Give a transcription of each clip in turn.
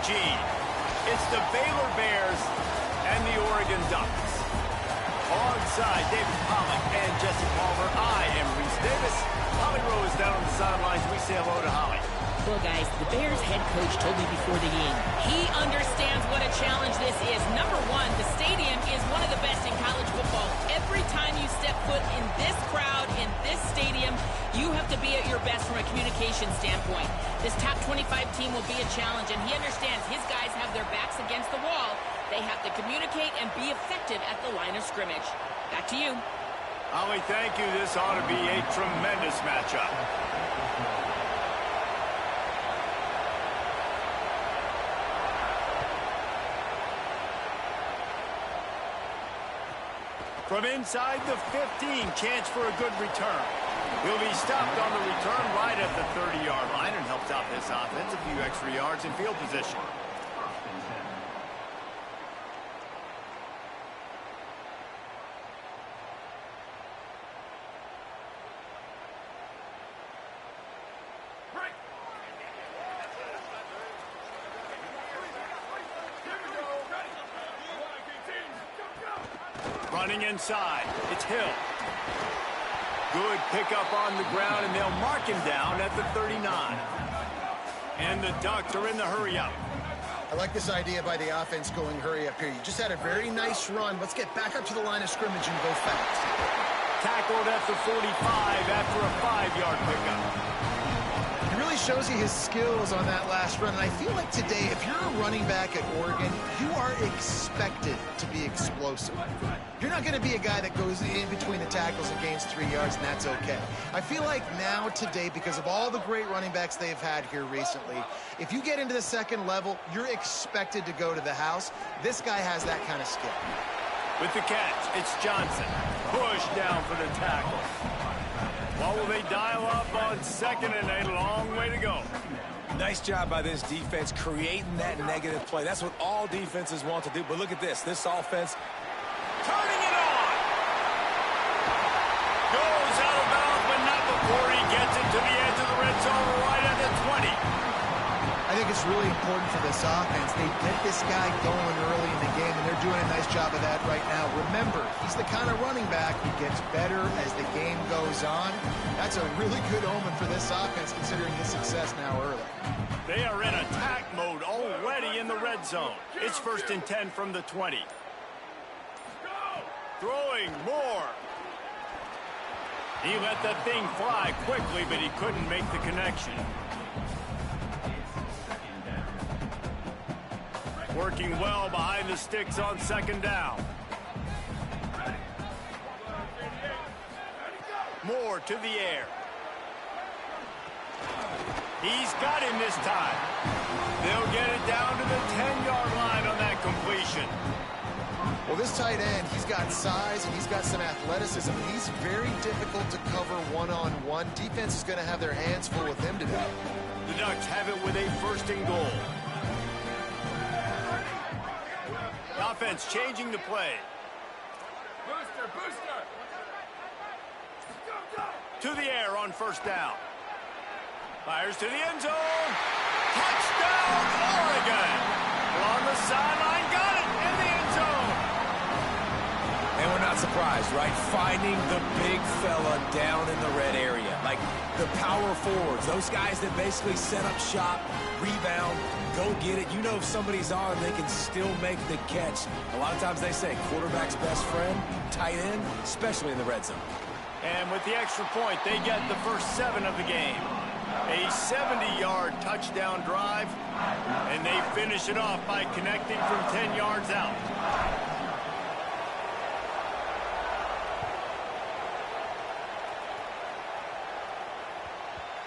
Eugene. It's the Baylor Bears and the Oregon Ducks. Alongside David Pollack and Jesse Palmer, I am Reese Davis. Holly Rowe is down on the sidelines. We say hello to Holly. Well, guys, the Bears head coach told me before the game, he understands what a challenge this is. Number one, the stadium is one of the best in college football. Every time you step foot in this crowd, in this stadium, you have to be at your best from a communication standpoint. This top 25 team will be a challenge, and he understands his guys have their backs against the wall. They have to communicate and be effective at the line of scrimmage. Back to you. Holly, thank you. This ought to be a tremendous matchup. From inside the 15, chance for a good return. He'll be stopped on the return right at the 30-yard line and helps out this offense a few extra yards in field position. Running inside, it's Hill. Good pickup on the ground, and they'll mark him down at the 39. And the Ducks are in the hurry-up. I like this idea by the offense going hurry-up here. You just had a very nice run. Let's get back up to the line of scrimmage and go fast. Tackled at the 45 after a 5-yard pickup. He really shows you his skills on that last run. And I feel like today, if you're a running back at Oregon, you are expected to be explosive. You're not going to be a guy that goes in between the tackles and gains 3 yards, and that's okay. I feel like now, today, because of all the great running backs they've had here recently, if you get into the second level, you're expected to go to the house. This guy has that kind of skill. With the catch, it's Johnson. Push down for the tackle. What will they dial up on second, and a long way to go? Nice job by this defense creating that negative play. That's what all defenses want to do. But look at this. This offense turning it on. Goes out of bounds, but not before he gets it to the edge of the red zone right at the 20. I think it's really important for this offense. They get this guy going early in the game, and they're doing a nice job of that right now. Remember, he's the kind of running back who gets better as the game goes on. That's a really good omen for this offense, considering his success now early. They are in attack mode already in the red zone. It's 1st and 10 from the 20. Throwing more. He let that thing fly quickly, but he couldn't make the connection. Working well behind the sticks on second down. Moore to the air. He's got him this time. They'll get it down to the 10-yard line on that completion. Well, this tight end, he's got size and he's got some athleticism. He's very difficult to cover one-on-one. Defense is going to have their hands full with him today. The Ducks have it with a 1st and goal. Offense changing the play. Booster. To the air on 1st down. Fires to the end zone. Touchdown, Oregon. Along the sideline, got it in the end zone. And we're not surprised, right? Finding the big fella down in the red area. Like the power forwards, those guys that basically set up shop, rebound, go get it. You know if somebody's on, they can still make the catch. A lot of times they say quarterback's best friend, tight end, especially in the red zone. And with the extra point, they get the first 7 of the game. A 70-yard touchdown drive, and they finish it off by connecting from 10 yards out.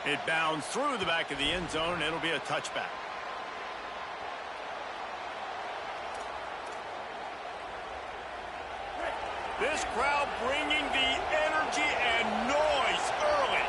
It bounds through the back of the end zone, and it'll be a touchback. This crowd bringing the energy and noise early.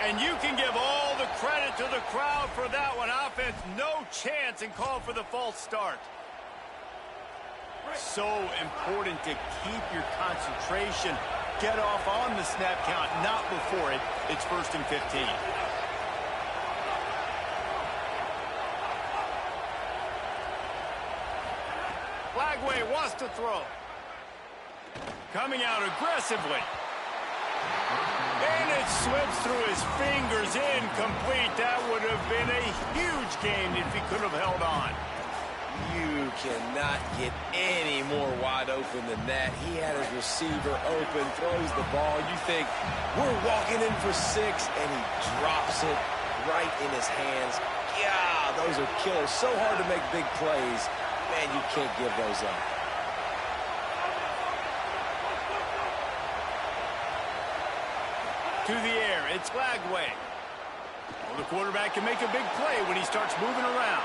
And you can give all the credit to the crowd for that one. Offense, no chance, and call for the false start. So important to keep your concentration. Get off on the snap count, not before it. It's 1st and 15. Lagway wants to throw. Coming out aggressively. And it slips through his fingers, incomplete. That would have been a huge gain if he could have held on. You cannot get any more wide open than that. He had his receiver open, throws the ball. You think, we're walking in for 6, and he drops it right in his hands. Yeah, those are killers. So hard to make big plays. Man, you can't give those up. To the air, it's Lagway. Well, the quarterback can make a big play when he starts moving around.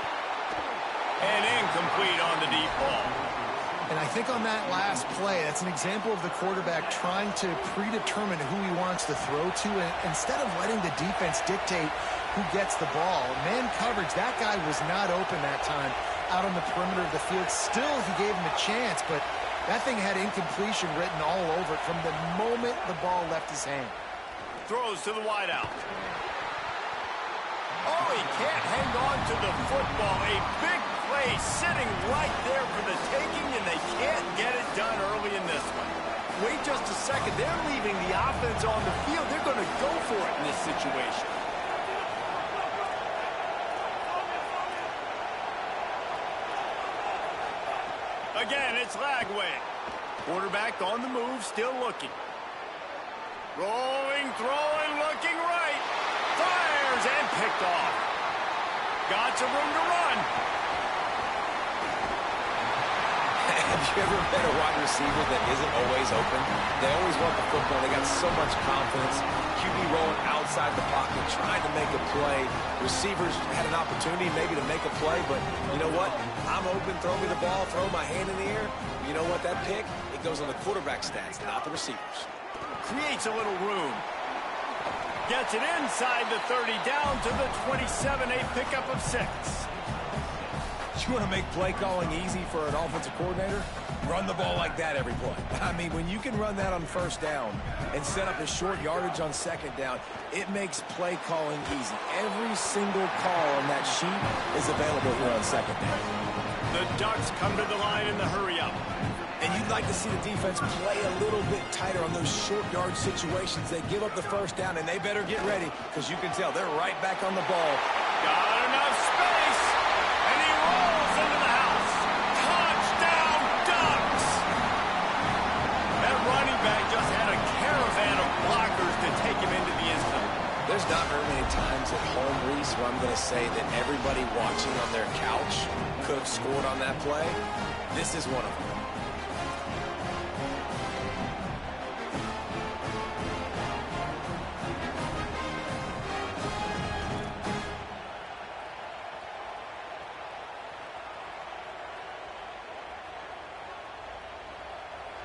And incomplete on the deep ball. And I think on that last play, that's an example of the quarterback trying to predetermine who he wants to throw to, and instead of letting the defense dictate who gets the ball. Man coverage, that guy was not open that time out on the perimeter of the field. Still, he gave him a chance, but that thing had incompletion written all over it from the moment the ball left his hand. Throws to the wideout. Oh, he can't hang on to the football. A big play sitting right there for the taking, and they can't get it done early in this one. Wait just a second. They're leaving the offense on the field. They're going to go for it in this situation. Again, it's Lagway. Quarterback on the move, still looking. Rolling, throwing, looking right. Fires and picked off. Got some room to run. Have you ever met a wide receiver that isn't always open? They always want the football. They got so much confidence. QB rolling outside the pocket, trying to make a play. Receivers had an opportunity maybe to make a play, but you know what? I'm open, throw me the ball, throw my hand in the air. You know what? That pick, it goes on the quarterback stats, not the receivers. Creates a little room. Gets it inside the 30, down to the 27, a pickup of 6. You want to make play calling easy for an offensive coordinator? Run the ball like that every play. I mean, when you can run that on 1st down and set up a short yardage on 2nd down, it makes play calling easy. Every single call on that sheet is available here on 2nd down. The Ducks come to the line in the hurry-up. And you'd like to see the defense play a little bit tighter on those short yard situations. They give up the 1st down, and they better get ready because you can tell they're right back on the ball. Got enough space, and he rolls into the house. Touchdown, Ducks! That running back just had a caravan of blockers to take him into the end zone. There's not very many times at home, Reese, where I'm going to say that everybody watching on their couch could have scored on that play. This is one of them.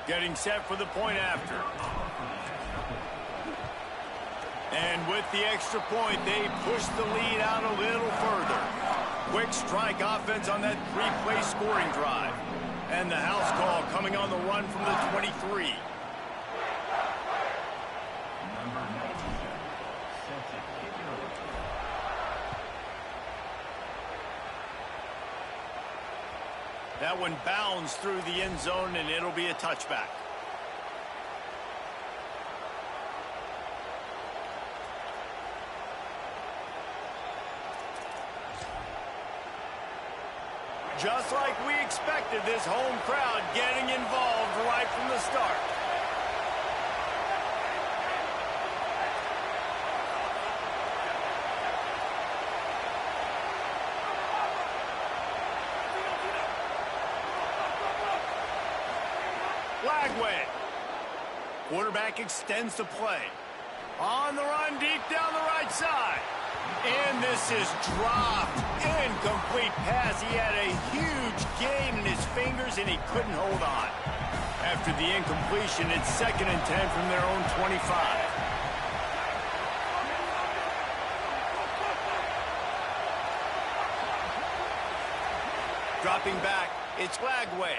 Getting set for the point after. And with the extra point, they push the lead out a little further. Quick strike offense on that 3-play scoring drive. And the house call coming on the run from the 23. That one bounds through the end zone, and it'll be a touchback. Just like we expected, this home crowd getting involved right from the start. Lagway. Quarterback extends the play. On the run, deep down the right side. And this is dropped. Incomplete pass. He had a huge gain in his fingers, and he couldn't hold on. After the incompletion, it's 2nd and 10 from their own 25. Dropping back, it's Lagway.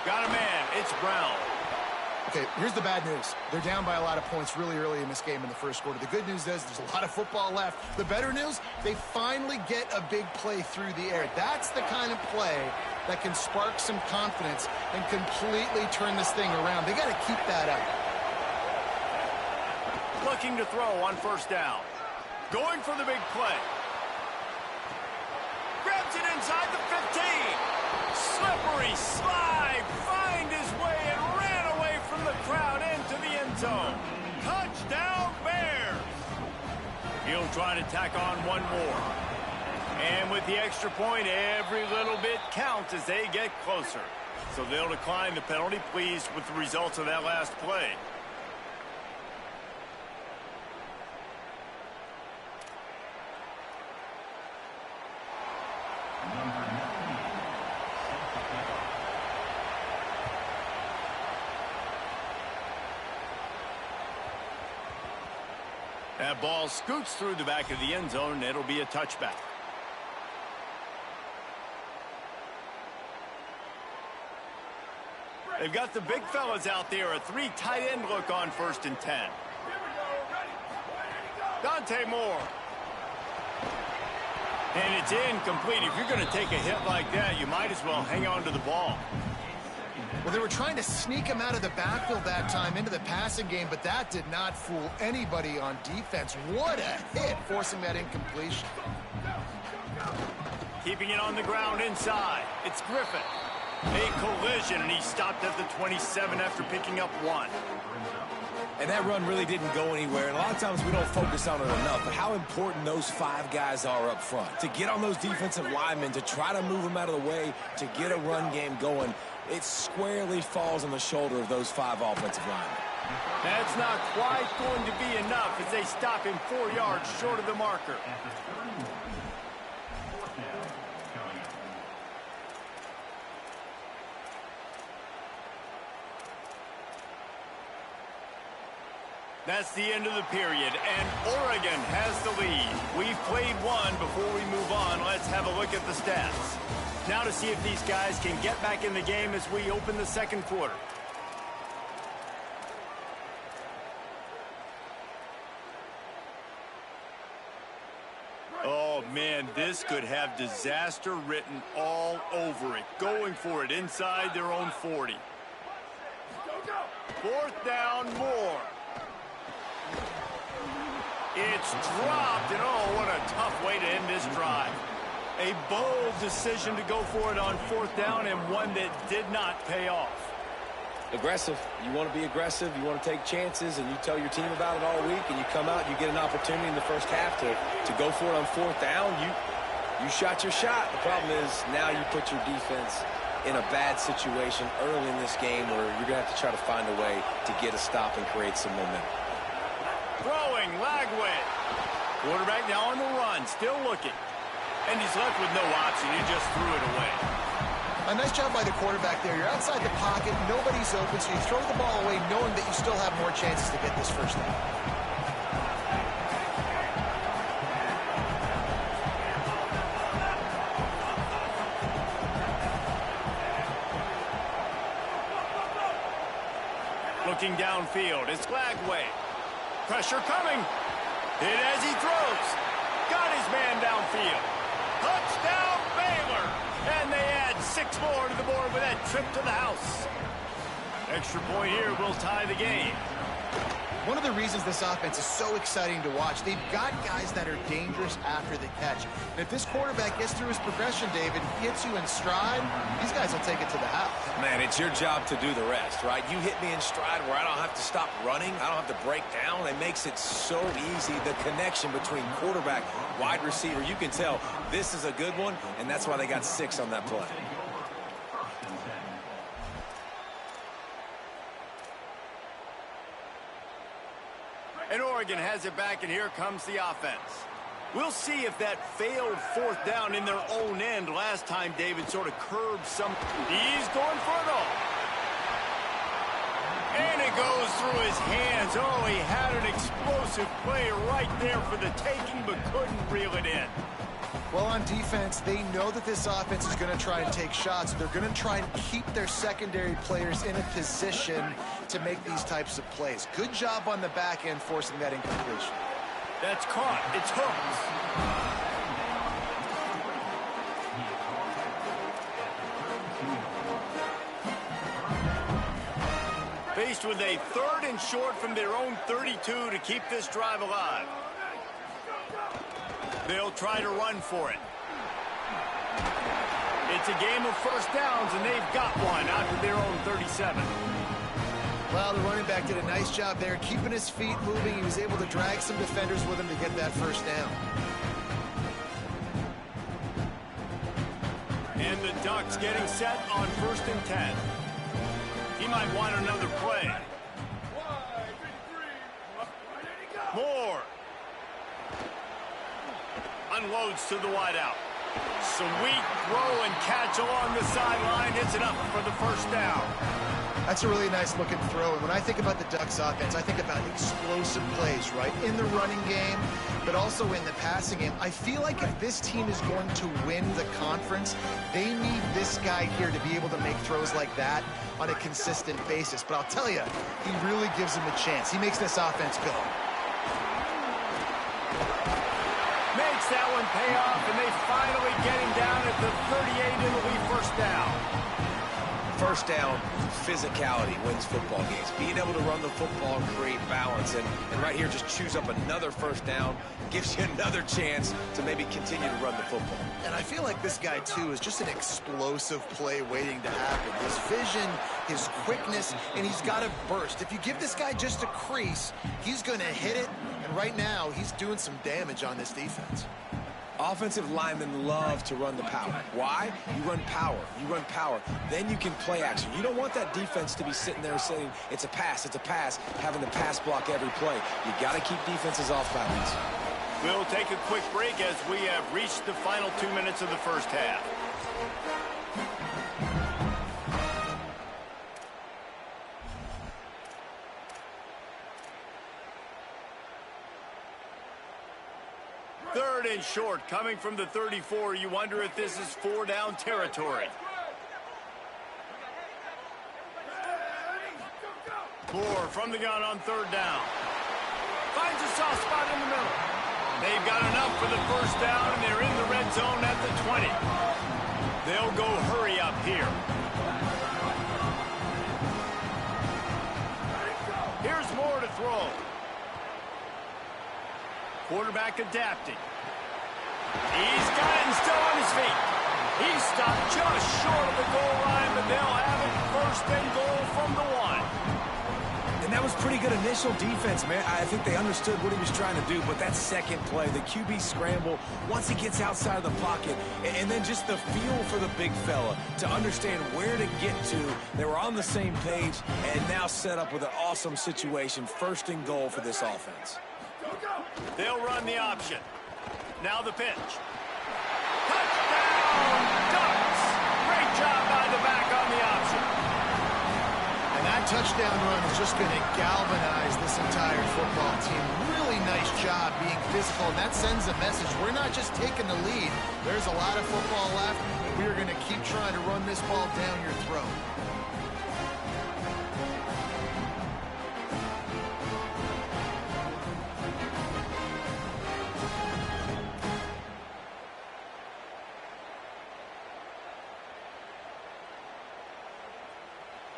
Got a man, it's Brown. Okay, here's the bad news. They're down by a lot of points really early in this game in the first quarter. The good news is there's a lot of football left. The better news, they finally get a big play through the air. That's the kind of play that can spark some confidence and completely turn this thing around. They got to keep that up. Looking to throw on first down. Going for the big play. Grabs it inside the 15. Slippery slide. Find his way and ran away from the crowd into the end zone. Touchdown Bears. He'll try to tack on one more. And with the extra point, every little bit counts as they get closer. So they'll decline the penalty, pleased with the results of that last play. That ball scoots through the back of the end zone, and it'll be a touchback. They've got the big fellas out there, a 3 tight end look on 1st and 10. Dante Moore. And it's incomplete. If you're going to take a hit like that, you might as well hang on to the ball. Well, they were trying to sneak him out of the backfield that time into the passing game, but that did not fool anybody on defense. What a hit, forcing that incompletion. Keeping it on the ground inside. It's Griffin. A collision, and he stopped at the 27 after picking up 1. And that run really didn't go anywhere. And a lot of times we don't focus on it enough, but how important those 5 guys are up front. To get on those defensive linemen, to try to move them out of the way, to get a run game going, it squarely falls on the shoulder of those 5 offensive linemen. That's not quite going to be enough as they stop him 4 yards short of the marker. That's the end of the period, and Oregon has the lead. We've played one. Before we move on, let's have a look at the stats. Now to see if these guys can get back in the game as we open the second quarter. Oh, man, this could have disaster written all over it. Going for it inside their own 40. 4th down, Moore. It's dropped, and oh, what a tough way to end this drive. A bold decision to go for it on 4th down, and one that did not pay off. Aggressive. You want to be aggressive. You want to take chances, and you tell your team about it all week, and you come out and you get an opportunity in the first half to go for it on 4th down. You shot your shot. The problem is now you put your defense in a bad situation early in this game where you're going to have to try to find a way to get a stop and create some momentum. Throwing, Lagway. Quarterback now on the run, still looking. And he's left with no option. He just threw it away. A nice job by the quarterback there. You're outside the pocket, nobody's open, so you throw the ball away knowing that you still have more chances to get this first down. Looking downfield, it's Lagway. Pressure coming. Hit as he throws. Got his man downfield. Touchdown, Baylor. And they add 6 more to the board with that trip to the house. Extra point here will tie the game. One of the reasons this offense is so exciting to watch, they've got guys that are dangerous after the catch. And if this quarterback gets through his progression, David, hits you in stride, these guys will take it to the house. Man, it's your job to do the rest, right? You hit me in stride where I don't have to stop running. I don't have to break down. It makes it so easy. The connection between quarterback, wide receiver, you can tell this is a good one, and that's why they got 6 on that play. And Oregon has it back, and here comes the offense. We'll see if that failed 4th down in their own end last time David sort of curbed some. He's going for it all. And it goes through his hands. Oh, he had an explosive play right there for the taking, but couldn't reel it in. Well, on defense, they know that this offense is going to try and take shots. They're going to try and keep their secondary players in a position to make these types of plays. Good job on the back end forcing that incompletion. That's caught. It's hooked. Faced with a 3rd and short from their own 32 to keep this drive alive. They'll try to run for it. It's a game of first downs, and they've got one out to their own 37. Well, the running back did a nice job there, keeping his feet moving. He was able to drag some defenders with him to get that first down. And the Ducks getting set on 1st and 10. He might want another play. Moore. Unloads to the wideout. Sweet throw and catch along the sideline. It's enough for the first down. That's a really nice looking throw. And when I think about the Ducks offense, I think about explosive plays, right? In the running game, but also in the passing game. I feel like if this team is going to win the conference, they need this guy here to be able to make throws like that on a consistent basis. But I'll tell you, he really gives them a chance. He makes this offense go. Makes that one pay off, and they finally get him down at the 38. It'll be first down. First down, physicality wins football games. Being able to run the football and create balance. And right here, just choose up another first down, gives you another chance to maybe continue to run the football. And I feel like this guy, too, is just an explosive play waiting to happen. His vision, his quickness, and he's got a burst. If you give this guy just a crease, he's going to hit it. And right now, he's doing some damage on this defense. Offensive linemen love to run the power. Why? You run power. You run power. Then you can play action. You don't want that defense to be sitting there saying, it's a pass, having to pass block every play. You got to keep defenses off balance. We'll take a quick break as we have reached the final 2 minutes of the first half. Third and short, coming from the 34. You wonder if this is 4-down territory. Moore from the gun on 3rd down. Finds a soft spot in the middle. They've got enough for the first down, and they're in the red zone at the 20. They'll go hurry up here. Here's Moore to throw. Quarterback adapting. He's got it and still on his feet. He stopped just short of the goal line, but they'll have it 1st and goal from the 1. And that was pretty good initial defense, man. I think they understood what he was trying to do, but that second play, the QB scramble, once he gets outside of the pocket, and then just the feel for the big fella to understand where to get to. They were on the same page and now set up with an awesome situation. 1st and goal for this offense. They'll run the option. Now the pitch. Touchdown, Ducks! Great job by the back on the option. And that touchdown run is just going to galvanize this entire football team. Really nice job being physical, and that sends a message. We're not just taking the lead. There's a lot of football left. We are going to keep trying to run this ball down your throat.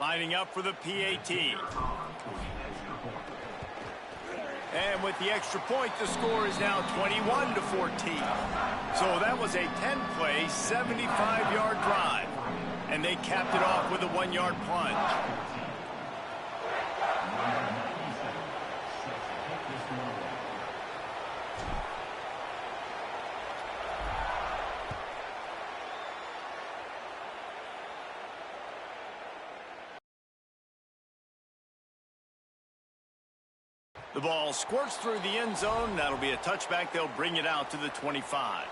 Lining up for the PAT. And with the extra point, the score is now 21-14. So that was a 10-play, 75-yard drive. And they capped it off with a 1-yard plunge. The ball squirts through the end zone. That'll be a touchback. They'll bring it out to the 25.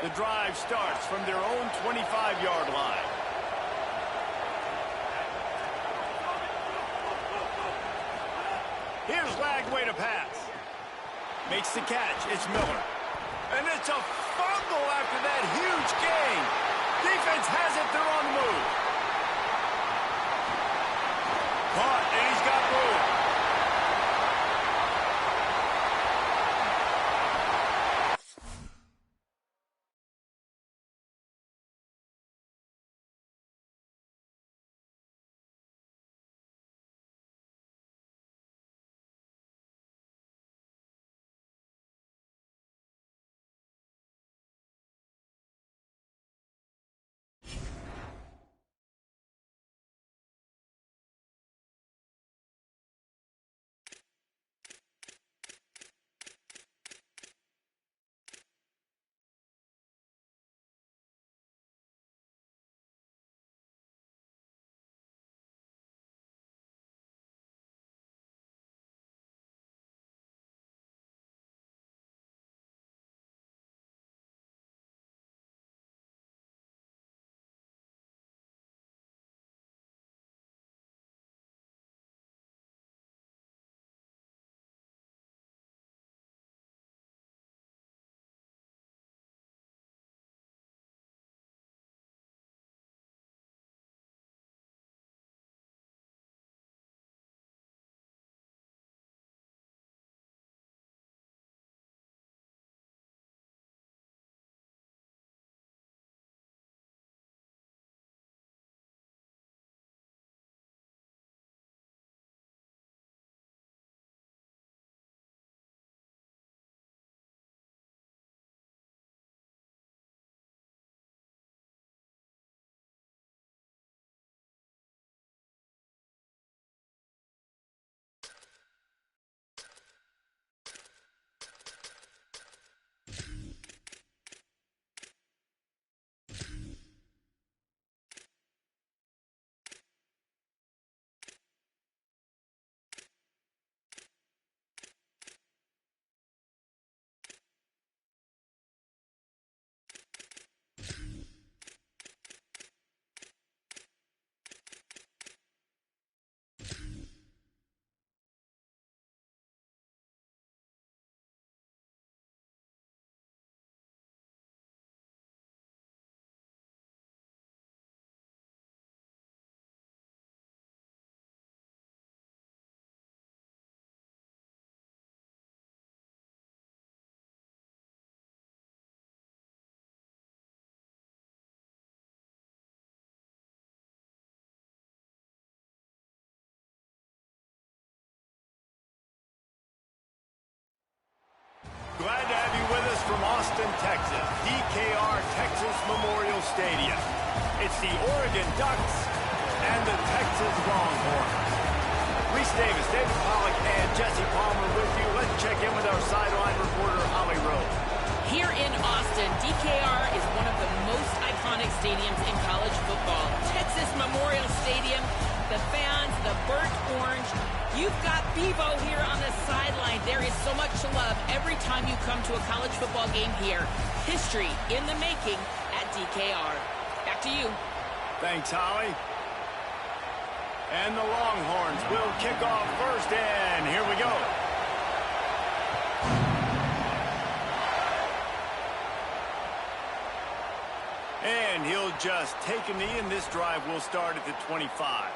The drive starts from their own 25-yard line. flagged way to pass. Makes the catch. It's Miller. And it's a fumble after that huge gain. Defense has it. They're on the move. Caught, and he's got room. Glad to have you with us from Austin, Texas, DKR Texas Memorial Stadium. It's the Oregon Ducks and the Texas Longhorns. Reese Davis, David Pollack, and Jesse Palmer with you. Let's check in with our sideline reporter, Holly Rowe. Here in Austin, DKR is one of the most iconic stadiums in college football. Texas Memorial Stadium, the fans, the burnt orange. You've got Bevo here on the sideline. There is so much love every time you come to a college football game here. History in the making at DKR. Back to you. Thanks, Holly. And the Longhorns will kick off first, and here we go. And he'll just take a knee, and this drive will start at the 25.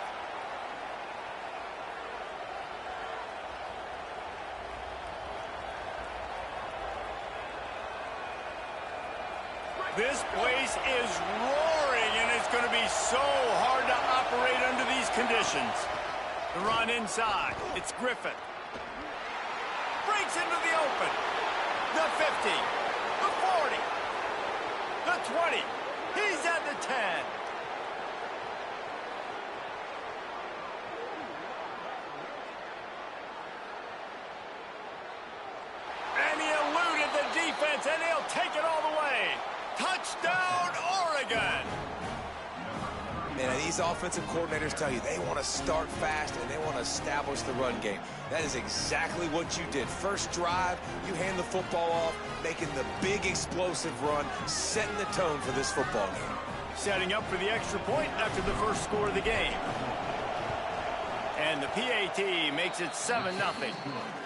This place is roaring, and it's going to be so hard to operate under these conditions. The run inside. It's Griffin. Breaks into the open. The 50. The 40. The 20. He's at the 10. And he eluded the defense, and he'll take it all the way. Touchdown, Oregon! Man, these offensive coordinators tell you they want to start fast and they want to establish the run game. That is exactly what you did. First drive, you hand the football off, making the big explosive run, setting the tone for this football game. Setting up for the extra point after the first score of the game. And the PAT makes it 7-0.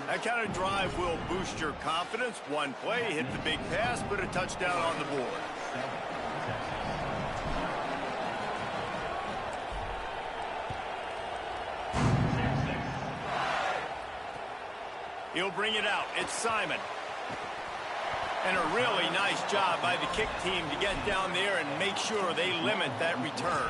That kind of drive will boost your confidence. One play, hit the big pass, put a touchdown on the board. He'll bring it out. It's Simon. And a really nice job by the kick team to get down there and make sure they limit that return.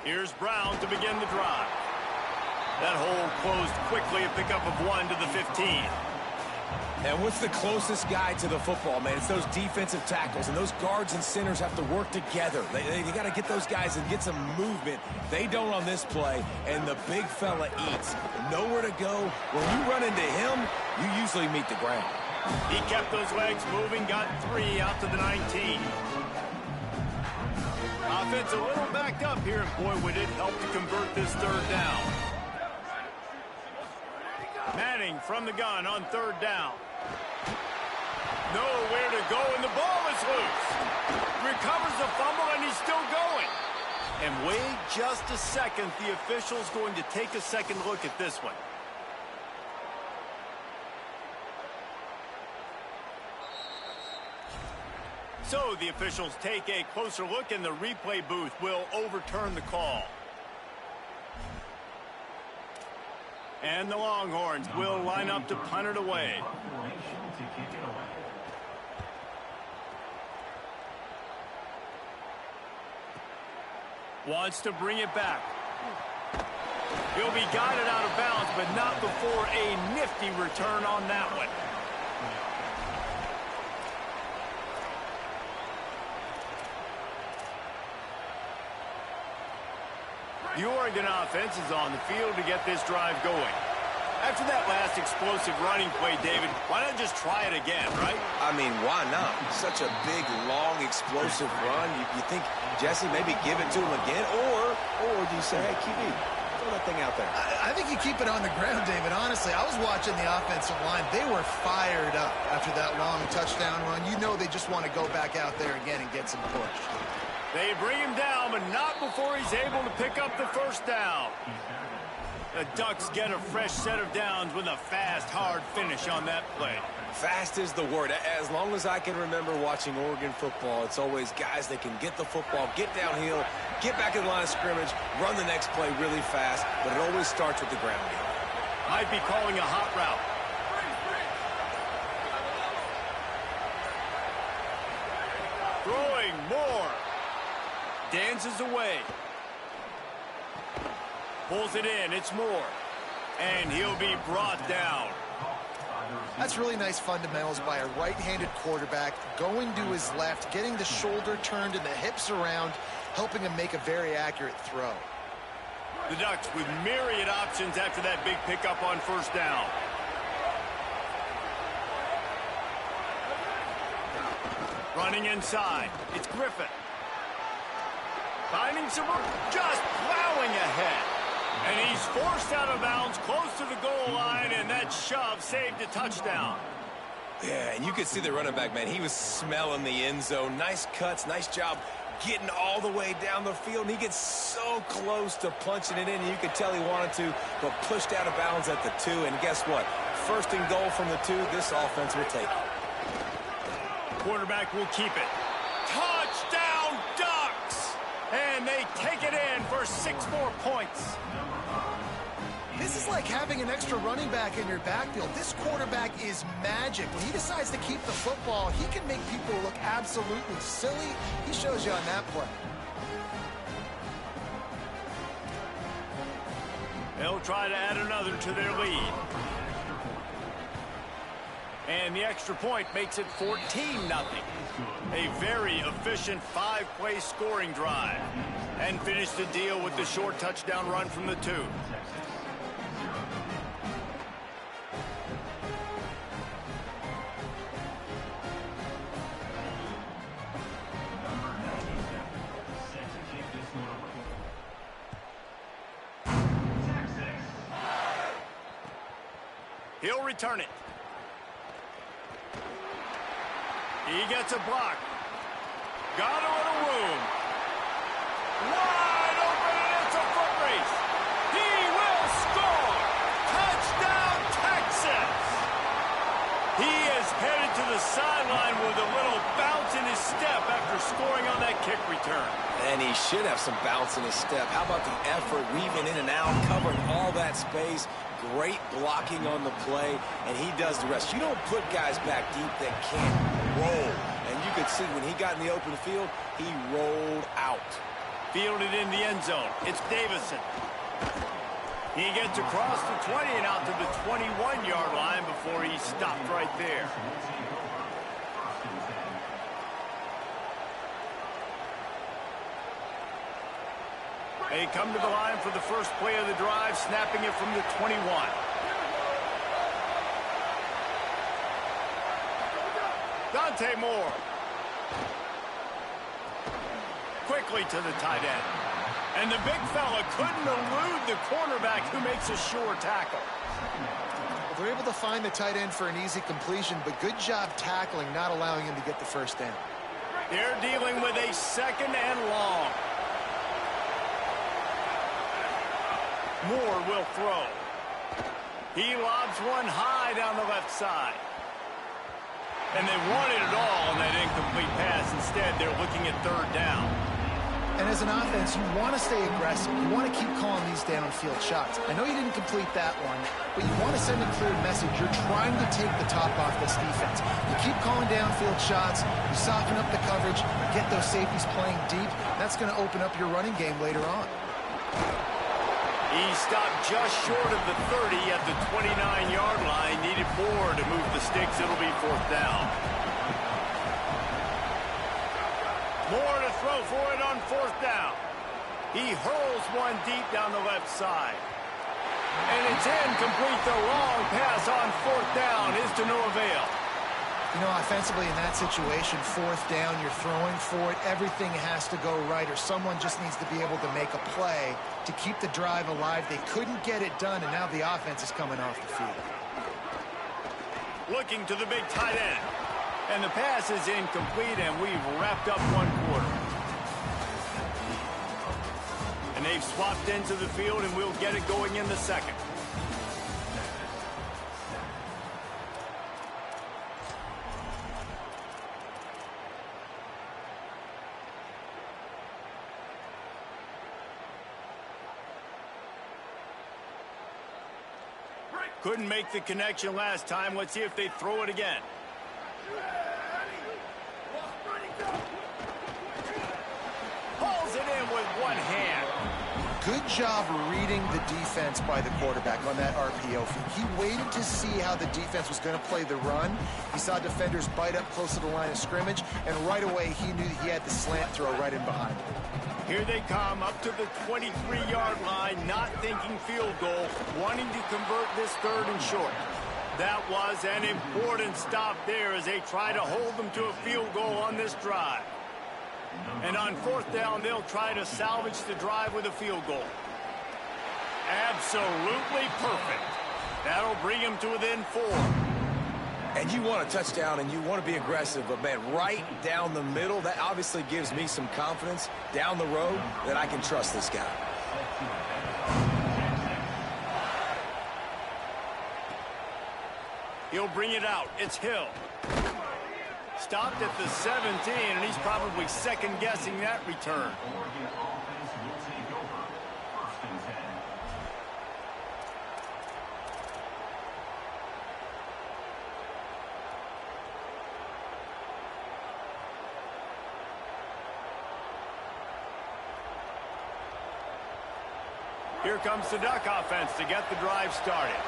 Here's Brown to begin the drive. That hole closed quickly, a pickup of 1 to the 15. And what's the closest guy to the football, man? It's those defensive tackles, and those guards and centers have to work together. They got to get those guys and get some movement. They don't on this play, and the big fella eats. Nowhere to go. When you run into him, you usually meet the ground. He kept those legs moving, got 3 out to the 19. Offense a little backed up here, and boy, would it help to convert this third down. Manning from the gun on third down. Nowhere to go, and the ball is loose. Recovers the fumble, and he's still going. And wait just a second. The official's going to take a second look at this one. So the officials take a closer look, and the replay booth will overturn the call. And the Longhorns will line up to punt it away. Wants to bring it back. He'll be guided out of bounds, but not before a nifty return on that one. The Oregon offense is on the field to get this drive going. After that last explosive running play, David, why not just try it again, right? I mean, why not? Such a big, long, explosive run. You think, Jesse, maybe give it to him again? Or do you say, hey, QB, throw that thing out there? I think you keep it on the ground, David. Honestly, I was watching the offensive line. They were fired up after that long touchdown run. You know they just want to go back out there again and get some push. They bring him down, but not before he's able to pick up the first down. The Ducks get a fresh set of downs with a fast, hard finish on that play. Fast is the word. As long as I can remember watching Oregon football, it's always guys that can get the football, get downhill, get back in the line of scrimmage, run the next play really fast, but it always starts with the ground game. Might be calling a hot route. Throwing more. Dances away. Pulls it in. It's Moore. And he'll be brought down. That's really nice fundamentals by a right-handed quarterback, going to his left, getting the shoulder turned and the hips around, helping him make a very accurate throw. The Ducks with myriad options after that big pickup on first down. Running inside. It's Griffin. Finding some room, just plowing ahead. And he's forced out of bounds close to the goal line, and that shove saved a touchdown. Yeah, and you could see the running back, man. He was smelling the end zone. Nice cuts, nice job getting all the way down the field. And he gets so close to punching it in, and you could tell he wanted to, but pushed out of bounds at the 2. And guess what? First and goal from the 2, this offense will take it. Quarterback will keep it. Touchdown, Ducks! And they take it in for 6 more points. This is like having an extra running back in your backfield. This quarterback is magic. When he decides to keep the football, he can make people look absolutely silly. He shows you on that play. They'll try to add another to their lead. And the extra point makes it 14-0. A very efficient 5-play scoring drive. And finish the deal with the short touchdown run from the 2. He'll return it. He gets a block. Got a little room. Wide open, and it's a foot race. He will score. Touchdown, Texas. He is headed to the sideline with a little bounce in his step after scoring on that kick return. And he should have some bounce in his step. How about the effort, weaving in and out, covering all that space. Great blocking on the play, and he does the rest. You don't put guys back deep that can't roll. And you could see when he got in the open field, he rolled out. Fielded in the end zone. It's Davison. He gets across the 20 and out to the 21-yard line before he stopped right there. They come to the line for the first play of the drive, snapping it from the 21. Dante Moore. Quickly to the tight end. And the big fella couldn't elude the cornerback who makes a sure tackle. Well, they're able to find the tight end for an easy completion, but good job tackling, not allowing him to get the first down. They're dealing with a second and long. Moore will throw. He lobs one high down the left side. And they wanted it all on that incomplete pass. Instead, they're looking at third down. And as an offense, you want to stay aggressive. You want to keep calling these downfield shots. I know you didn't complete that one, but you want to send a clear message. You're trying to take the top off this defense. You keep calling downfield shots. You soften up the coverage. Get those safeties playing deep. That's going to open up your running game later on. He stopped just short of the 30 at the 29-yard line. Needed more to move the sticks. It'll be fourth down. Moore to throw for it on fourth down. He hurls one deep down the left side. And it's incomplete. The long pass on fourth down is to no avail. You know, offensively in that situation, fourth down, you're throwing for it. Everything has to go right, or someone just needs to be able to make a play to keep the drive alive. They couldn't get it done, and now the offense is coming off the field. Looking to the big tight end. And the pass is incomplete, and we've wrapped up one quarter. And they've swapped into the field, and we'll get it going in the second. Couldn't make the connection last time. Let's see if they throw it again. Pulls it in with one hand. Good job reading the defense by the quarterback on that RPO feed. He waited to see how the defense was going to play the run. He saw defenders bite up close to the line of scrimmage, and right away he knew he had the slant throw right in behind him. Here they come up to the 23-yard line, not thinking field goal, wanting to convert this third and short. That was an important stop there as they try to hold them to a field goal on this drive. And on fourth down, they'll try to salvage the drive with a field goal. Absolutely perfect. That'll bring them to within 4. And you want a touchdown, and you want to be aggressive, but, man, right down the middle, that obviously gives me some confidence down the road that I can trust this guy. He'll bring it out. It's Hill. Stopped at the 17, and he's probably second-guessing that return. Here comes the Duck offense to get the drive started.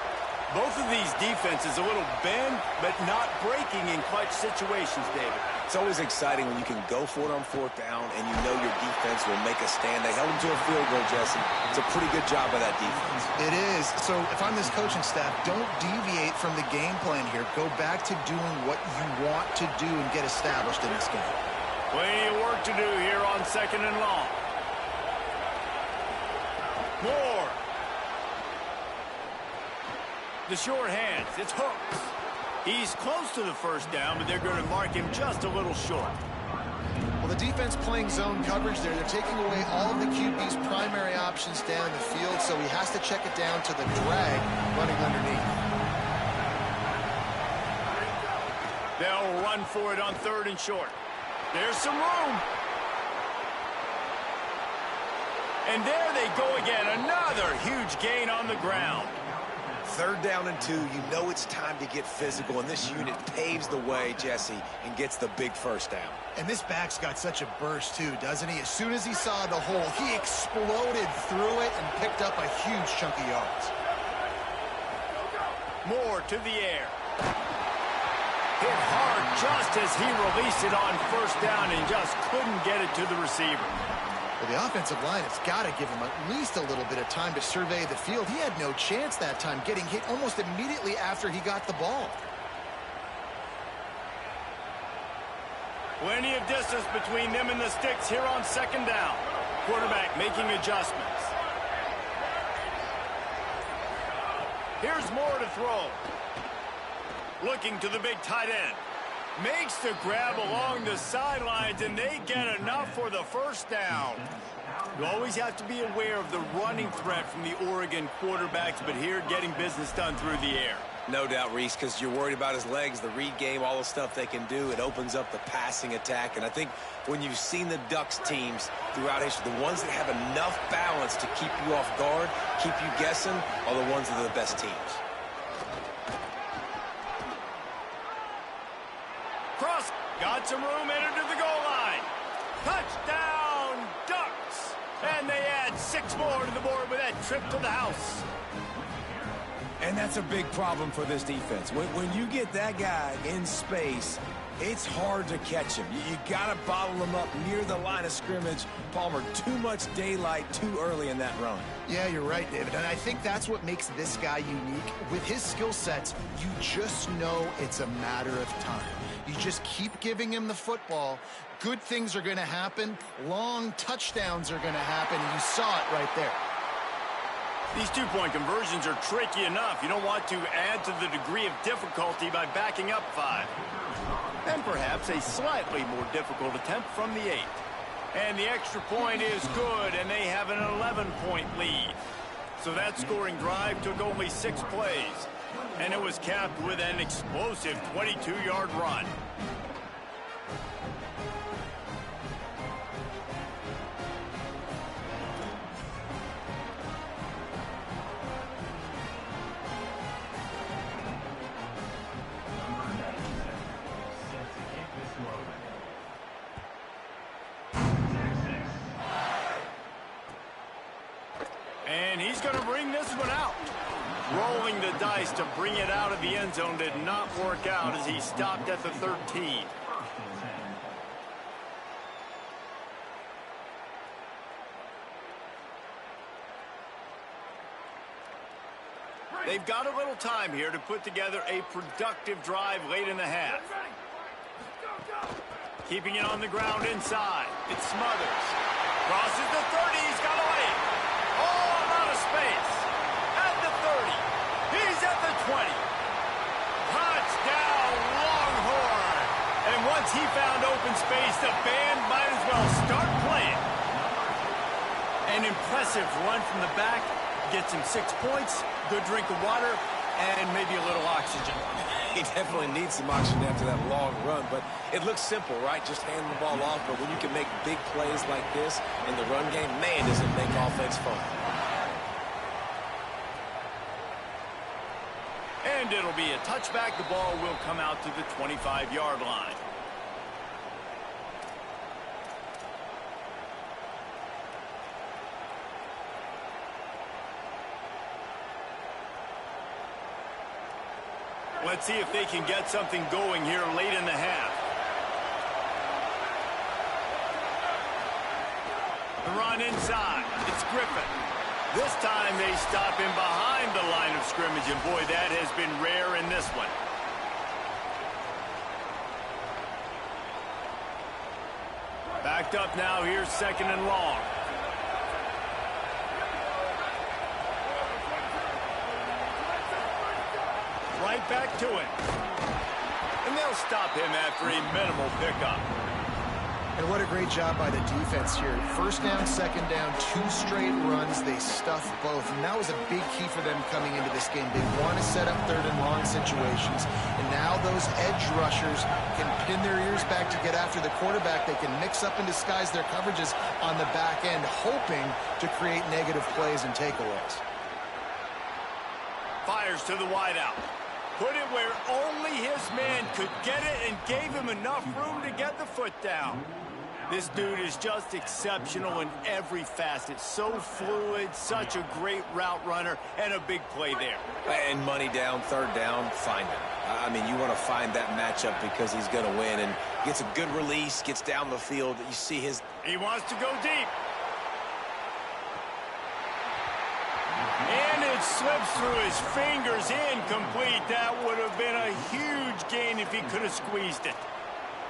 Both of these defenses a little bend, but not breaking in clutch situations, David. It's always exciting when you can go for it on fourth down and you know your defense will make a stand. They held him to a field goal, Jesse. It's a pretty good job by that defense. It is. So if I'm this coaching staff, don't deviate from the game plan here. Go back to doing what you want to do and get established in this game. Plenty of work to do here on second and long. Moore. The short hands. It's Hooks. He's close to the first down, but they're going to mark him just a little short. Well, the defense playing zone coverage there. They're taking away all of the QB's primary options down the field, so he has to check it down to the drag running underneath. They'll run for it on 3rd and short. There's some room. And there they go again. Another huge gain on the ground. 3rd down and 2. You know it's time to get physical, and this unit paves the way, Jesse, and gets the big first down. And this back's got such a burst, too, doesn't he? As soon as he saw the hole, he exploded through it and picked up a huge chunk of yards. Moore to the air. Hit hard just as he released it on 1st down and just couldn't get it to the receiver. Well, the offensive line has got to give him at least a little bit of time to survey the field. He had no chance that time, getting hit almost immediately after he got the ball. Plenty of distance between them and the sticks here on 2nd down. Quarterback making adjustments. Here's Moore to throw. Looking to the big tight end. Makes the grab along the sidelines, and they get enough for the first down. You always have to be aware of the running threat from the Oregon quarterbacks, but here getting business done through the air. No doubt, Reese, because you're worried about his legs, the read game, all the stuff they can do. It opens up the passing attack. And I think when you've seen the Ducks teams throughout history, the ones that have enough balance to keep you off guard, keep you guessing, are the ones that are the best teams. Cross, got some room, entered to the goal line. Touchdown, Ducks! And they add 6 more to the board with that trip to the house. And that's a big problem for this defense. When you get that guy in space, it's hard to catch him. You got to bottle him up near the line of scrimmage. Palmer, too much daylight too early in that run. Yeah, you're right, David. And I think that's what makes this guy unique. With his skill sets, you just know it's a matter of time. You just keep giving him the football. Good things are going to happen. Long touchdowns are going to happen. And you saw it right there. These 2-point conversions are tricky enough. You don't want to add to the degree of difficulty by backing up 5. And perhaps a slightly more difficult attempt from the 8. And the extra point is good, and they have an 11-point lead. So that scoring drive took only 6 plays. And it was capped with an explosive 22-yard run. And he's going to bring this one out. Rolling the dice to bring it out of the end zone did not work out as he stopped at the 13. They've got a little time here to put together a productive drive late in the half. Keeping it on the ground inside. It Smothers. Crosses the 30. He's got a lane. All out of space. At the 30. He's at the 20. Touchdown, Longhorn. And once he found open space, the band might as well start playing. An impressive run from the back. Gets him 6 points, good drink of water, and maybe a little oxygen. He definitely needs some oxygen after that long run, but it looks simple, right? Just hand the ball off, but when you can make big plays like this in the run game, man, does it make offense fun. And it'll be a touchback. The ball will come out to the 25-yard line. Let's see if they can get something going here late in the half. The run inside. It's Griffin. This time they stop him behind the line of scrimmage, and boy, that has been rare in this one. Backed up now. Here's 2nd and long. Right back to it. And they'll stop him after a minimal pickup. And what a great job by the defense here. First down, second down, 2 straight runs. They stuffed both. And that was a big key for them coming into this game. They want to set up third and long situations. And now those edge rushers can pin their ears back to get after the quarterback. They can mix up and disguise their coverages on the back end, hoping to create negative plays and takeaways. Fires to the wideout. Put it where only his man could get it and gave him enough room to get the foot down. This dude is just exceptional in every facet. So fluid, such a great route runner, and a big play there. And money down, third down, find him. I mean, you want to find that matchup because he's going to win, and gets a good release, gets down the field. You see his... He wants to go deep. And it slips through his fingers, incomplete. That would have been a huge gain if he could have squeezed it.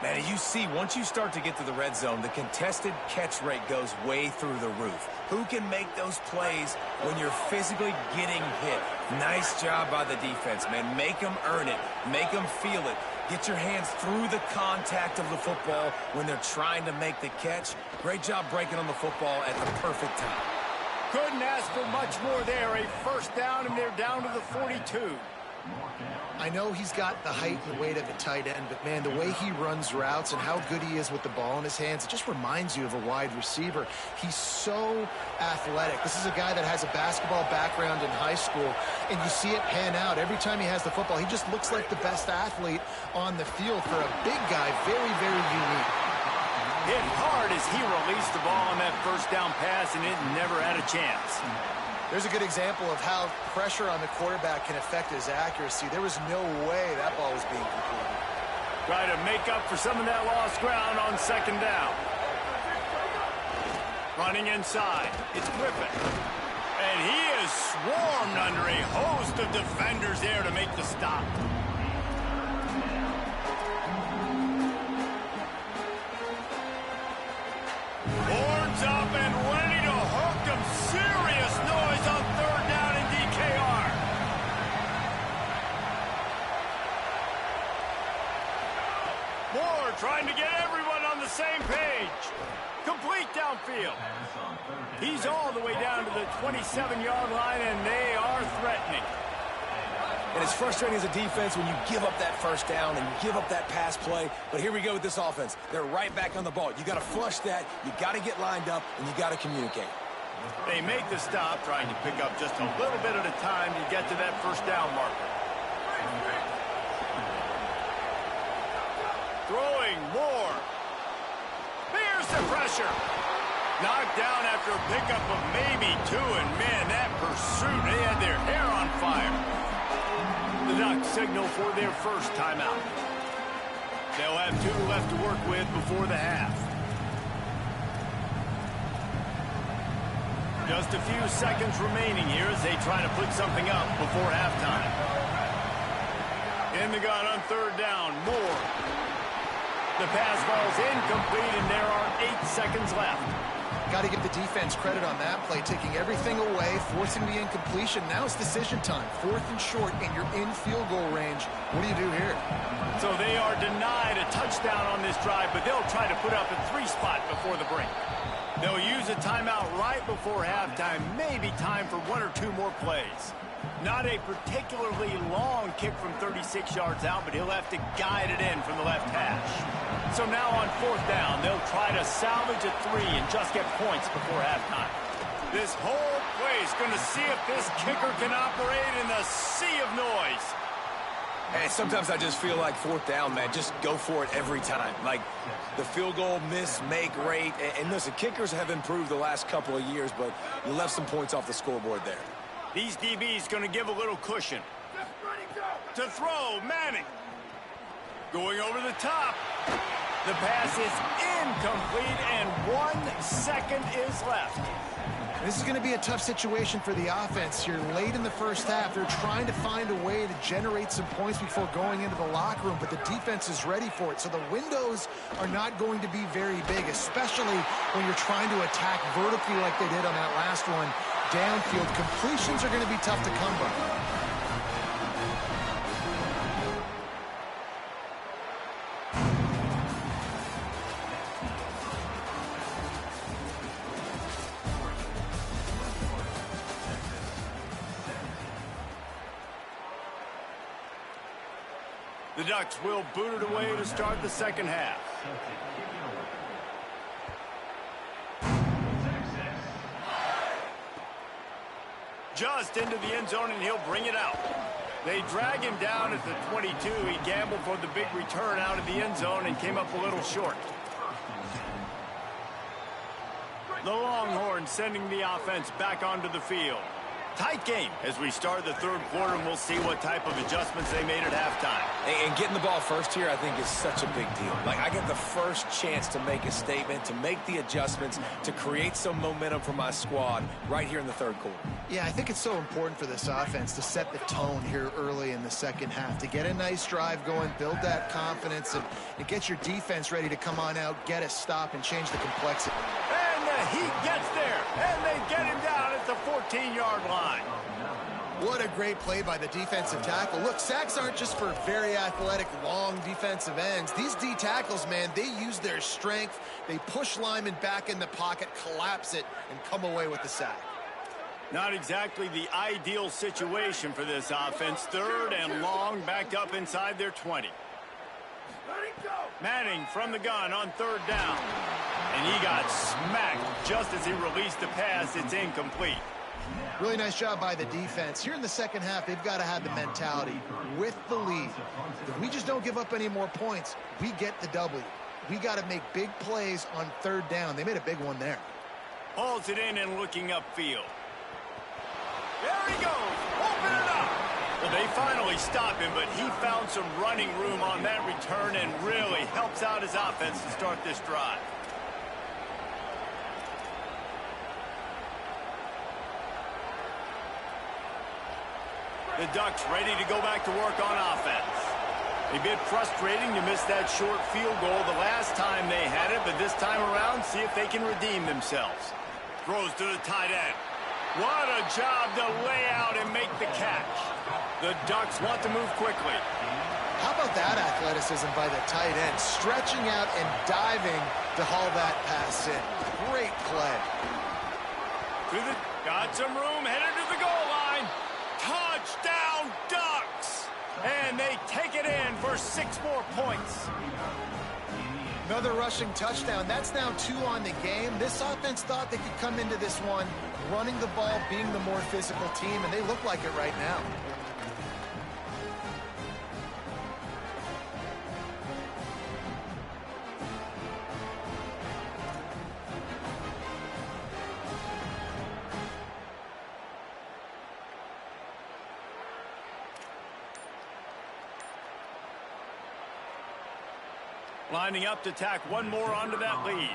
Man, you see, once you start to get to the red zone, the contested catch rate goes way through the roof. Who can make those plays when you're physically getting hit? Nice job by the defense, man. Make them earn it. Make them feel it. Get your hands through the contact of the football when they're trying to make the catch. Great job breaking on the football at the perfect time. Couldn't ask for much more there. A first down, and they're down to the 42. I know he's got the height and weight of a tight end, but, man, the way he runs routes and how good he is with the ball in his hands, it just reminds you of a wide receiver. He's so athletic. This is a guy that has a basketball background in high school, and you see it pan out. Every time he has the football, he just looks like the best athlete on the field. For a big guy, very, very unique. Hit hard as he released the ball on that first down pass, and it never had a chance. There's a good example of how pressure on the quarterback can affect his accuracy. There was no way that ball was being completed. Try to make up for some of that lost ground on second down. Running inside, it's Griffin. And he is swarmed under a host of defenders there to make the stop. Horns up and ready to hook them. Serious noise on third down in DKR. Moore trying to get everyone on the same page. Complete downfield. He's all the way down to the 27-yard line, and they are threatening. And it's frustrating as a defense when you give up that first down and you give up that pass play. But here we go with this offense. They're right back on the ball. You got to flush that. You got to get lined up, and you got to communicate. They make the stop, trying to pick up just a little bit at a time to get to that first down marker. Throwing more. Here's the pressure. Knocked down after a pickup of maybe 2, and man, that pursuit, they had their hair on fire. The Ducks signal for their first timeout. They'll have 2 left to work with before the half. Just a few seconds remaining here as they try to put something up before halftime. In the gun on third down, Moore. The pass ball's incomplete, and there are 8 seconds left. Got to give the defense credit on that play, taking everything away, forcing the incompletion. Now it's decision time. 4th and short, and you're in field goal range. What do you do here? So they are denied a touchdown on this drive, but they'll try to put up a 3 spot before the break. They'll use a timeout right before halftime. Maybe time for 1 or 2 more plays. Not a particularly long kick from 36 yards out, but he'll have to guide it in from the left hash. So now on 4th down, they'll try to salvage a 3 and just get points before halftime. This whole play is going to see if this kicker can operate in the sea of noise. And sometimes I just feel like 4th down, man, just go for it every time. Like the field goal miss-make rate. And listen, kickers have improved the last couple of years, but you left some points off the scoreboard there. These DBs going to give a little cushion. To throw, Manning. Going over the top. The pass is incomplete, and 1 second is left. This is going to be a tough situation for the offense here. Late in the first half, they're trying to find a way to generate some points before going into the locker room, but the defense is ready for it. So the windows are not going to be very big, especially when you're trying to attack vertically like they did on that last one. Downfield completions are going to be tough to come by. Ducks will boot it away to start the second half. Just into the end zone, and he'll bring it out. They drag him down at the 22. He gambled for the big return out of the end zone and came up a little short. The Longhorns sending the offense back onto the field. Tight game as we start the third quarter, and we'll see what type of adjustments they made at halftime. And getting the ball first here, I think, is such a big deal. Like, I get the first chance to make a statement, to make the adjustments, to create some momentum for my squad right here in the third quarter. Yeah, I think it's so important for this offense to set the tone here early in the second half, to get a nice drive going, build that confidence, and get your defense ready to come on out, get a stop, and change the complexity. And the Heat gets there, and they get him down at the 14-yard line. What a great play by the defensive tackle. Look, sacks aren't just for very athletic, long defensive ends. These D tackles, man, they use their strength. They push linemen back in the pocket, collapse it, and come away with the sack. Not exactly the ideal situation for this offense. Third and long, back up inside their 20. Manning from the gun on third down. And he got smacked just as he released the pass. It's incomplete. Really nice job by the defense. Here in the second half, they've got to have the mentality with the lead. If we just don't give up any more points, we get the W. We got to make big plays on third down. They made a big one there. Hauls it in and looking upfield. There he goes. Open it up. Well, they finally stop him, but he found some running room on that return and really helps out his offense to start this drive. The Ducks ready to go back to work on offense. A bit frustrating to miss that short field goal the last time they had it, but this time around, see if they can redeem themselves. Throws to the tight end. What a job to lay out and make the catch. The Ducks want to move quickly. How about that athleticism by the tight end, stretching out and diving to haul that pass in. Great play. Got some room, headed to the goal line. Touchdown, Ducks! And they take it in for 6 more points. Another rushing touchdown. That's now 2 on the game. This offense thought they could come into this one running the ball, being the more physical team, and they look like it right now. Lining up to tack one more onto that lead.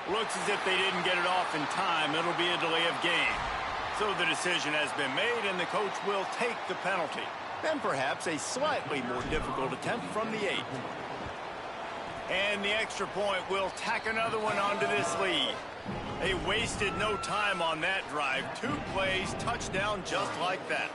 Looks as if they didn't get it off in time. It'll be a delay of game. So the decision has been made, and the coach will take the penalty. Then perhaps a slightly more difficult attempt from the 8. And the extra point will tack another one onto this lead. They wasted no time on that drive. 2 plays, touchdown just like that.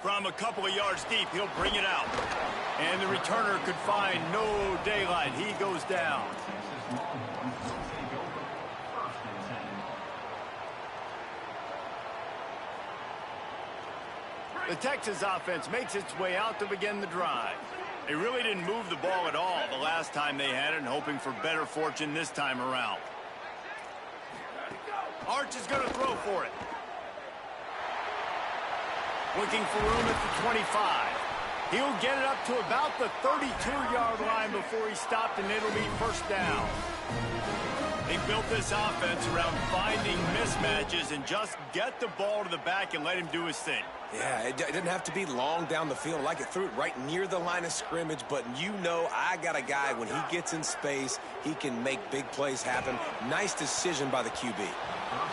From a couple of yards deep, he'll bring it out. And the returner could find no daylight. He goes down. The Texas offense makes its way out to begin the drive. They really didn't move the ball at all the last time they had it, and hoping for better fortune this time around. Arch is going to throw for it. Looking for room at the 25. He'll get it up to about the 32-yard line before he stopped, and it'll be first down. They built this offense around finding mismatches and just get the ball to the back and let him do his thing. Yeah, it didn't have to be long down the field. Like, it threw it right near the line of scrimmage, but you know I got a guy, when he gets in space, he can make big plays happen. Nice decision by the QB.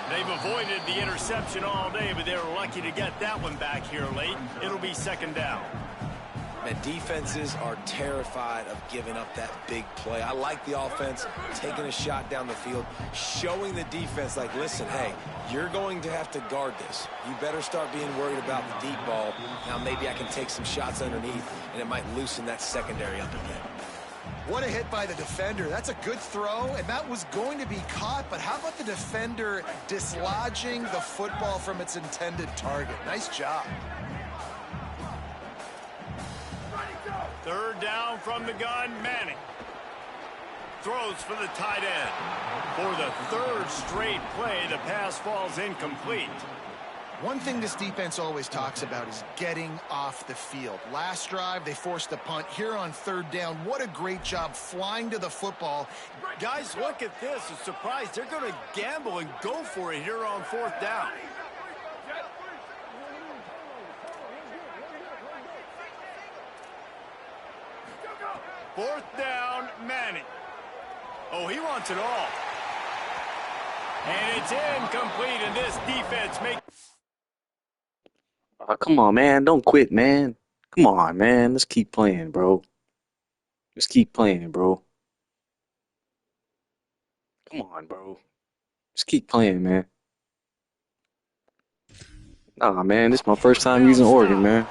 They've avoided the interception all day, but they were lucky to get that one back here late. It'll be second down. Man, defenses are terrified of giving up that big play. I like the offense taking a shot down the field, showing the defense, like, listen, hey, you're going to have to guard this. You better start being worried about the deep ball. Now maybe I can take some shots underneath, and it might loosen that secondary up again. What a hit by the defender. That's a good throw, and that was going to be caught, but how about the defender dislodging the football from its intended target? Nice job. Third down from the gun, Manning. Throws for the tight end. For the third straight play, the pass falls incomplete. One thing this defense always talks about is getting off the field. Last drive, they forced a punt. Here on third down, what a great job flying to the football. Guys, look at this. I'm surprised they're going to gamble and go for it here on fourth down. Fourth down, Manning. Oh, he wants it all. And it's incomplete, and this defense makes... Oh, come on, man. Don't quit, man. Come on, man. Let's keep playing, bro. Let's keep playing, bro. Come on, bro. Let's keep playing, man. Nah, man. This is my first time using Oregon, man.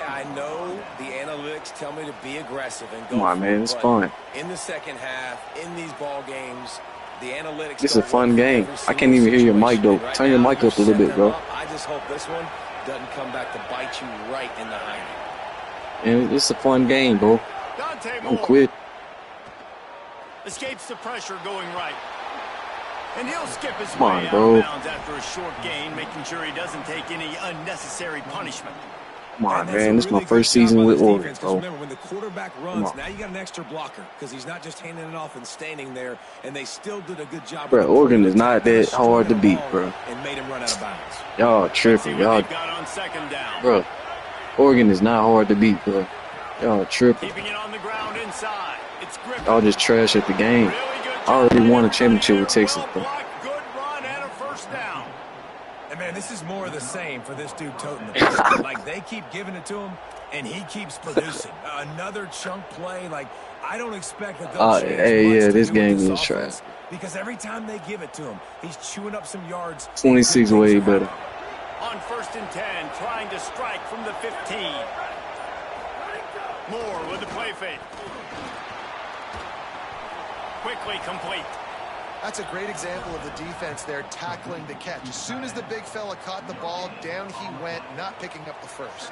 I know the analytics tell me to be aggressive and go. Come on, man. It's fun. In the second half, in these ball games, the analytics. This is a fun game. I can't even hear your mic, though. Turn your mic up a little bit, bro. I just hope this one doesn't come back to bite you right in the hiney. And it's a fun game, bro. Don't quit. Escapes the pressure going right. And he'll skip his Come on, way bro. out of bounds after a short gain, making sure he doesn't take any unnecessary punishment. Come on, man. This is my first season with Oregon, bro. Remember, when the quarterback runs, now you got an extra blocker because he's not just handing it off and standing there, and they still did a good job. Bro, Oregon is not that hard to beat, bro. And made him run out of bounds. Y'all tripping, y'all. Got on second down. Bro, Oregon is not hard to beat, bro. Y'all tripping. Keeping it on the ground inside. It's Griffin. Y'all just trash at the game. I already won a championship with Texas, bro. Good run and a first down. And man, this is more of the same for this dude toting the ball. Like, they keep giving it to him, and he keeps producing. Another chunk play. Like, I don't expect that they'll change hey, much yeah, to this do game with this is trash. offense, because every time they give it to him, he's chewing up some yards. 26 way better. On first and 10, trying to strike from the 15. Moore with the play fake. Quickly complete. That's a great example of the defense there tackling the catch. As soon as the big fella caught the ball, down he went, not picking up the first.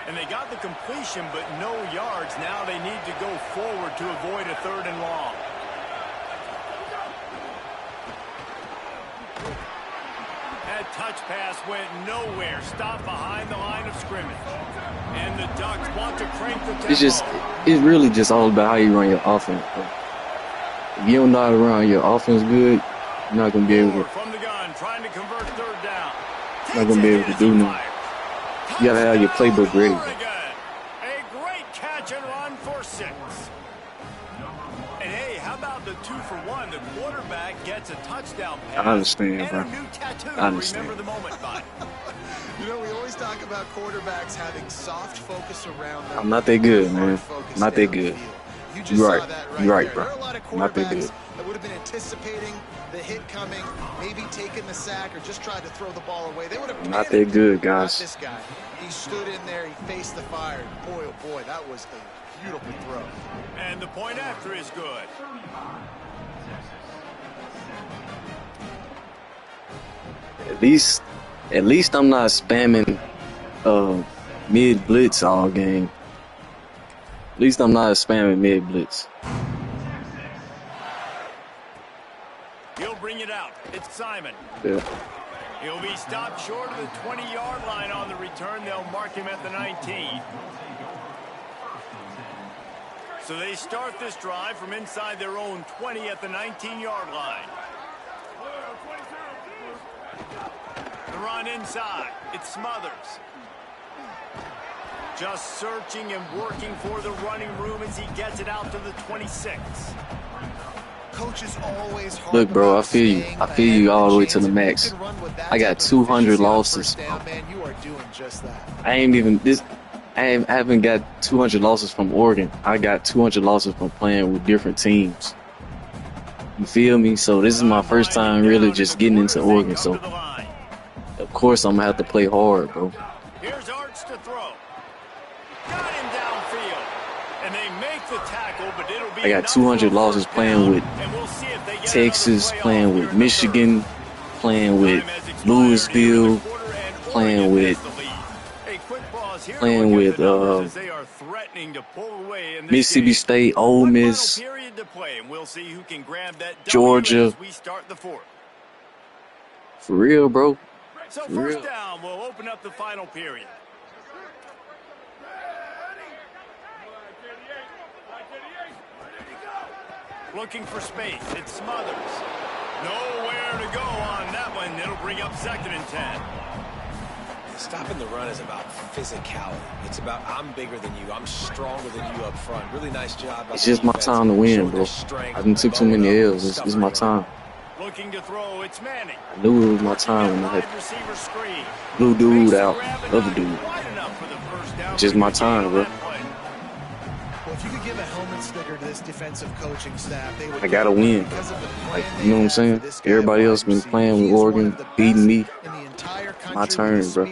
And they got the completion, but no yards. Now they need to go forward to avoid a third and long. That touch pass went nowhere. Stopped behind the line of scrimmage. And the Ducks want to crank the tempo. It's really just all about how you run your offense, bro. If you don't know how to run your offense good, you're not gonna be able to. From the gun, trying to convert third down. Not gonna be able to do nothing. You gotta have your playbook ready. A great catch and run for 6. And hey, how about the 2-for-1? The quarterback gets a touchdown pass. I understand, bro. And a new tattoo. I understand. Remember the moment by. You know, we always talk about quarterbacks having soft focus around them. I'm not that good, man. Not that good. You just You're saw right. that right You're right, there. bro. There are a lot of Not that good. quarterbacks that would have been anticipating the hit coming, maybe taking the sack, or just tried to throw the ball away. They would have Not panicked. that good, Not guys. this guy. He stood in there. He faced the fire. Boy, oh boy, that was a beautiful throw. And the point after is good. At least I'm not spamming mid blitz all game. At least I'm not spamming mid blitz. He'll bring it out. It's Simon. Yeah. He'll be stopped short of the 20-yard line on the return. They'll mark him at the 19. So they start this drive from inside their own 20 at the 19-yard line. The run inside. It's Smothers. Just searching and working for the running room as he gets it out to the 26. coaches always harp Look, bro, I about feel you. staying I feel ahead you of all the way chains. to the If you max. can run with that I got type of 200 efficiency on losses. first down, man, you are doing just that. I haven't got 200 losses from Oregon. I got 200 losses from playing with different teams. You feel me? So this is my first time really just getting into Oregon. So of course I'm gonna have to play hard, bro. Here's Arch to throw. Got him downfield. And they make the tackle, but it'll be I got 200 losses playing with Texas, playing with Michigan, playing with Louisville, playing with Mississippi State, Ole Miss, Georgia. For real, bro. So For real. first down will open up the final period. Looking for space. It Smothers. Nowhere to go on that one. It'll bring up 2nd and 10. Stopping the run is about physicality. It's about I'm bigger than you. I'm stronger than you up front. Really nice job. It's just my time to win, bro. I done took too many L's. This is my time. Looking to throw, it's Manning. I knew it was my time when I had blue dude out, other dude. It's just my time, bro. Well, if you could give a helmet sticker to this defensive coaching staff, they would. I gotta win. Like, you know what I'm saying? Everybody else been playing with Oregon, beating me. My turn, bro.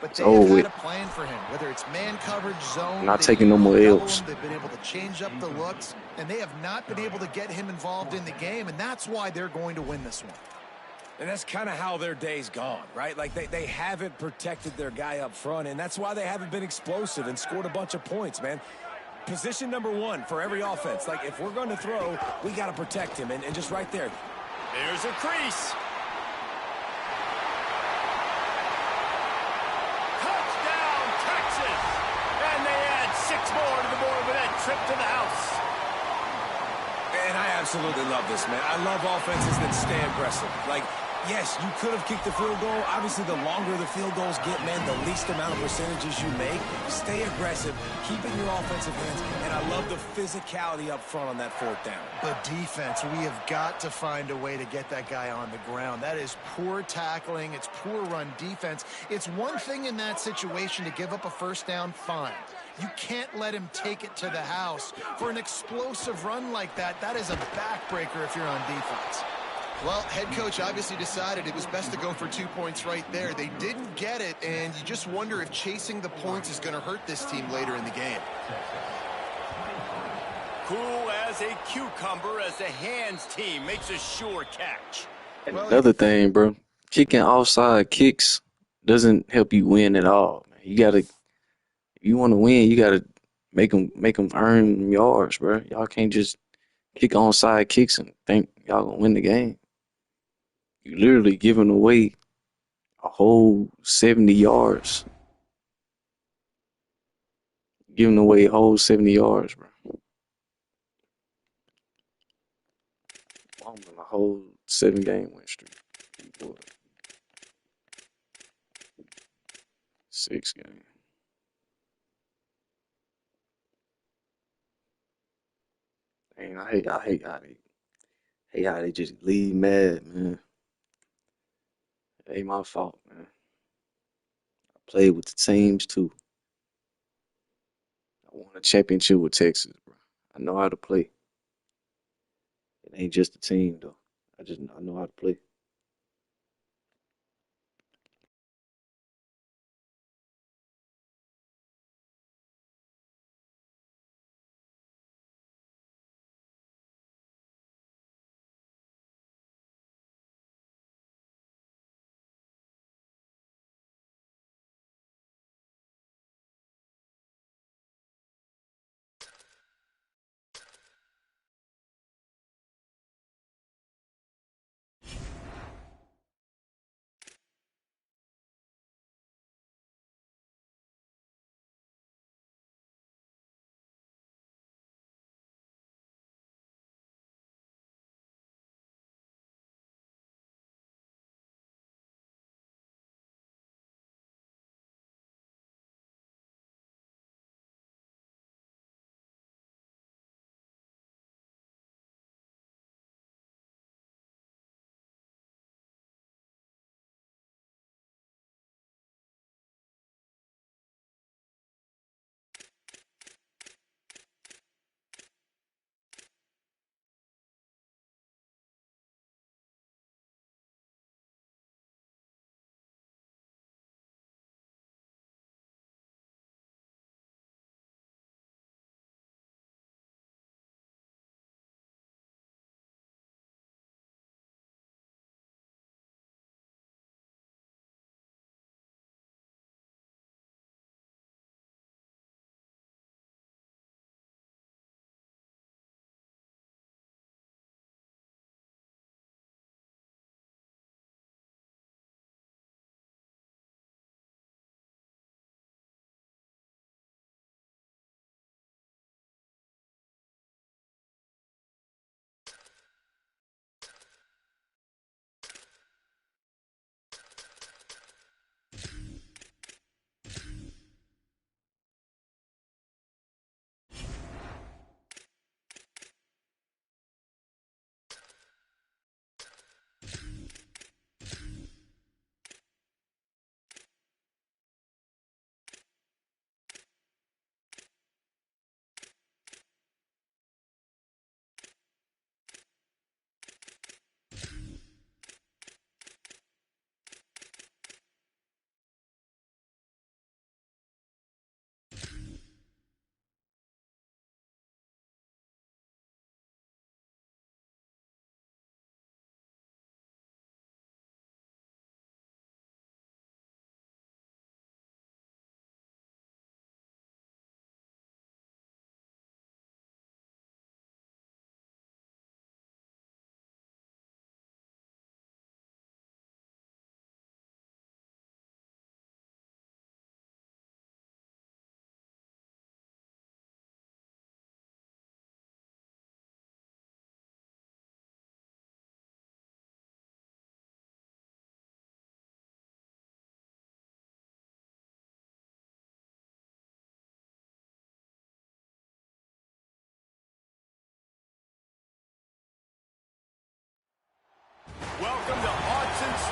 But it's over with. Plan for him, whether it's man coverage, zone, Not taking no more L's. They've been able to change up the looks, and they have not been able to get him involved in the game, and that's why they're going to win this one. And that's kind of how their day's gone, right? Like they haven't protected their guy up front, and that's why they haven't been explosive and scored a bunch of points, man. Position number 1 for every offense. Like, if we're going to throw, we got to protect him, and just right there. There's a crease. Touchdown, Texas! And they add 6 more to the board with that trip to the house. And I absolutely love this, man. I love offenses that stay aggressive. Like, yes, you could have kicked the field goal. Obviously, the longer the field goals get, man, the least amount of percentages you make. Stay aggressive. Keep it in your offensive hands. And I love the physicality up front on that 4th down. The defense, we have got to find a way to get that guy on the ground. That is poor tackling. It's poor run defense. It's one thing in that situation to give up a first down, fine. You can't let him take it to the house. For an explosive run like that, that is a backbreaker if you're on defense. Well, head coach obviously decided it was best to go for 2 points right there. They didn't get it, and you just wonder if chasing the points is going to hurt this team later in the game. Cool as a cucumber as the hands team makes a sure catch. And another thing, bro, kicking offside kicks doesn't help you win at all. You gotta, if you want to win, you gotta make them earn yards, bro. Y'all can't just kick onside kicks and think y'all gonna win the game. You literally giving away a whole 70 yards. Giving away a whole 70 yards, bro. I'm on a whole 7-game win streak. 6 games. Dang, I hate how they just leave mad, man. It ain't my fault, man. I played with the teams too. I won a championship with Texas, bro. I know how to play. It ain't just a team though. I know how to play.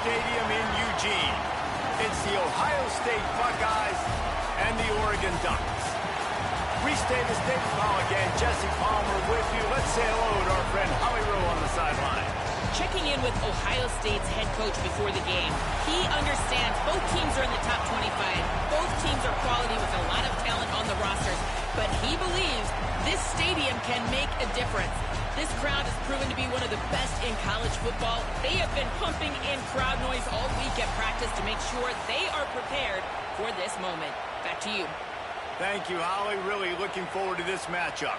Stadium in Eugene. It's the Ohio State Buckeyes and the Oregon Ducks. Reese Davis, David Pollack, and Jesse Palmer with you. Let's say hello to our friend Holly Rowe on the sideline. Checking in with Ohio State's head coach before the game. He understands both teams are in the top 25. Both teams are quality with a lot of talent on the rosters. But he believes this stadium can make a difference. This crowd has proven to be one of the best in college football. They have been pumping in crowd noise all week at practice to make sure they are prepared for this moment. Back to you. Thank you, Holly. Really looking forward to this matchup.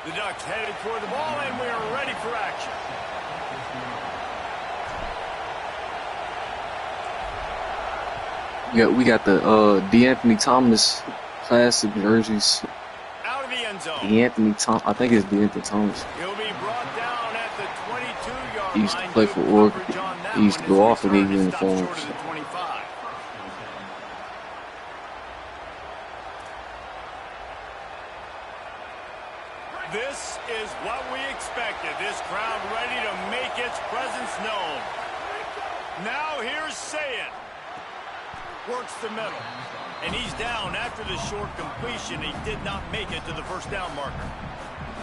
The Ducks headed toward the ball, and we are ready for action. Yeah, we got the DeAnthony Thomas classic jerseys. Out of the end zone. I think it's DeAnthony Thomas. He'll be brought down at the 22-yard line. He used to play for Oregon. He used to go off in these uniforms. This is what we expected. This crowd ready to make its presence known. Now here's Sayet. Works the middle. And he's down after the short completion. He did not make it to the first down marker.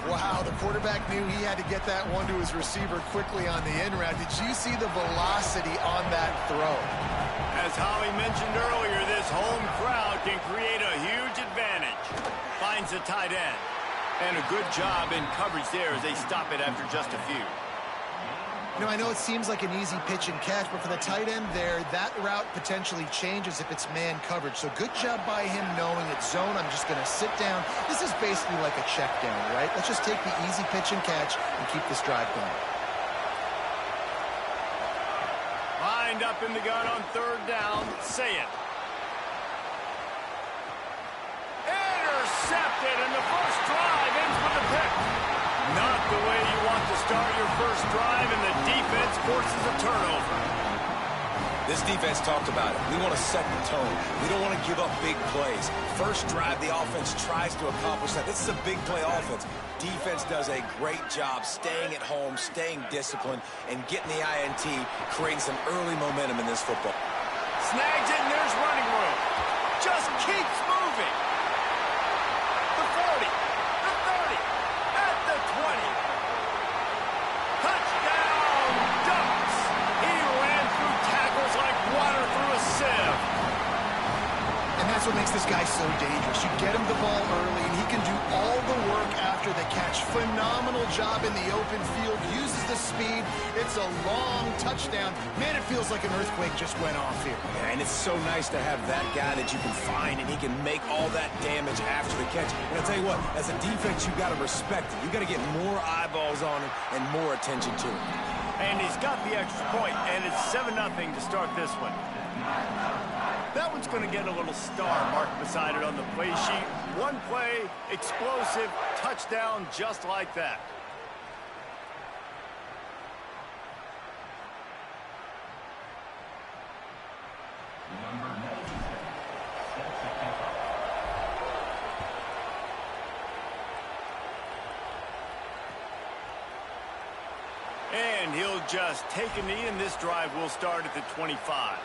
Wow, the quarterback knew he had to get that one to his receiver quickly on the in route. Did you see the velocity on that throw? As Holly mentioned earlier, this home crowd can create a huge advantage. Finds the tight end. And a good job in coverage there as they stop it after just a few. You know, I know it seems like an easy pitch and catch, but for the tight end there, that route potentially changes if it's man coverage. So good job by him knowing it's zone. I'm just going to sit down. This is basically like a check down, right? Let's just take the easy pitch and catch and keep this drive going. Lined up in the gun on third down. Sayet. Intercepted, and the first drive ends with a pick. Not the way you want to start your first drive, and the defense forces a turnover. This defense talked about it. We want to set the tone. We don't want to give up big plays. First drive, the offense tries to accomplish that. This is a big play offense. Defense does a great job staying at home, staying disciplined, and getting the INT, creating some early momentum in this football. Snags it, and there's running room. Just keeps moving. The 40, the 30, at the 20. Touchdown, Ducks. He ran through tackles like water through a sieve. And that's what makes this guy so dangerous. You get him the ball early, and he can do all the work after the catch. Phenomenal job in the open field. Uses the speed. It's a long touchdown. Man, it feels like an earthquake just went off here. Yeah, and it's so nice to have that guy that you can find, and he can make all that damage after the catch. And I'll tell you what, as a defense, you got to respect it. You got to get more eyeballs on him and more attention to him. And he's got the extra point, and it's 7-0 to start this one. That one's going to get a little star marked beside it on the play sheet. One play, explosive, touchdown just like that. And he'll just take a knee, and this drive will start at the 25.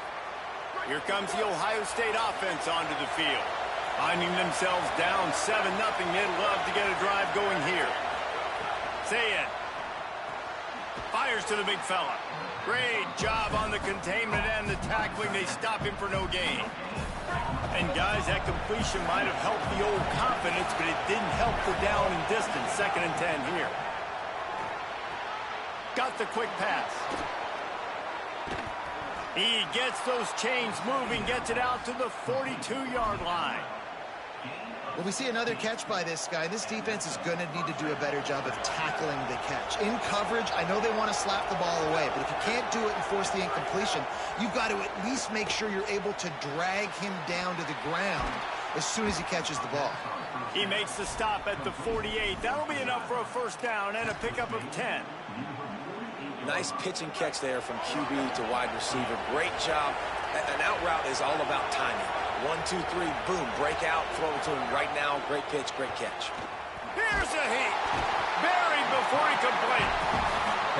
Here comes the Ohio State offense onto the field. Finding themselves down 7-0, they'd love to get a drive going here. Sayet fires to the big fella. Great job on the containment and the tackling. They stop him for no gain. And guys, that completion might have helped the old confidence, but it didn't help the down and distance. 2nd and 10 here. Got the quick pass. He gets those chains moving, gets it out to the 42-yard line. Well, we see another catch by this guy. This defense is going to need to do a better job of tackling the catch. In coverage, I know they want to slap the ball away, but if you can't do it and force the incompletion, you've got to at least make sure you're able to drag him down to the ground as soon as he catches the ball. He makes the stop at the 48. That'll be enough for a first down and a pickup of 10. Nice pitch and catch there from QB to wide receiver. Great job. An out route is all about timing. 1, 2, 3, boom, break out, throw it to him right now. Great pitch, great catch. Here's a heat. Buried before he can blink.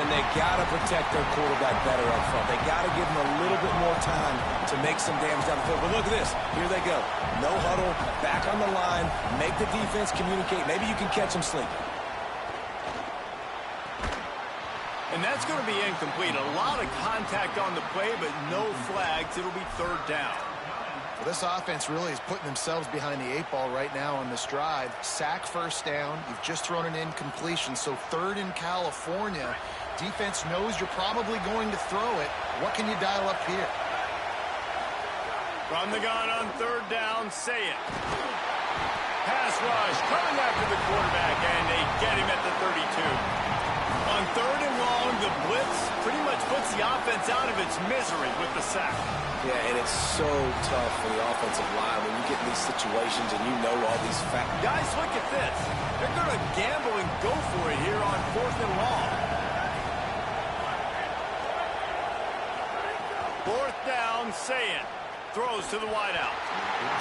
And they got to protect their quarterback better up front. They got to give him a little bit more time to make some damage down the field. But look at this. Here they go. No huddle, back on the line, make the defense communicate. Maybe you can catch them sleeping. And that's going to be incomplete. A lot of contact on the play, but no flags. It'll be third down. Well, this offense really is putting themselves behind the 8 ball right now on this drive. Sack first down. You've just thrown an incompletion, so third in California. Defense knows you're probably going to throw it. What can you dial up here? From the gun on third down, say it. Pass rush coming after the quarterback, and they get him at the 32. On third and long, the blitz pretty much puts the offense out of its misery with the sack. Yeah, and it's so tough for the offensive line when you get in these situations and you know all these facts. Guys, look at this. They're going to gamble and go for it here on fourth and long. Fourth down, say it. Throws to the wideout.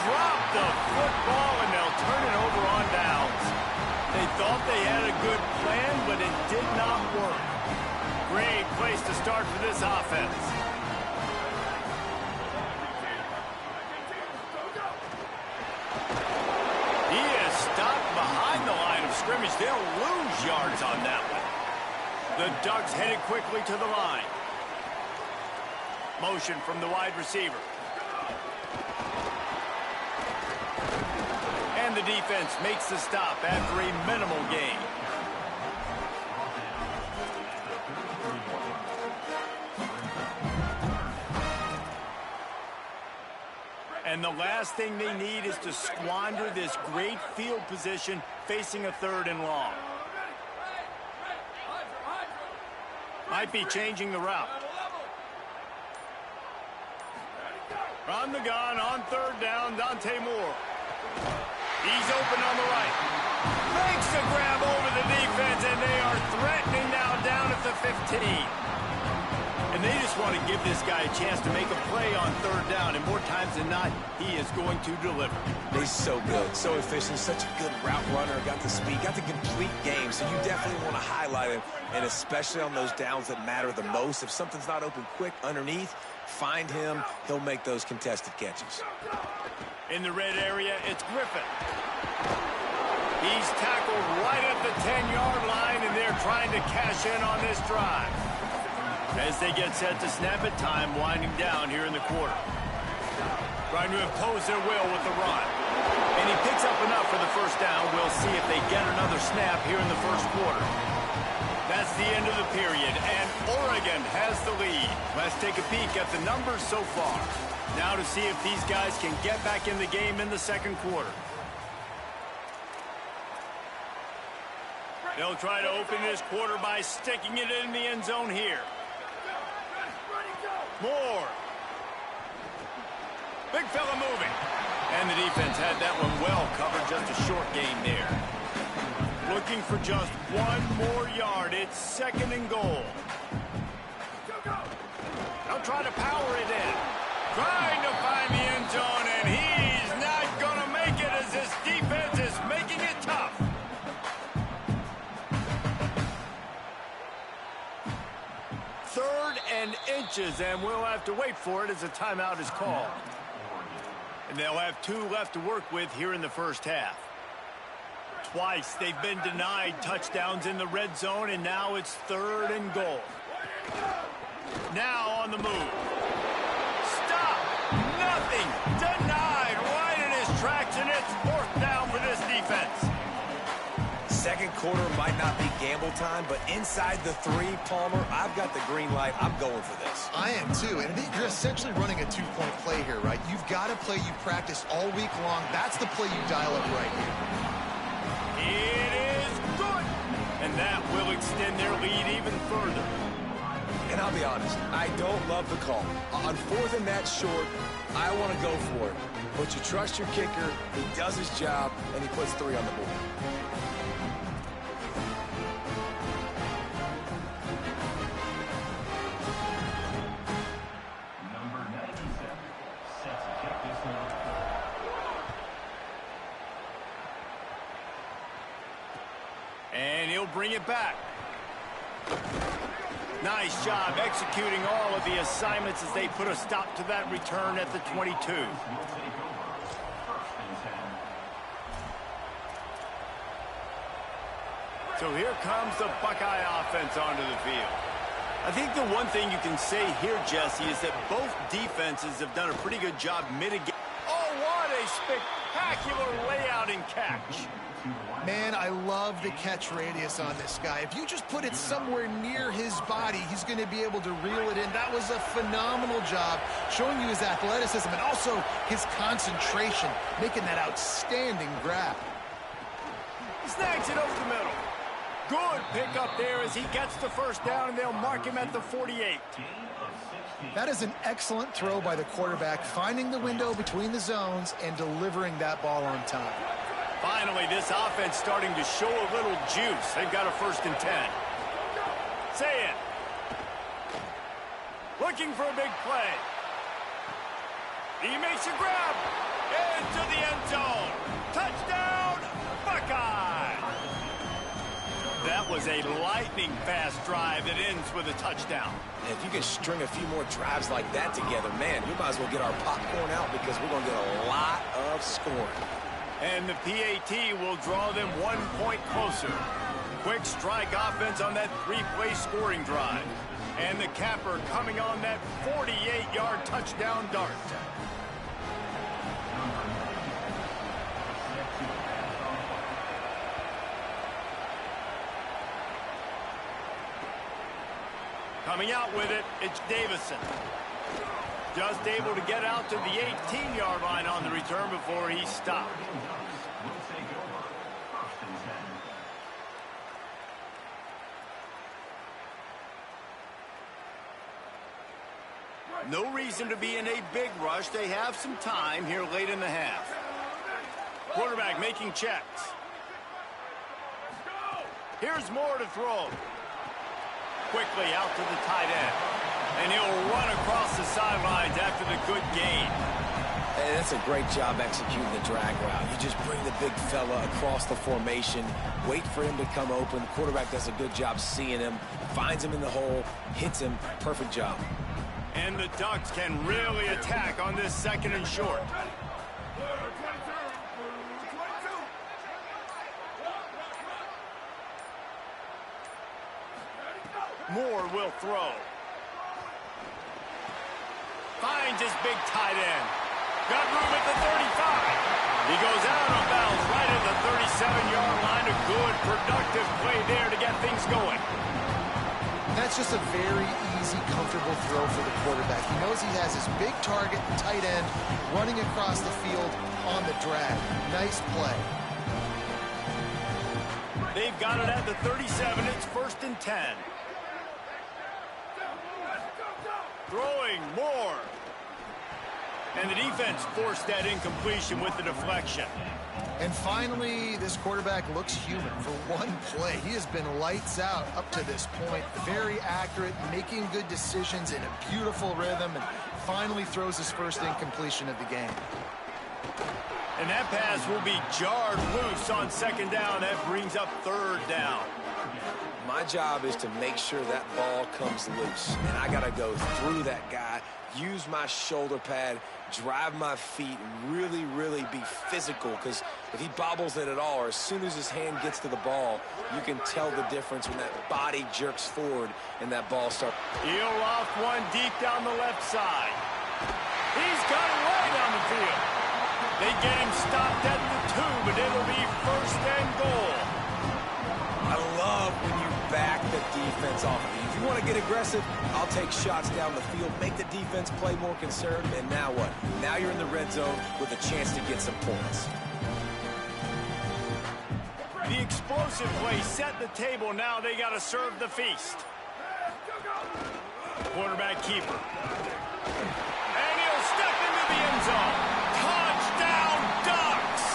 Drop the football, and they'll turn it over on downs. They thought they had a good plan, but it did not work. Great place to start for this offense. He is stopped behind the line of scrimmage. They'll lose yards on that one. The Ducks headed quickly to the line. Motion from the wide receiver. And the defense makes the stop after a minimal gain. And the last thing they need is to squander this great field position facing a third and long. Might be changing the route. From the gun on third down, Dante Moore. He's open on the right. Makes the grab over the defense, and they are threatening now down at the 15. And they just want to give this guy a chance to make a play on third down, and more times than not, he is going to deliver. He's so good, so efficient, such a good route runner, got the speed, got the complete game, so you definitely want to highlight him, and especially on those downs that matter the most. If something's not open quick underneath, find him, he'll make those contested catches. In the red area, it's Griffin. He's tackled right at the 10-yard line, and they're trying to cash in on this drive. As they get set to snap it, time winding down here in the quarter. Trying to impose their will with the run. And he picks up enough for the first down. We'll see if they get another snap here in the first quarter. That's the end of the period, and Oregon has the lead. Let's take a peek at the numbers so far. Now to see if these guys can get back in the game in the second quarter. They'll try to open this quarter by sticking it in the end zone here. Moore. Big fella moving. And the defense had that one well covered. Just a short gain there. Looking for just one more yard. It's second and goal. They'll try to power it in. Trying to find the end zone, and he's not going to make it as this defense is making it tough. Third and inches, and we'll have to wait for it as a timeout is called. And they'll have 2 left to work with here in the first half. Twice they've been denied touchdowns in the red zone, and now it's third and goal. Now on the move. Stop! Nothing! Denied right in his tracks, and it's fourth down for this defense. Second quarter might not be gamble time, but inside the 3, Palmer, I've got the green light. I'm going for this. I am too, and you're essentially running a 2-point play here, right? You've got a play you practice all week long. That's the play you dial up right here. It is good, and that will extend their lead even further. And I'll be honest, I don't love the call. On fourth and that short, I want to go for it. But you trust your kicker, he does his job, and he puts 3 on the board. he'll bring it back. Nice job executing all of the assignments as they put a stop to that return at the 22. So here comes the Buckeye offense onto the field. I think the one thing you can say here, Jesse, is that both defenses have done a pretty good job mitigating. Oh, what a spectacular layout and catch. Man, I love the catch radius on this guy. If you just put it somewhere near his body, he's going to be able to reel it in. That was a phenomenal job, showing you his athleticism and also his concentration, making that outstanding grab. Snags it over the middle. Good pickup there as he gets the first down, and they'll mark him at the 48. That is an excellent throw by the quarterback, finding the window between the zones and delivering that ball on time. Finally, this offense starting to show a little juice. They've got a 1st and 10. Say it. Looking for a big play. He makes a grab. Into the end zone. Touchdown, Buckeye. That was a lightning-fast drive that ends with a touchdown. If you can string a few more drives like that together, man, we might as well get our popcorn out because we're going to get a lot of scoring. And the PAT will draw them 1 point closer. Quick strike offense on that 3-play scoring drive. And the capper coming on that 48-yard touchdown dart. Coming out with it, it's Davison. Just able to get out to the 18-yard line on the return before he stopped. No reason to be in a big rush. They have some time here late in the half. Quarterback making checks. Here's Moore to throw. Quickly out to the tight end. And he'll run across the sidelines after the good gain. Hey, that's a great job executing the drag route. You just bring the big fella across the formation, wait for him to come open. The quarterback does a good job seeing him, finds him in the hole, hits him. Perfect job. And the Ducks can really attack on this 2nd and short. Moore will throw. Finds his big tight end. Got room at the 35. He goes out of bounds right at the 37-yard line. A good, productive play there to get things going. That's just a very easy, comfortable throw for the quarterback. He knows he has his big target, the tight end, running across the field on the drag. Nice play. They've got it at the 37. It's 1st and 10. Throwing Moore. And the defense forced that incompletion with the deflection. And finally, this quarterback looks human for one play. He has been lights out up to this point. Very accurate, making good decisions in a beautiful rhythm, and finally throws his first incompletion of the game. And that pass will be jarred loose on 2nd down. That brings up 3rd down. My job is to make sure that ball comes loose. And I got to go through that guy, use my shoulder pad, drive my feet, and really, really be physical. Because if he bobbles it at all, or as soon as his hand gets to the ball, you can tell the difference when that body jerks forward and that ball starts. He'll off one deep down the left side. He's got it right on the field. They get him stopped at the 2, but it'll be 1st and goal. I love when you back the defense off of you. If you want to get aggressive, I'll take shots down the field, make the defense play more conservative, and now what? Now you're in the red zone with a chance to get some points. The explosive play set the table. Now they got to serve the feast. Quarterback keeper. And he'll step into the end zone. Touchdown, Ducks!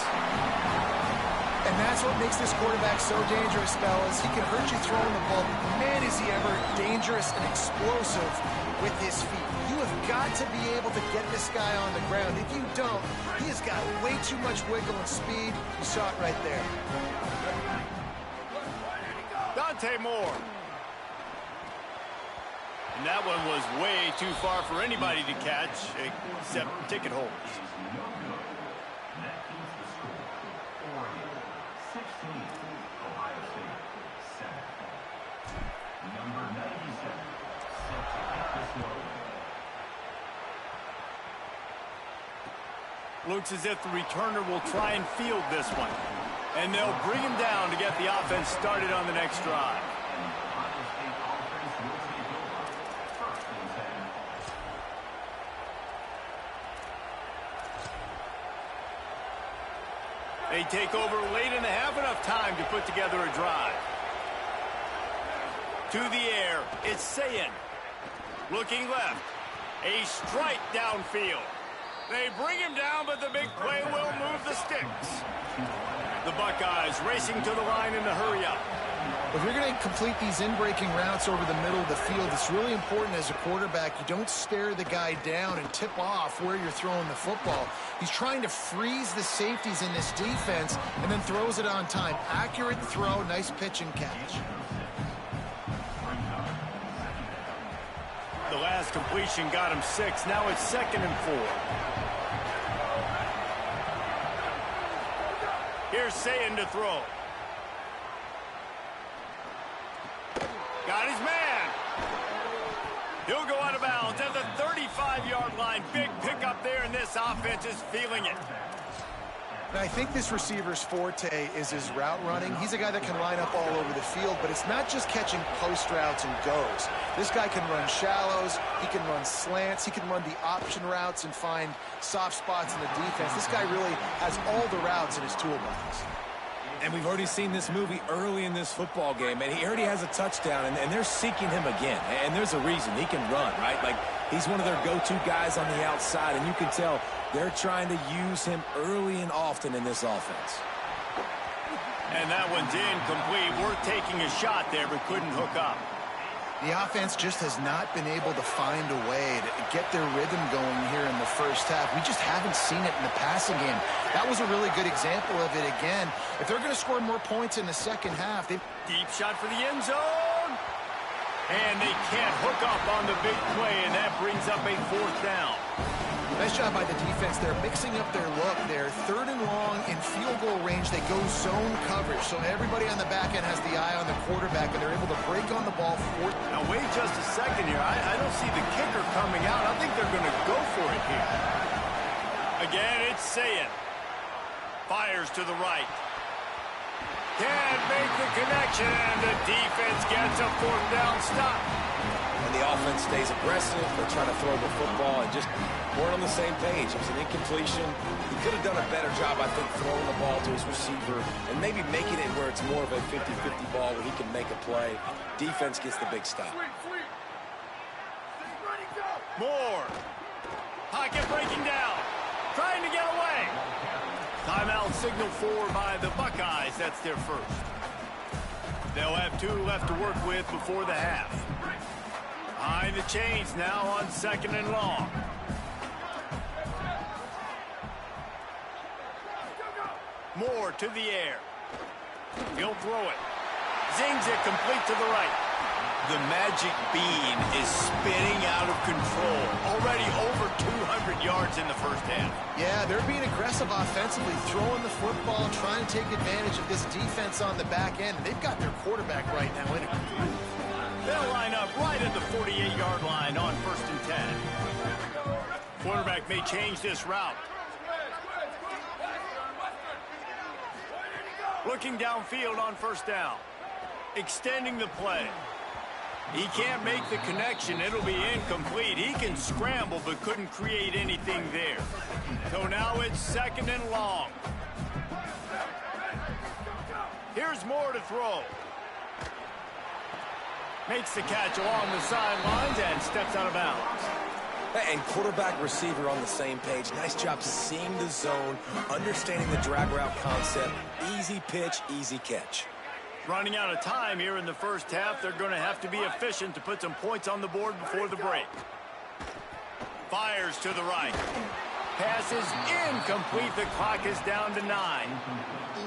And that's what makes this quarterback so dangerous, fellas. He can hurt you throwing the ball. Man, is he ever dangerous and explosive with his feet. You have got to be able to get this guy on the ground. If you don't, he has got way too much wiggle and speed. You saw it right there. Dante Moore. And that one was way too far for anybody to catch, except ticket holders. Looks as if the returner will try and field this one. And they'll bring him down to get the offense started on the next drive. They take over late and have enough time to put together a drive. To the air, it's Sayin. Looking left. A strike downfield. They bring him down, but the big play will move the sticks. The Buckeyes racing to the line in the hurry-up. If you're going to complete these in-breaking routes over the middle of the field, it's really important as a quarterback you don't stare the guy down and tip off where you're throwing the football. He's trying to freeze the safeties in this defense and then throws it on time. Accurate throw, nice pitch and catch. The last completion got him 6. Now it's 2nd and 4. Here's Sayin to throw. Got his man. He'll go out of bounds at the 35-yard line. Big pickup there, and this offense is feeling it. And I think this receiver's forte is his route running. He's a guy that can line up all over the field, but it's not just catching post routes and goes. This guy can run shallows, he can run slants, he can run the option routes and find soft spots in the defense. This guy really has all the routes in his toolbox. And we've already seen this movie early in this football game, and he already has a touchdown, and they're seeking him again. And there's a reason. He can run, right? Like, he's one of their go-to guys on the outside, and you can tell they're trying to use him early and often in this offense. And that one's incomplete. Worth taking a shot there, but couldn't hook up. The offense just has not been able to find a way to get their rhythm going here in the first half. We just haven't seen it in the passing game. That was a really good example of it again. If they're going to score more points in the second half, they... Deep shot for the end zone. And they can't hook up on the big play, and that brings up a 4th down. Nice job by the defense. They're mixing up their look there. 3rd and long in field goal range. They go zone coverage. So everybody on the back end has the eye on the quarterback, and they're able to break on the ball. Now, wait just a second here. I don't see the kicker coming out. I think they're going to go for it here. Again, it's Sayin. Fires to the right. Can't make the connection, and the defense gets a 4th down stop. And the offense stays aggressive. They're trying to throw the football and just weren't on the same page. It was an incompletion. He could have done a better job, I think, throwing the ball to his receiver and maybe making it where it's more of a 50-50 ball where he can make a play. Defense gets the big stop. Moore. Pocket breaking down. Trying to get away. Timeout signal for by the Buckeyes. That's their first. They'll have 2 left to work with before the half. Behind the chains now on 2nd and long. Moore to the air. He'll throw it. Zings it complete to the right. The magic bean is spinning out of control. Already over 200 yards in the first half. Yeah, they're being aggressive offensively, throwing the football, trying to take advantage of this defense on the back end. They've got their quarterback right now in it. They'll line up right at the 48-yard line on 1st and 10. Quarterback may change this route. Looking downfield on 1st down. Extending the play. He can't make the connection. It'll be incomplete. He can scramble, but couldn't create anything there. So now it's 2nd and long. Here's Moore to throw. Makes the catch along the sidelines and steps out of bounds. And quarterback receiver on the same page. Nice job seeing the zone, understanding the drag route concept. Easy pitch, easy catch. Running out of time here in the first half. They're going to have to be efficient to put some points on the board before the break. Fires to the right. pass is incomplete. The clock is down to 9.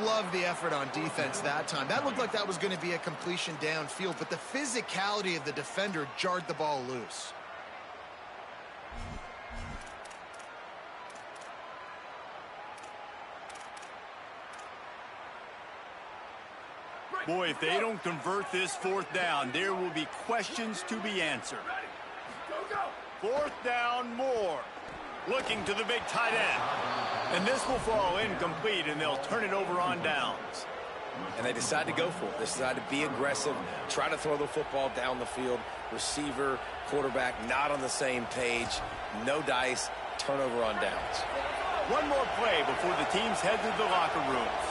Love the effort on defense that time. That looked like that was going to be a completion downfield, but the physicality of the defender jarred the ball loose. Boy, if they don't convert this 4th down, there will be questions to be answered. 4th down, Moore. Looking to the big tight end. And this will fall incomplete, and they'll turn it over on downs. And they decide to go for it. They decide to be aggressive, try to throw the football down the field. Receiver, quarterback, not on the same page. No dice, turnover on downs. One more play before the teams head to the locker rooms.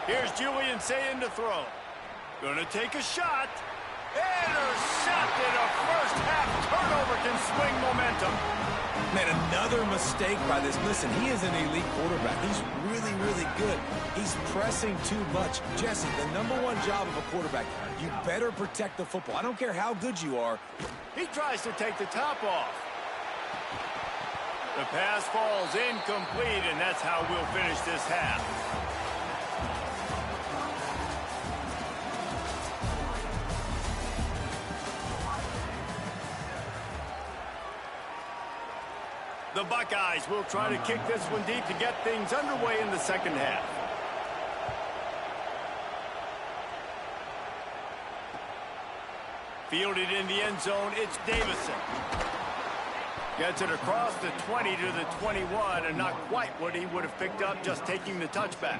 Here's Julian saying to throw. Gonna take a shot. Intercepted. A first half turnover can swing momentum. Man, another mistake by this. Listen, he is an elite quarterback. He's really, really good. He's pressing too much. Jesse, the #1 job of a quarterback, you better protect the football. I don't care how good you are. He tries to take the top off. The pass falls incomplete, and that's how we'll finish this half. The Buckeyes will try to kick this one deep to get things underway in the second half. Fielded in the end zone, it's Davison. Gets it across the 20 to the 21, and not quite what he would have picked up just taking the touchback.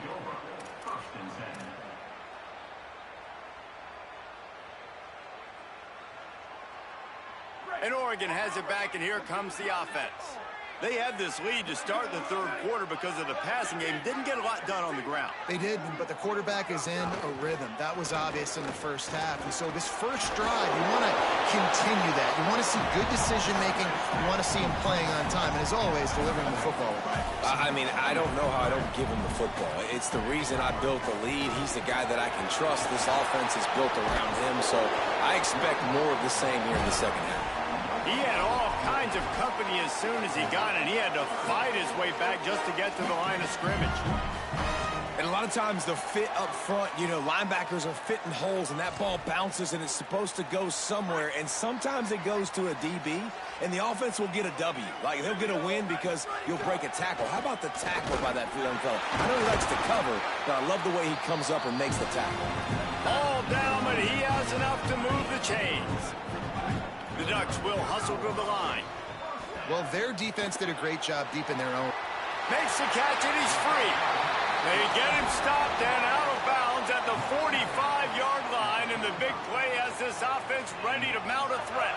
And Oregon has it back, and here comes the offense. They had this lead to start the 3rd quarter because of the passing game. Didn't get a lot done on the ground. They did, but the quarterback is in a rhythm. That was obvious in the first half. And so this first drive, you want to continue that. You want to see good decision-making. You want to see him playing on time. And as always, delivering the football. I mean, I don't know how I don't give him the football. It's the reason I built the lead. He's the guy that I can trust. This offense is built around him. So I expect more of the same here in the second half. He had all kinds of company as soon as he got it. He had to fight his way back just to get to the line of scrimmage. And a lot of times the fit up front, you know, linebackers are fitting holes, and that ball bounces, and it's supposed to go somewhere. And sometimes it goes to a DB, and the offense will get a W. Like, they'll get a win because you'll break a tackle. How about the tackle by that young fella? I know he likes to cover, but I love the way he comes up and makes the tackle. All down, but he has enough to move the chains. The Ducks will hustle to the line. Well, their defense did a great job deep in their own. Makes the catch, and he's free. They get him stopped and out of bounds at the 45-yard line, and the big play has this offense ready to mount a threat.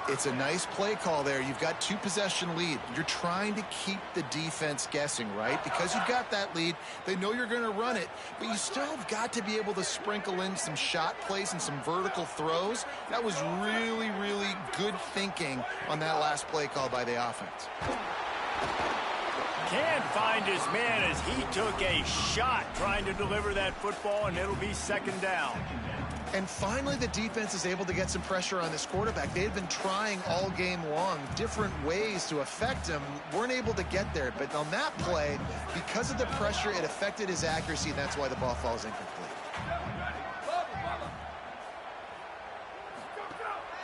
It's a nice play call there. You've got 2-possession lead. You're trying to keep the defense guessing, right? Because you've got that lead, they know you're going to run it, but you still have got to be able to sprinkle in some shot plays and some vertical throws. That was really, really good thinking on that last play call by the offense. Can't find his man as he took a shot trying to deliver that football, and it'll be second down. And finally, the defense is able to get some pressure on this quarterback. They had been trying all game long different ways to affect him. Weren't able to get there. But on that play, because of the pressure, it affected his accuracy, and that's why the ball falls incomplete.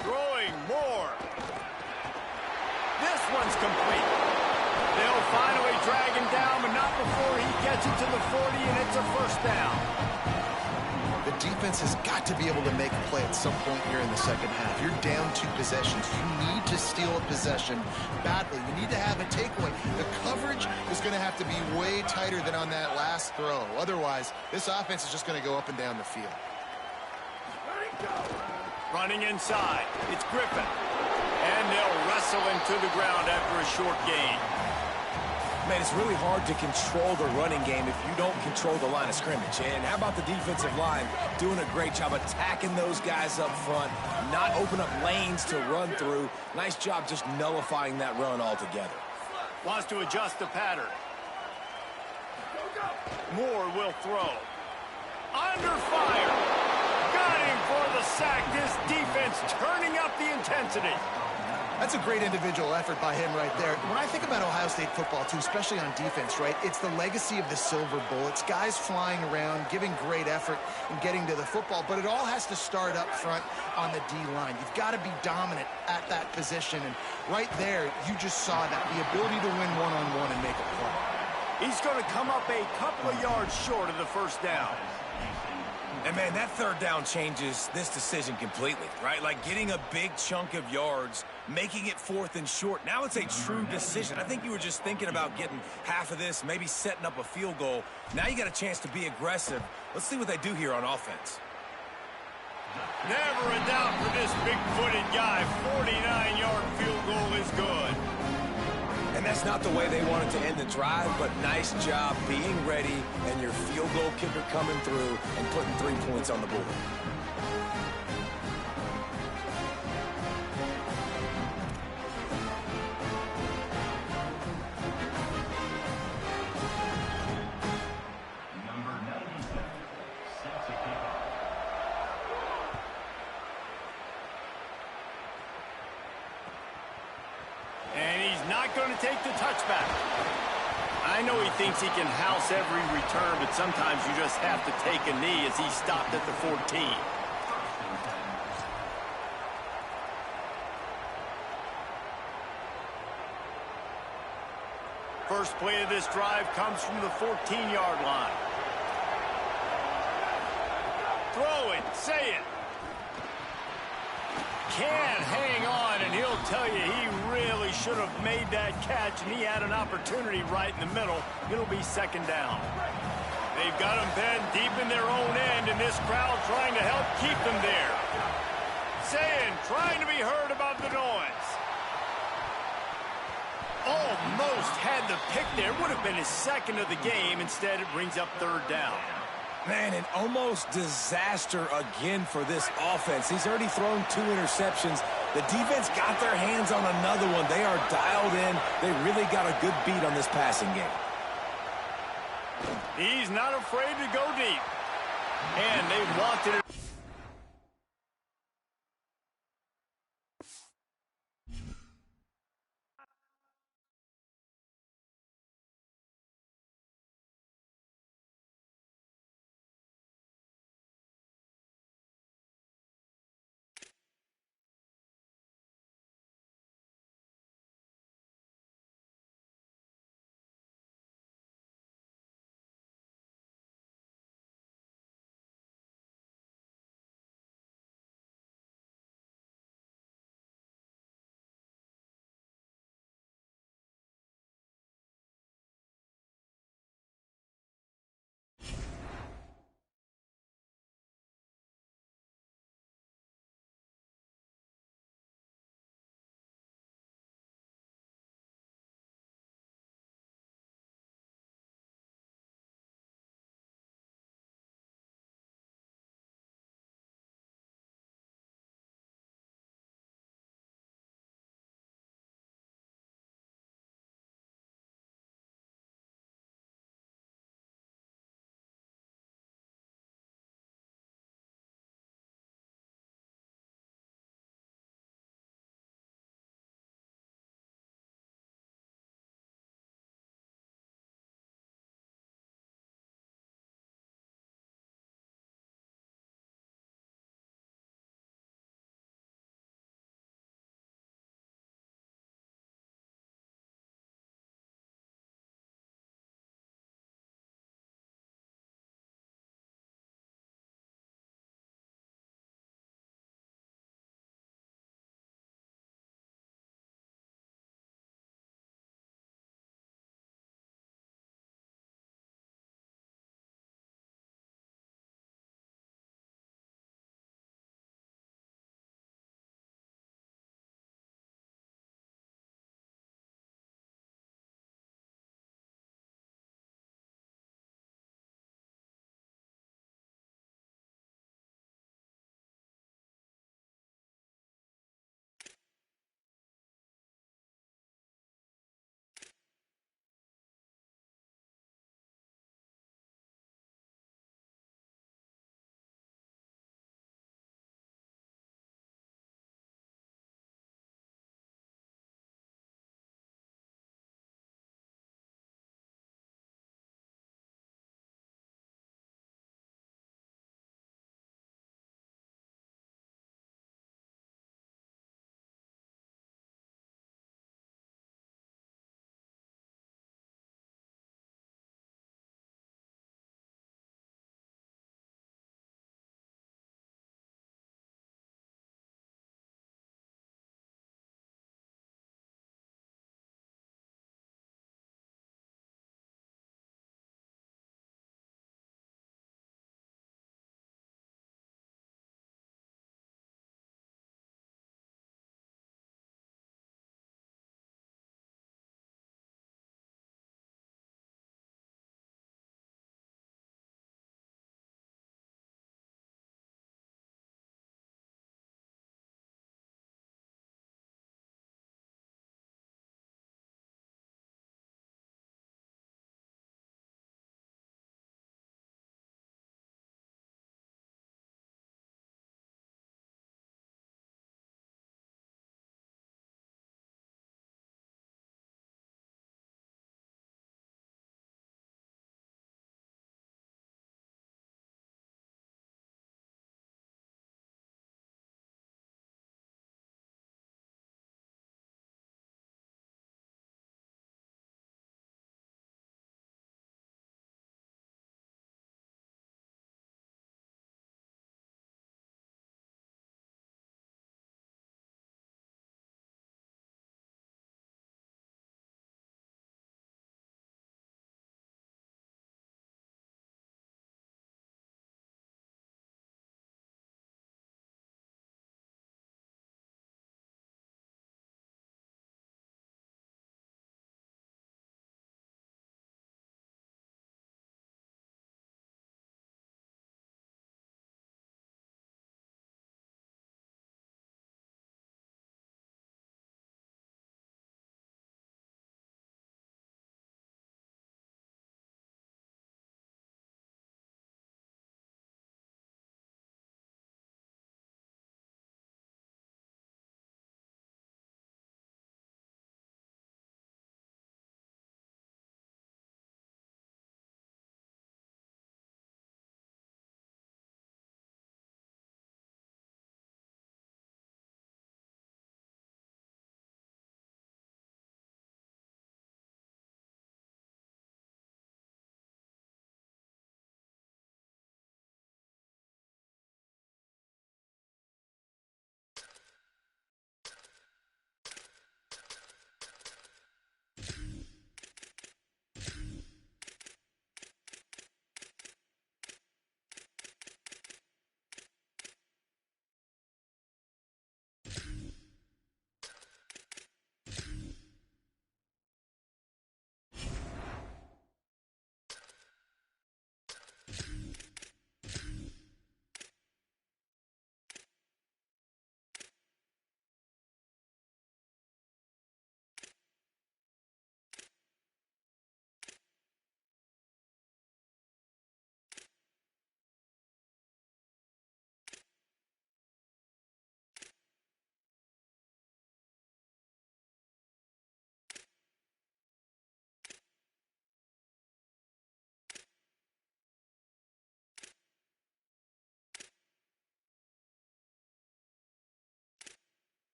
Throwing more. This one's complete. They'll finally drag him down, but not before he gets it to the 40, and it's a first down. The defense has got to be able to make a play at some point here in the second half. You're down 2 possessions. You need to steal a possession badly. You need to have a takeaway. The coverage is going to have to be way tighter than on that last throw. Otherwise, this offense is just going to go up and down the field. Running inside, it's Griffin. And they'll wrestle him to the ground after a short gain. Man, it's really hard to control the running game if you don't control the line of scrimmage. And how about the defensive line doing a great job attacking those guys up front, not open up lanes to run through. Nice job just nullifying that run altogether. Wants to adjust the pattern. Moore will throw. Under fire. Got him for the sack. This defense turning up the intensity. That's a great individual effort by him right there. When I think about Ohio State football, too, especially on defense, right, it's the legacy of the Silver Bullets, guys flying around, giving great effort and getting to the football, but it all has to start up front on the D-line. You've got to be dominant at that position, and right there, you just saw that, the ability to win one-on-one and make a play. He's going to come up a couple of yards short of the first down. And, man, that third down changes this decision completely, right? Like getting a big chunk of yards, making it 4th and short. Now it's a true decision. I think you were just thinking about getting half of this, maybe setting up a field goal. Now you got a chance to be aggressive. Let's see what they do here on offense. Never a doubt for this big-footed guy. 49-yard field goal is good. And that's not the way they wanted to end the drive, but nice job being ready and your field goal kicker coming through and putting 3 points on the board. And he's not going to take the touchback. I know he thinks he can house every return, but sometimes you just have to take a knee as he stopped at the 14. First play of this drive comes from the 14-yard line. Throw it, say it. Can hang on, and he'll tell you he really should have made that catch, and he had an opportunity right in the middle. It'll be second down. They've got him then deep in their own end, and this crowd trying to help keep them there. Saying, trying to be heard about the noise. Almost had the pick there. Would have been his second of the game. Instead, it brings up third down. Man, an almost disaster again for this offense. He's already thrown 2 interceptions. The defense got their hands on another one. They are dialed in. They really got a good beat on this passing game. He's not afraid to go deep. And they wanted it.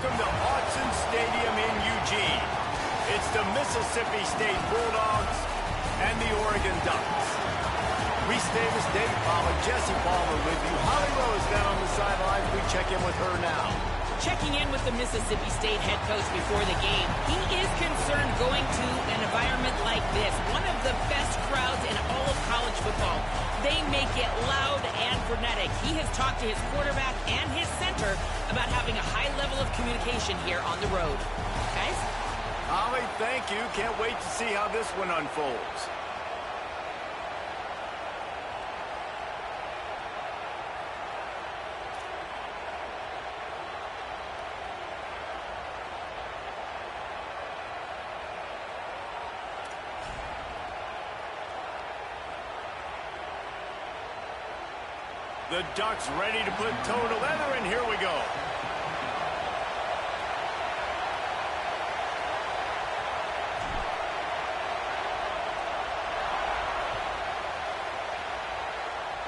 welcome to Autzen Stadium in Eugene. It's the Mississippi State Bulldogs and the Oregon Ducks. Reese Davis, Dave Pollack, Jesse Palmer with you. Holly Rose down on the sidelines. We check in with her now. Checking in with the Mississippi State head coach before the game, he is concerned going to an environment like this, one of the best crowds in all of college football. They make it loud and frenetic. He has talked to his quarterback and his center about having a high level of communication here on the road. Guys? Holly, thank you. Can't wait to see how this one unfolds. The Ducks ready to put toe to leather, and here we go.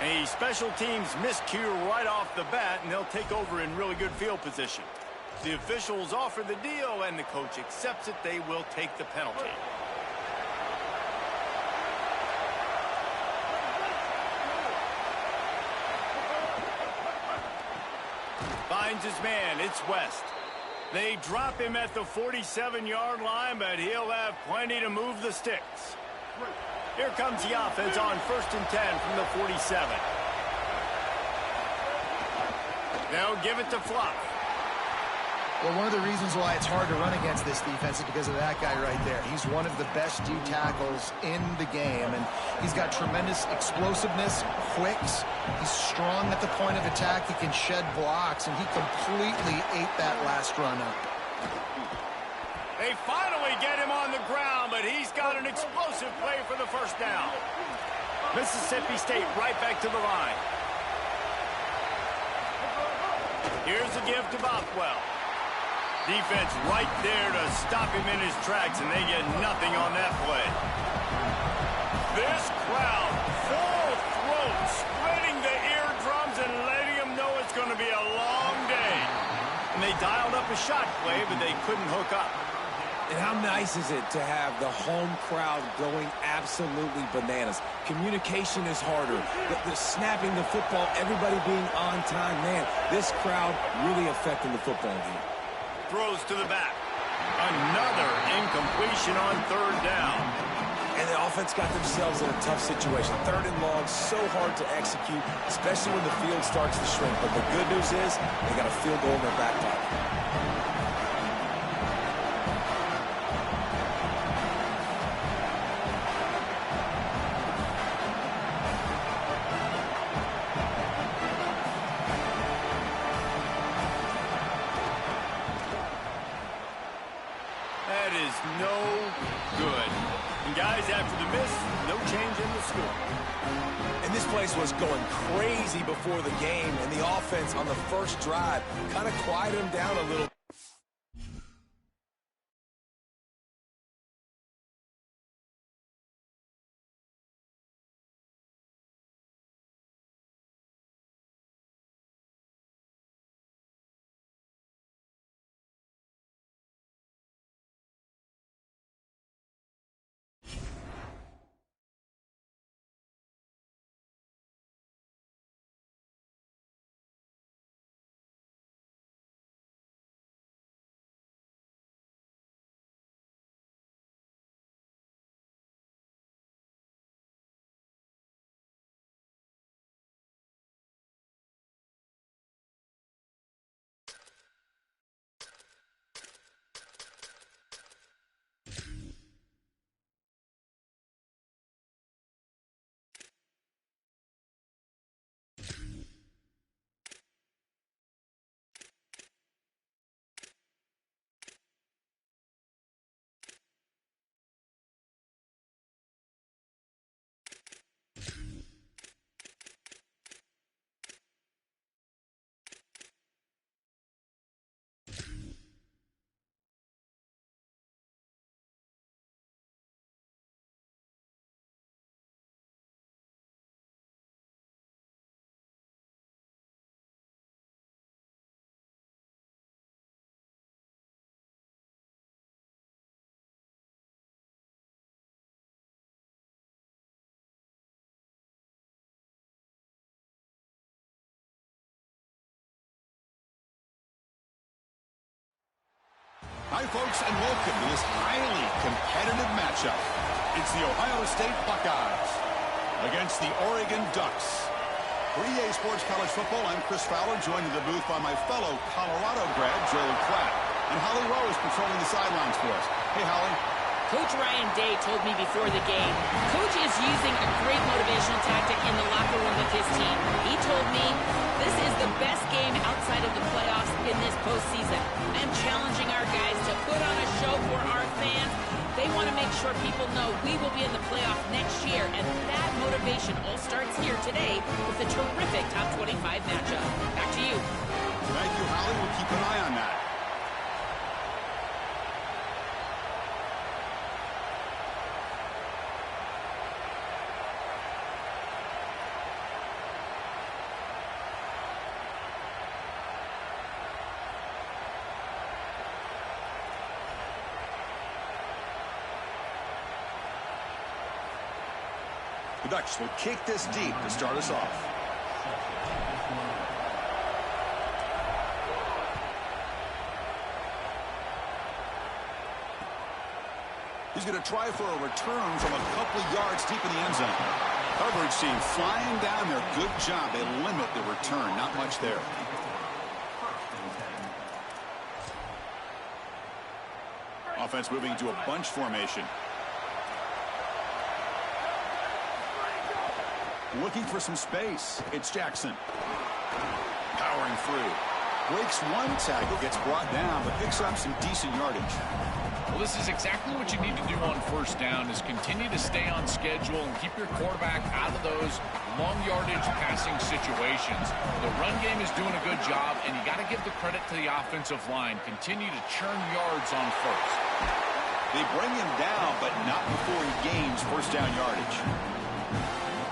A special teams miscue right off the bat, and they'll take over in really good field position. The officials offer the deal, and the coach accepts it. They will take the penalty. Finds his man. It's West. They drop him at the 47-yard line, but he'll have plenty to move the sticks. Here comes the offense on 1st and 10 from the 47. They'll give it to Fluff. Well, one of the reasons why it's hard to run against this defense is because of that guy right there. He's one of the best D tackles in the game, and he's got tremendous explosiveness, quicks. He's strong at the point of attack. He can shed blocks, and he completely ate that last run up. They finally get him on the ground, but he's got an explosive play for the first down. Mississippi State right back to the line. Here's a give to Bothwell. Defense right there to stop him in his tracks, and they get nothing on that play. This crowd, full throat, spreading the eardrums and letting them know it's going to be a long day. And they dialed up a shot play, but they couldn't hook up. And how nice is it to have the home crowd going absolutely bananas? Communication is harder. The snapping the football, everybody being on time. Man, this crowd really affecting the football game. Throws to the back. Another incompletion on 3rd down. And the offense got themselves in a tough situation. 3rd and long, so hard to execute, especially when the field starts to shrink. But the good news is they got a field goal in their back pocket. That is no good. And guys, after the miss, no change in the score. And this place was going crazy before the game, and the offense on the first drive kind of quieted them down a little. Hi, folks, and welcome to this highly competitive matchup. It's the Ohio State Buckeyes against the Oregon Ducks. For EA Sports College Football, I'm Chris Fowler, joined in the booth by my fellow Colorado grad, Joel Klatt, and Holly Rose patrolling the sidelines for us. Hey, Holly. Coach Ryan Day told me before the game, Coach is using a great motivational tactic in the locker room with his team. He told me, this is the best game outside of the playoffs in this postseason. I am challenging our guys to put on a show for our fans. They want to make sure people know we will be in the playoff next year, and that motivation all starts here today with a terrific top 25 matchup. Back to you. Thank you, Holly. We'll keep an eye on that. The Ducks will kick this deep to start us off. He's going to try for a return from a couple of yards deep in the end zone. Coverage team flying down there. Good job. They limit the return. Not much there. Offense moving to a bunch formation. Looking for some space. It's Jackson. Powering through. Breaks one tackle, gets brought down, but picks up some decent yardage. Well, this is exactly what you need to do on first down, is continue to stay on schedule and keep your quarterback out of those long yardage passing situations. The run game is doing a good job, and you got to give the credit to the offensive line. Continue to churn yards on first. They bring him down, but not before he gains first down yardage.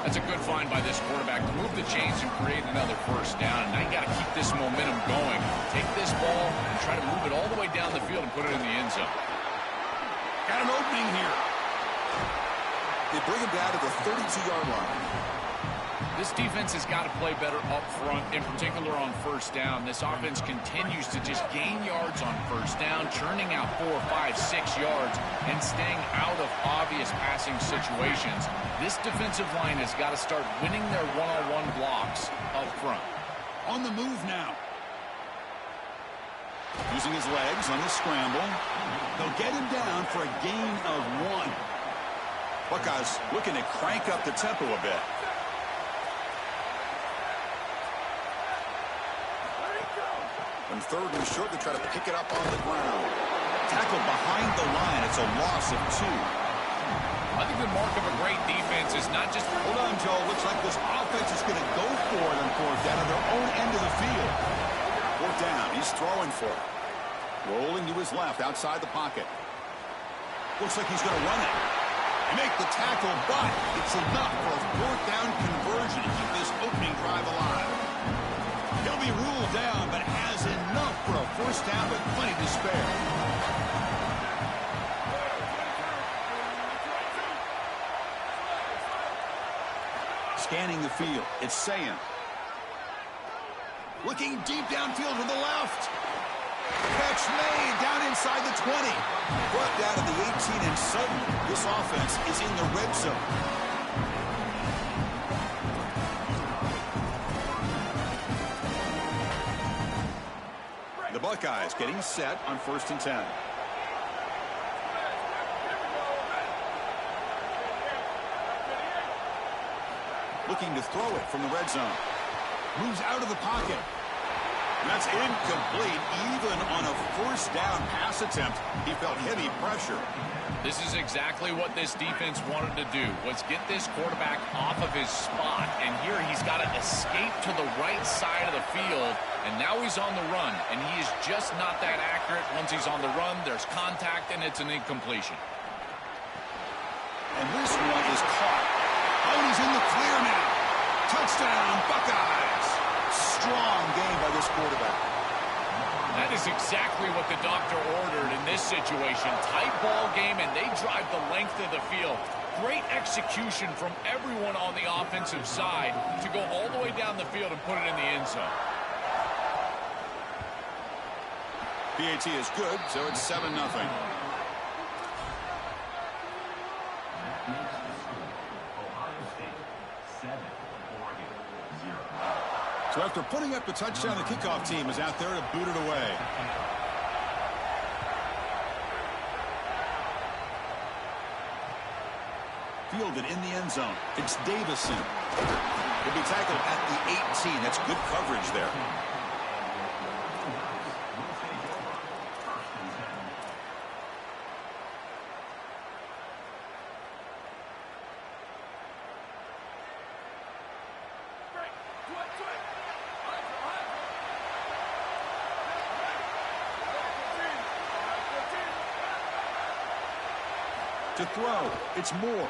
That's a good find by this quarterback to move the chains and create another first down. And now you got to keep this momentum going. Take this ball and try to move it all the way down the field and put it in the end zone. Got an opening here. They bring him down to the 32-yard line. This defense has got to play better up front, in particular on first down. This offense continues to just gain yards on first down, churning out 4, 5, 6 yards, and staying out of obvious passing situations. This defensive line has got to start winning their one-on-one blocks up front. On the move now. Using his legs on the scramble. They'll get him down for a gain of 1. Buckeyes looking to crank up the tempo a bit. On third and short, they try to pick it up on the ground. Tackle behind the line. It's a loss of 2. I think the mark of a great defense is not just... Hold on, Joe. Looks like this offense is going to go for it on fourth down on their own end of the field. Fourth down. He's throwing for it. Rolling to his left outside the pocket. Looks like he's going to run it. Make the tackle, but it's enough for a fourth down conversion to keep this opening drive alive. He'll be ruled down, but has enough for a first down with plenty to spare. Scanning the field, it's Sayan. Looking deep downfield to the left. Catch made down inside the 20. Brought down to the 18, and suddenly this offense is in the red zone. The Buckeyes getting set on 1st and 10. Looking to throw it from the red zone. Moves out of the pocket. That's incomplete. Even on a first down pass attempt, he felt heavy pressure. This is exactly what this defense wanted to do, was get this quarterback off of his spot. And here he's got to escape to the right side of the field. And now he's on the run. And he is just not that accurate. Once he's on the run, there's contact, and it's an incompletion. And this one is caught. Oh, he's in the clear now. Touchdown, Buckeyes. Strong game by this quarterback. That is exactly what the doctor ordered in this situation. Tight ball game, and they drive the length of the field. Great execution from everyone on the offensive side to go all the way down the field and put it in the end zone. PAT is good, so it's 7-0. So after putting up the touchdown, the kickoff team is out there to boot it away. Fielded in the end zone. It's Davison. He'll be tackled at the 18. That's good coverage there. To throw, it's Moore.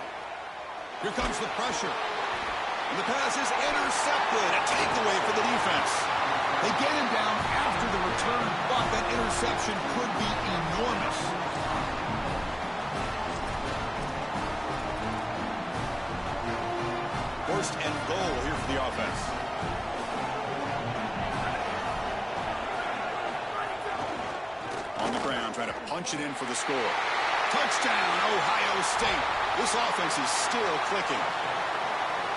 Here comes the pressure. And the pass is intercepted. A takeaway for the defense. They get him down after the return, but that interception could be enormous. First and goal here for the offense. On the ground, trying to punch it in for the score. Touchdown, Ohio State. This offense is still clicking.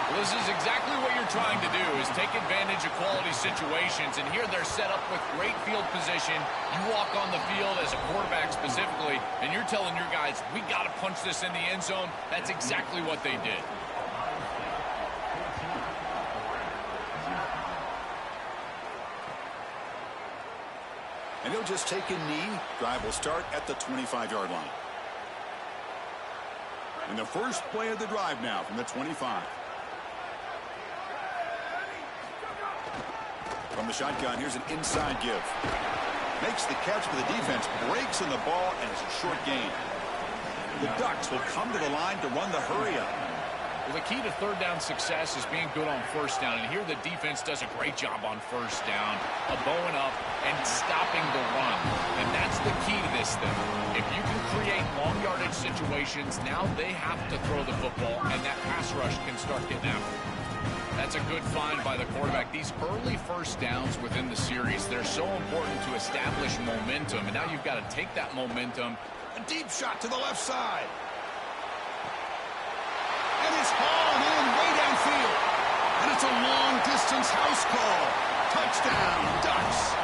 Well, this is exactly what you're trying to do, is take advantage of quality situations. And here they're set up with great field position. You walk on the field as a quarterback specifically, and you're telling your guys, we got to punch this in the end zone. That's exactly what they did. And he'll just take a knee. Drive will start at the 25-yard line. And the first play of the drive now from the 25. From the shotgun, here's an inside give. Makes the catch for the defense, breaks in the ball, and it's a short gain. The Ducks will come to the line to run the hurry-up. Well, the key to third down success is being good on first down. And here the defense does a great job on first down, bowing up and stopping the run. And that's the key to this thing. If you can create long yardage situations, now they have to throw the football, and that pass rush can start getting after them. That's a good find by the quarterback. These early first downs within the series, they're so important to establish momentum. And now you've got to take that momentum. A deep shot to the left side. And it's hauled in way downfield. And it's a long-distance house call. Touchdown, Ducks.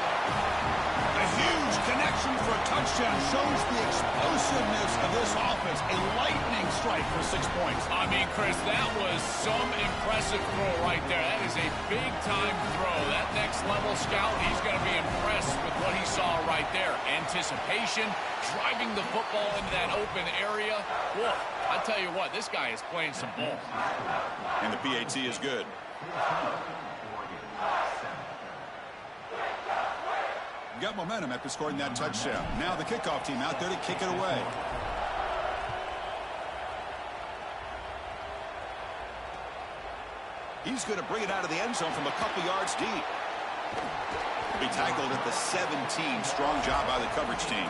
A huge connection for a touchdown shows the explosiveness of this offense. A lightning strike for 6 points. I mean, Chris, that was some impressive throw right there. That is a big-time throw. That next-level scout, he's going to be impressed with what he saw right there. Anticipation, driving the football into that open area. Whoa, I tell you what, this guy is playing some ball. And the PAT is good. Got momentum after scoring that touchdown. Now the kickoff team out there to kick it away. He's going to bring it out of the end zone from a couple yards deep. Be tackled at the 17. Strong job by the coverage team.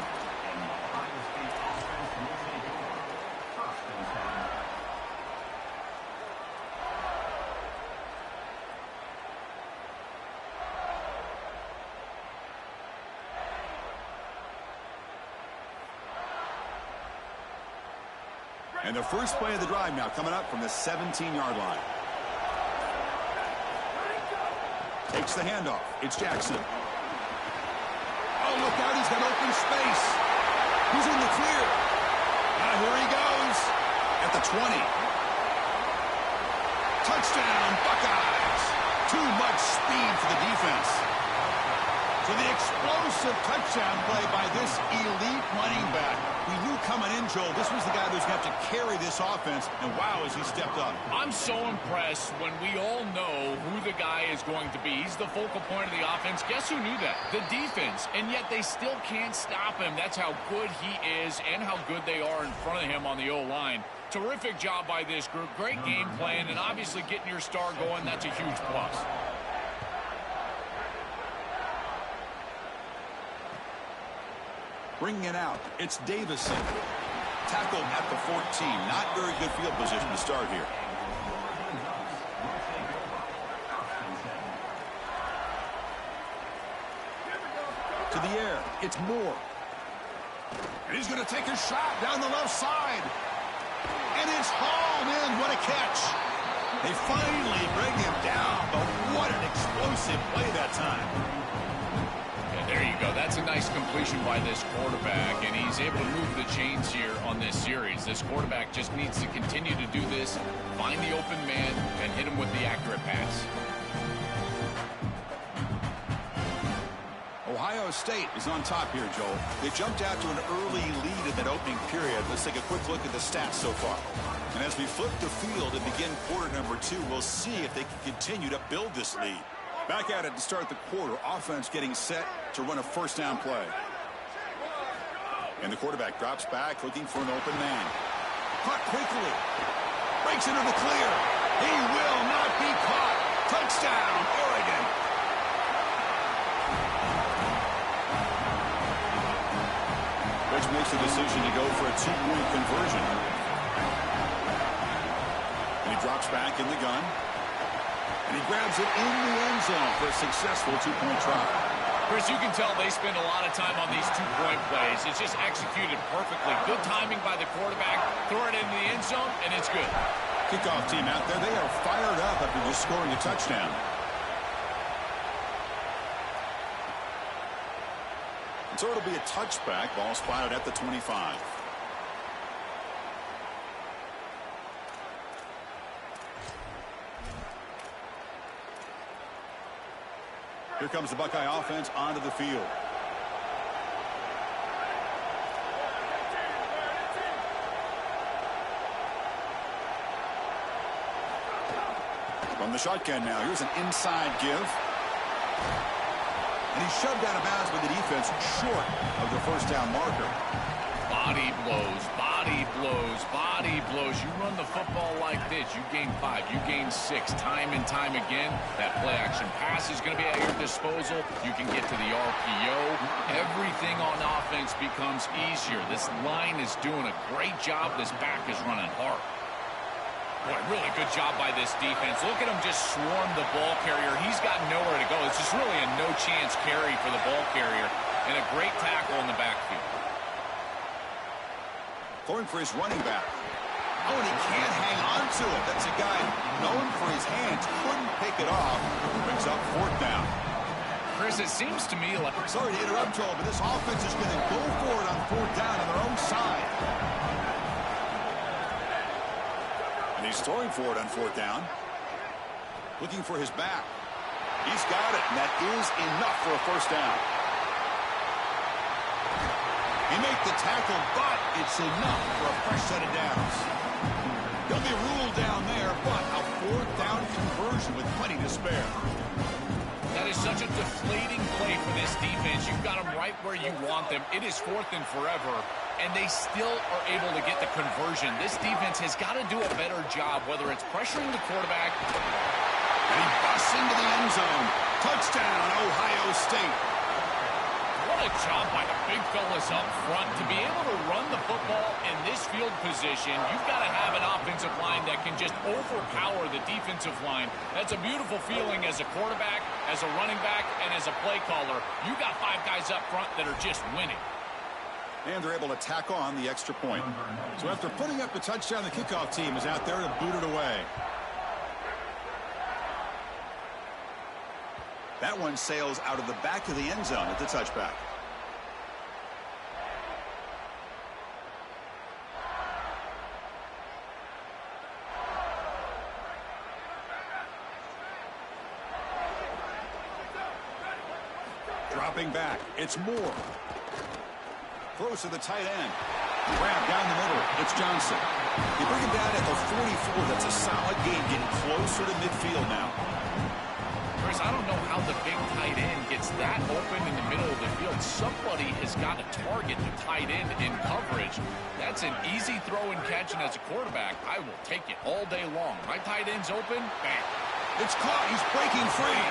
And the first play of the drive now coming up from the 17-yard line. Takes the handoff. It's Jackson. Oh, look out. He's got open space. He's in the clear. Here he goes. At the 20. Touchdown, Buckeyes. Too much speed for the defense. So the explosive touchdown play by this elite running back. We knew coming in, Joel, this was the guy who's going to have to carry this offense, and wow, has he stepped up. I'm so impressed when we all know who the guy is going to be. He's the focal point of the offense. Guess who knew that? The defense, and yet they still can't stop him. That's how good he is and how good they are in front of him on the O-line. Terrific job by this group. Great game plan, and obviously getting your star going, that's a huge plus. Bringing it out, it's Davison. Tackled at the 14. Not very good field position to start here. To the air. It's Moore. And he's going to take a shot down the left side. And it's hauled in. What a catch. They finally bring him down, but what an explosive play that time. Yeah, there you go. That's a nice completion by this quarterback, and he's able to move the chains here on this series. This quarterback just needs to continue to do this, find the open man, and hit him with the accurate pass. Ohio State is on top here, Joel. They jumped out to an early lead in that opening period. Let's take a quick look at the stats so far. And as we flip the field and begin quarter number 2, we'll see if they can continue to build this lead. Back at it to start the quarter. Offense getting set to run a first down play. And the quarterback drops back looking for an open man. Caught quickly. Breaks into the clear. He will not be caught. Touchdown, Oregon. Which makes the decision to go for a 2-point conversion. And he drops back in the gun. And he grabs it in the end zone for a successful 2-point try. Chris, you can tell they spend a lot of time on these 2-point plays. It's just executed perfectly. Good timing by the quarterback. Throw it into the end zone, and it's good. Kickoff team out there. They are fired up after just scoring a touchdown. And so it'll be a touchback. Ball spotted at the 25. Here comes the Buckeye offense onto the field. From the shotgun now. Here's an inside give. And he's shoved out of bounds by the defense short of the first down marker. Body blows, body blows, body blows. You run the football like this, you gain 5, you gain 6, time and time again. That play action pass is going to be at your disposal. You can get to the RPO. Everything on offense becomes easier. This line is doing a great job. This back is running hard. Boy, really good job by this defense. Look at him just swarm the ball carrier. He's got nowhere to go. It's just really a no-chance carry for the ball carrier. And a great tackle in the backfield. Throwing for his running back. Oh, and he can't hang on to it. That's a guy known for his hands. Couldn't pick it off. Brings up 4th down. Chris, it seems to me like... Sorry to interrupt, Joel, but this offense is going to go for it on 4th down on their own side. And he's throwing for it on 4th down. Looking for his back. He's got it, and that is enough for a first down. He made the tackle, but it's enough for a fresh set of downs. He'll be ruled down there, but a 4th down conversion with plenty to spare. That is such a deflating play for this defense. You've got them right where you want them. It is 4th and forever, and they still are able to get the conversion. This defense has got to do a better job, whether it's pressuring the quarterback. And he busts into the end zone. Touchdown, Ohio State. What a job by the big fellas up front. To be able to run the football in this field position, you've got to have an offensive line that can just overpower the defensive line. That's a beautiful feeling as a quarterback, as a running back, and as a play caller. You got 5 guys up front that are just winning. And they're able to tack on the extra point. So after putting up the touchdown, the kickoff team is out there to boot it away. That one sails out of the back of the end zone at the touchback. Dropping back, it's Moore. Throws to the tight end. Grab down the middle, it's Johnson. They bring him down at the 44. That's a solid gain, getting closer to midfield now. Chris, I don't know how the big tight end gets that open in the middle of the field. Somebody has got to target the tight end in coverage. That's an easy throw and catch, and as a quarterback, I will take it all day long. My tight end's open, bang. It's caught, he's breaking free.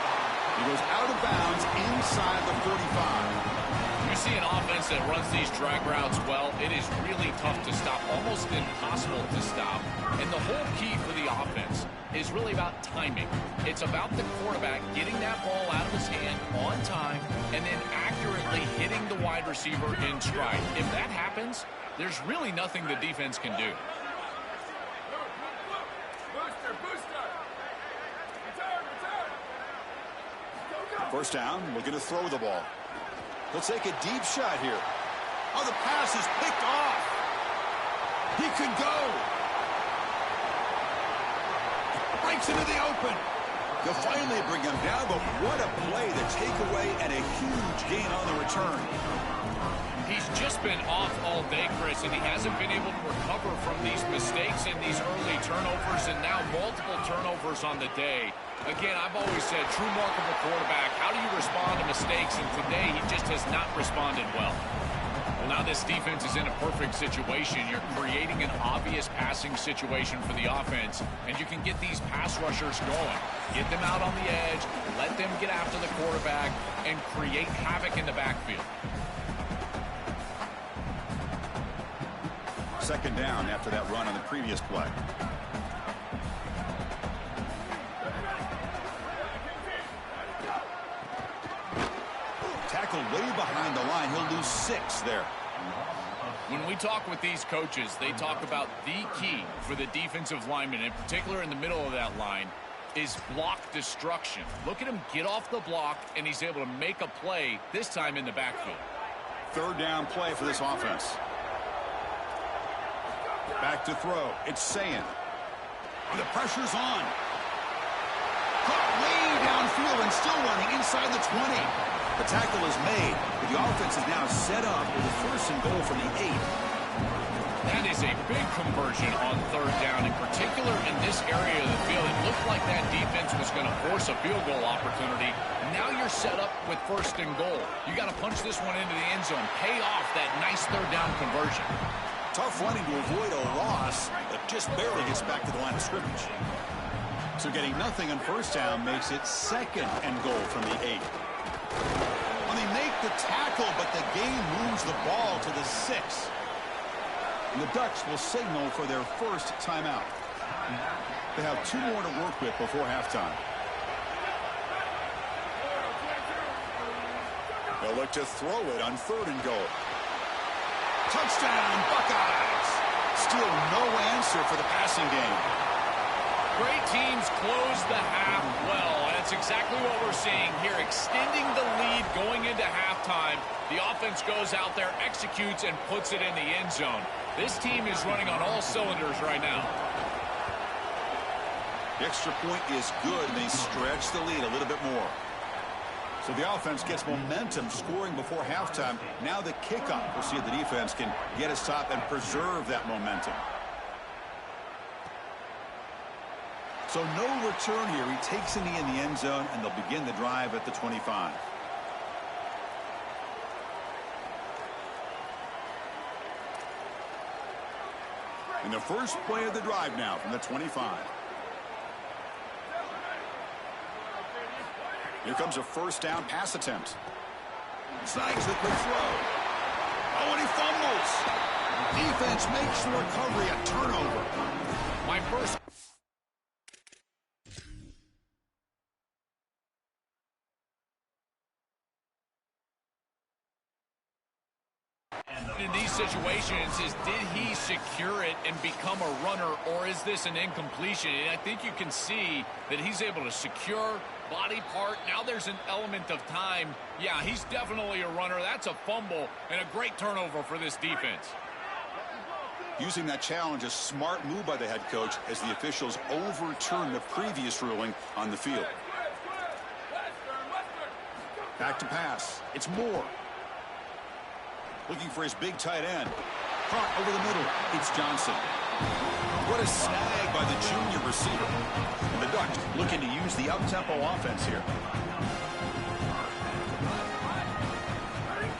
He goes out of bounds inside the 45. You see an offense that runs these drag routes well, it is really tough to stop, almost impossible to stop. And the whole key for the offense is really about timing. It's about the quarterback getting that ball out of his hand on time and then accurately hitting the wide receiver in stride. If that happens, there's really nothing the defense can do. First down, looking to throw the ball. He'll take a deep shot here. Oh, the pass is picked off. He could go. Breaks into the open. They'll finally bring him down, but what a play, the takeaway, and a huge gain on the return. He's just been off all day, Chris, and he hasn't been able to recover from these mistakes and these early turnovers, and now multiple turnovers on the day. Again, I've always said, true mark of a quarterback, how do you respond to mistakes? And today, he just has not responded well. Well, now this defense is in a perfect situation. You're creating an obvious passing situation for the offense, and you can get these pass rushers going. Get them out on the edge, let them get after the quarterback, and create havoc in the backfield. Second down after that run on the previous play. Tackled way behind the line. He'll lose 6 there. When we talk with these coaches, they talk about the key for the defensive lineman, in particular in the middle of that line, is block destruction. Look at him get off the block, and he's able to make a play, this time in the backfield. Third down play for this offense. Back to throw. It's Sayin. The pressure's on. Caught way downfield and still running inside the 20. The tackle is made, but the offense is now set up with a first and goal from the 8. That is a big conversion on third down, in particular in this area of the field. It looked like that defense was going to force a field goal opportunity. Now you're set up with first and goal. You got to punch this one into the end zone, pay off that nice third down conversion. Tough running to avoid a loss, but just barely gets back to the line of scrimmage. So getting nothing on first down makes it second and goal from the 8. Well, they make the tackle, but the game moves the ball to the 6. And the Ducks will signal for their first timeout. They have 2 more to work with before halftime. They'll look to throw it on third and goal. Touchdown, Buckeyes! Still no answer for the passing game. Great teams close the half well, and it's exactly what we're seeing here, extending the lead going into halftime. The offense goes out there, executes, and puts it in the end zone. This team is running on all cylinders right now. The extra point is good, and they stretch the lead a little bit more. So the offense gets momentum scoring before halftime. Now the kickoff. We'll see if the defense can get a stop and preserve that momentum. So no return here. He takes a knee in the end zone, and they'll begin the drive at the 25. And the first play of the drive now from the 25. Here comes a first down pass attempt. Snags the quick throw. Oh, and he fumbles. Defense makes the recovery a turnover. My first... in these situations is, did he secure it and become a runner, or is this an incompletion? And I think you can see that he's able to secure body part. Now there's an element of time. Yeah, he's definitely a runner. That's a fumble and a great turnover for this defense. Using that challenge, a smart move by the head coach as the officials overturn the previous ruling on the field. Back to pass. It's Moore. Looking for his big tight end. Caught over the middle. It's Johnson. What a snag by the junior receiver. And the Ducks looking to use the up-tempo offense here.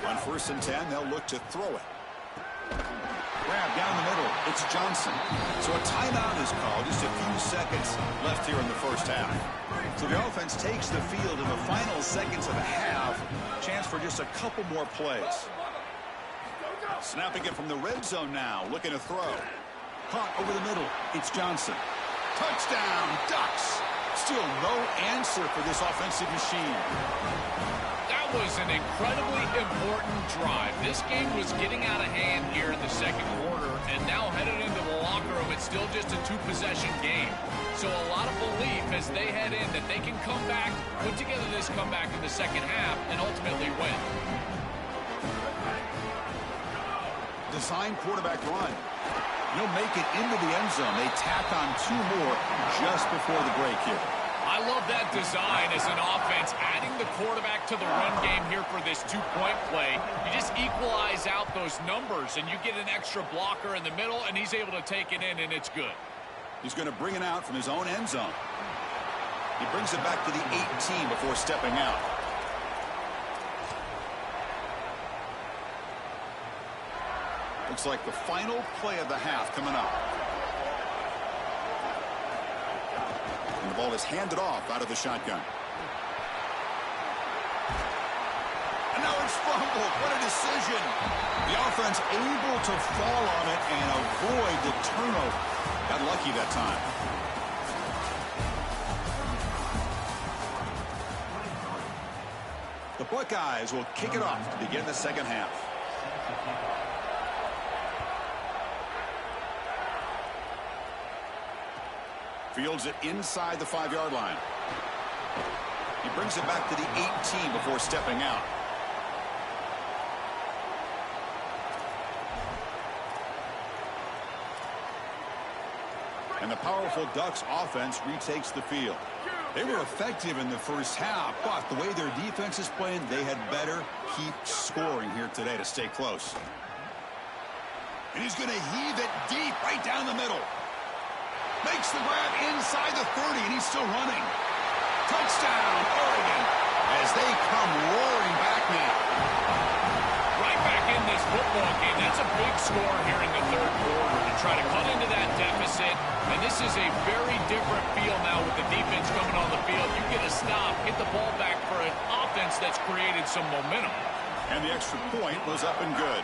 On 1st and 10, they'll look to throw it. Grab down the middle. It's Johnson. So a timeout is called. Just a few seconds left here in the first half. So the offense takes the field in the final seconds of the half. Chance for just a couple more plays. Snapping it from the red zone now. Looking to throw. Caught over the middle. It's Johnson. Touchdown, Ducks. Still no answer for this offensive machine. That was an incredibly important drive. This game was getting out of hand here in the second quarter, and now headed into the locker room, it's still just a two-possession game. So a lot of belief as they head in that they can come back, put together this comeback in the second half, and ultimately win. Design quarterback run. He'll make it into the end zone. They tack on 2 more just before the break here. I love that design as an offense, adding the quarterback to the run game here for this 2-point play. You just equalize out those numbers, and you get an extra blocker in the middle, and he's able to take it in, and it's good. He's going to bring it out from his own end zone. He brings it back to the 18 before stepping out. Looks like the final play of the half coming up. And the ball is handed off out of the shotgun. And now it's fumbled. What a decision. The offense able to fall on it and avoid the turnover. Got lucky that time. The Buckeyes will kick it off to begin the second half. Fields it inside the 5-yard line. He brings it back to the 18 before stepping out. And the powerful Ducks offense retakes the field. They were effective in the first half, but the way their defense is playing, they had better keep scoring here today to stay close. And he's going to heave it deep right down the middle. Makes the grab inside the 30, and he's still running. Touchdown, Oregon, as they come roaring back now. Right back in this football game. That's a big score here in the third quarter to try to cut into that deficit. And this is a very different feel now with the defense coming on the field. You get a stop, get the ball back for an offense that's created some momentum. And the extra point was up and good.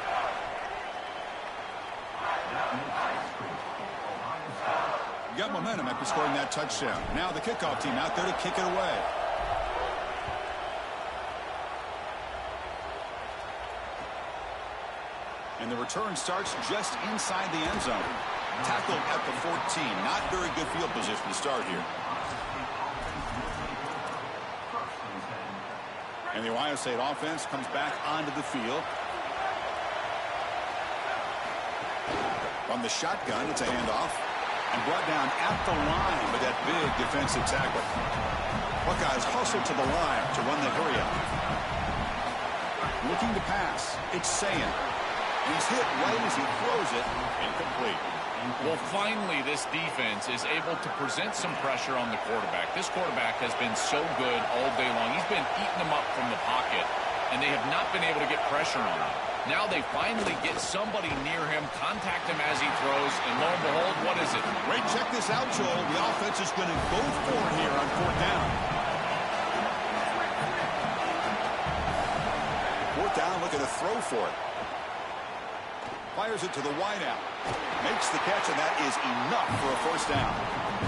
Got momentum after scoring that touchdown. Now the kickoff team out there to kick it away. And the return starts just inside the end zone. Tackled at the 14. Not very good field position to start here. And the Ohio State offense comes back onto the field. From the shotgun, it's a handoff. And brought down at the line with that big defensive tackle. Buckeyes hustle to the line to run the hurry-up. Looking to pass. It's Sayin. And he's hit right as he throws it. Incomplete. Well, finally, this defense is able to present some pressure on the quarterback. This quarterback has been so good all day long. He's been eating them up from the pocket, and they have not been able to get pressure on him. Now they finally get somebody near him, contact him as he throws, and lo and behold, what is it? Great, check this out, Joel. The offense is going to go for it here on 4th down. 4th down, looking to throw for it. Fires it to the wideout. Makes the catch, and that is enough for a 1st down.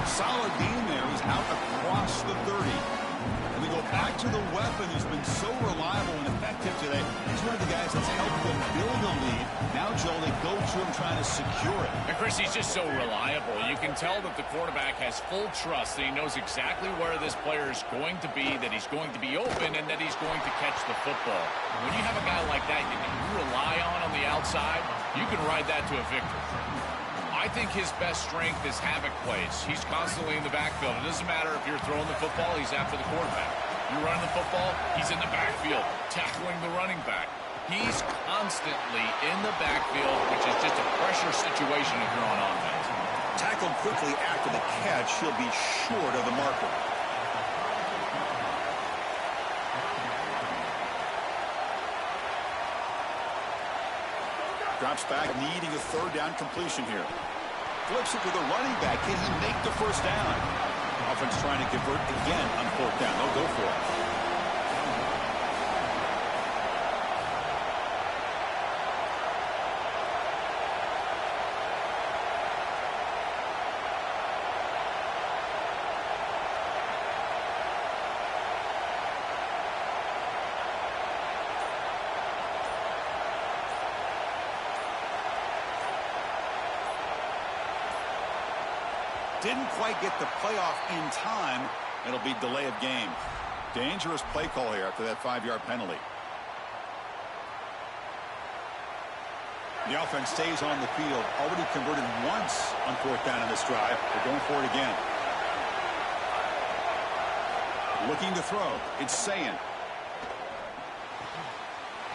Solid game there. He's out across the 30. And we go back to the weapon who's been so reliable and effective today. He's one of the guys that's helped them build a lead. Now, Joel, they go to him trying to secure it. And Chris, he's just so reliable. You can tell that the quarterback has full trust that he knows exactly where this player is going to be, that he's going to be open, and that he's going to catch the football. When you have a guy like that you rely on the outside, you can ride that to a victory. I think his best strength is havoc plays. He's constantly in the backfield. It doesn't matter if you're throwing the football, he's after the quarterback. You're running the football, he's in the backfield, tackling the running back. He's constantly in the backfield, which is just a pressure situation if you're on offense. Tackled quickly after the catch, he'll be short of the marker. Drops back, needing a third down completion here. Flips it to the running back. Can he make the first down? Offense trying to convert again on fourth down. They'll go for it. Didn't quite get the playoff in time. It'll be delay of game. Dangerous play call here after that 5-yard penalty. The offense stays on the field. Already converted once on fourth down in this drive. They're going for it again. Looking to throw. It's Sayin.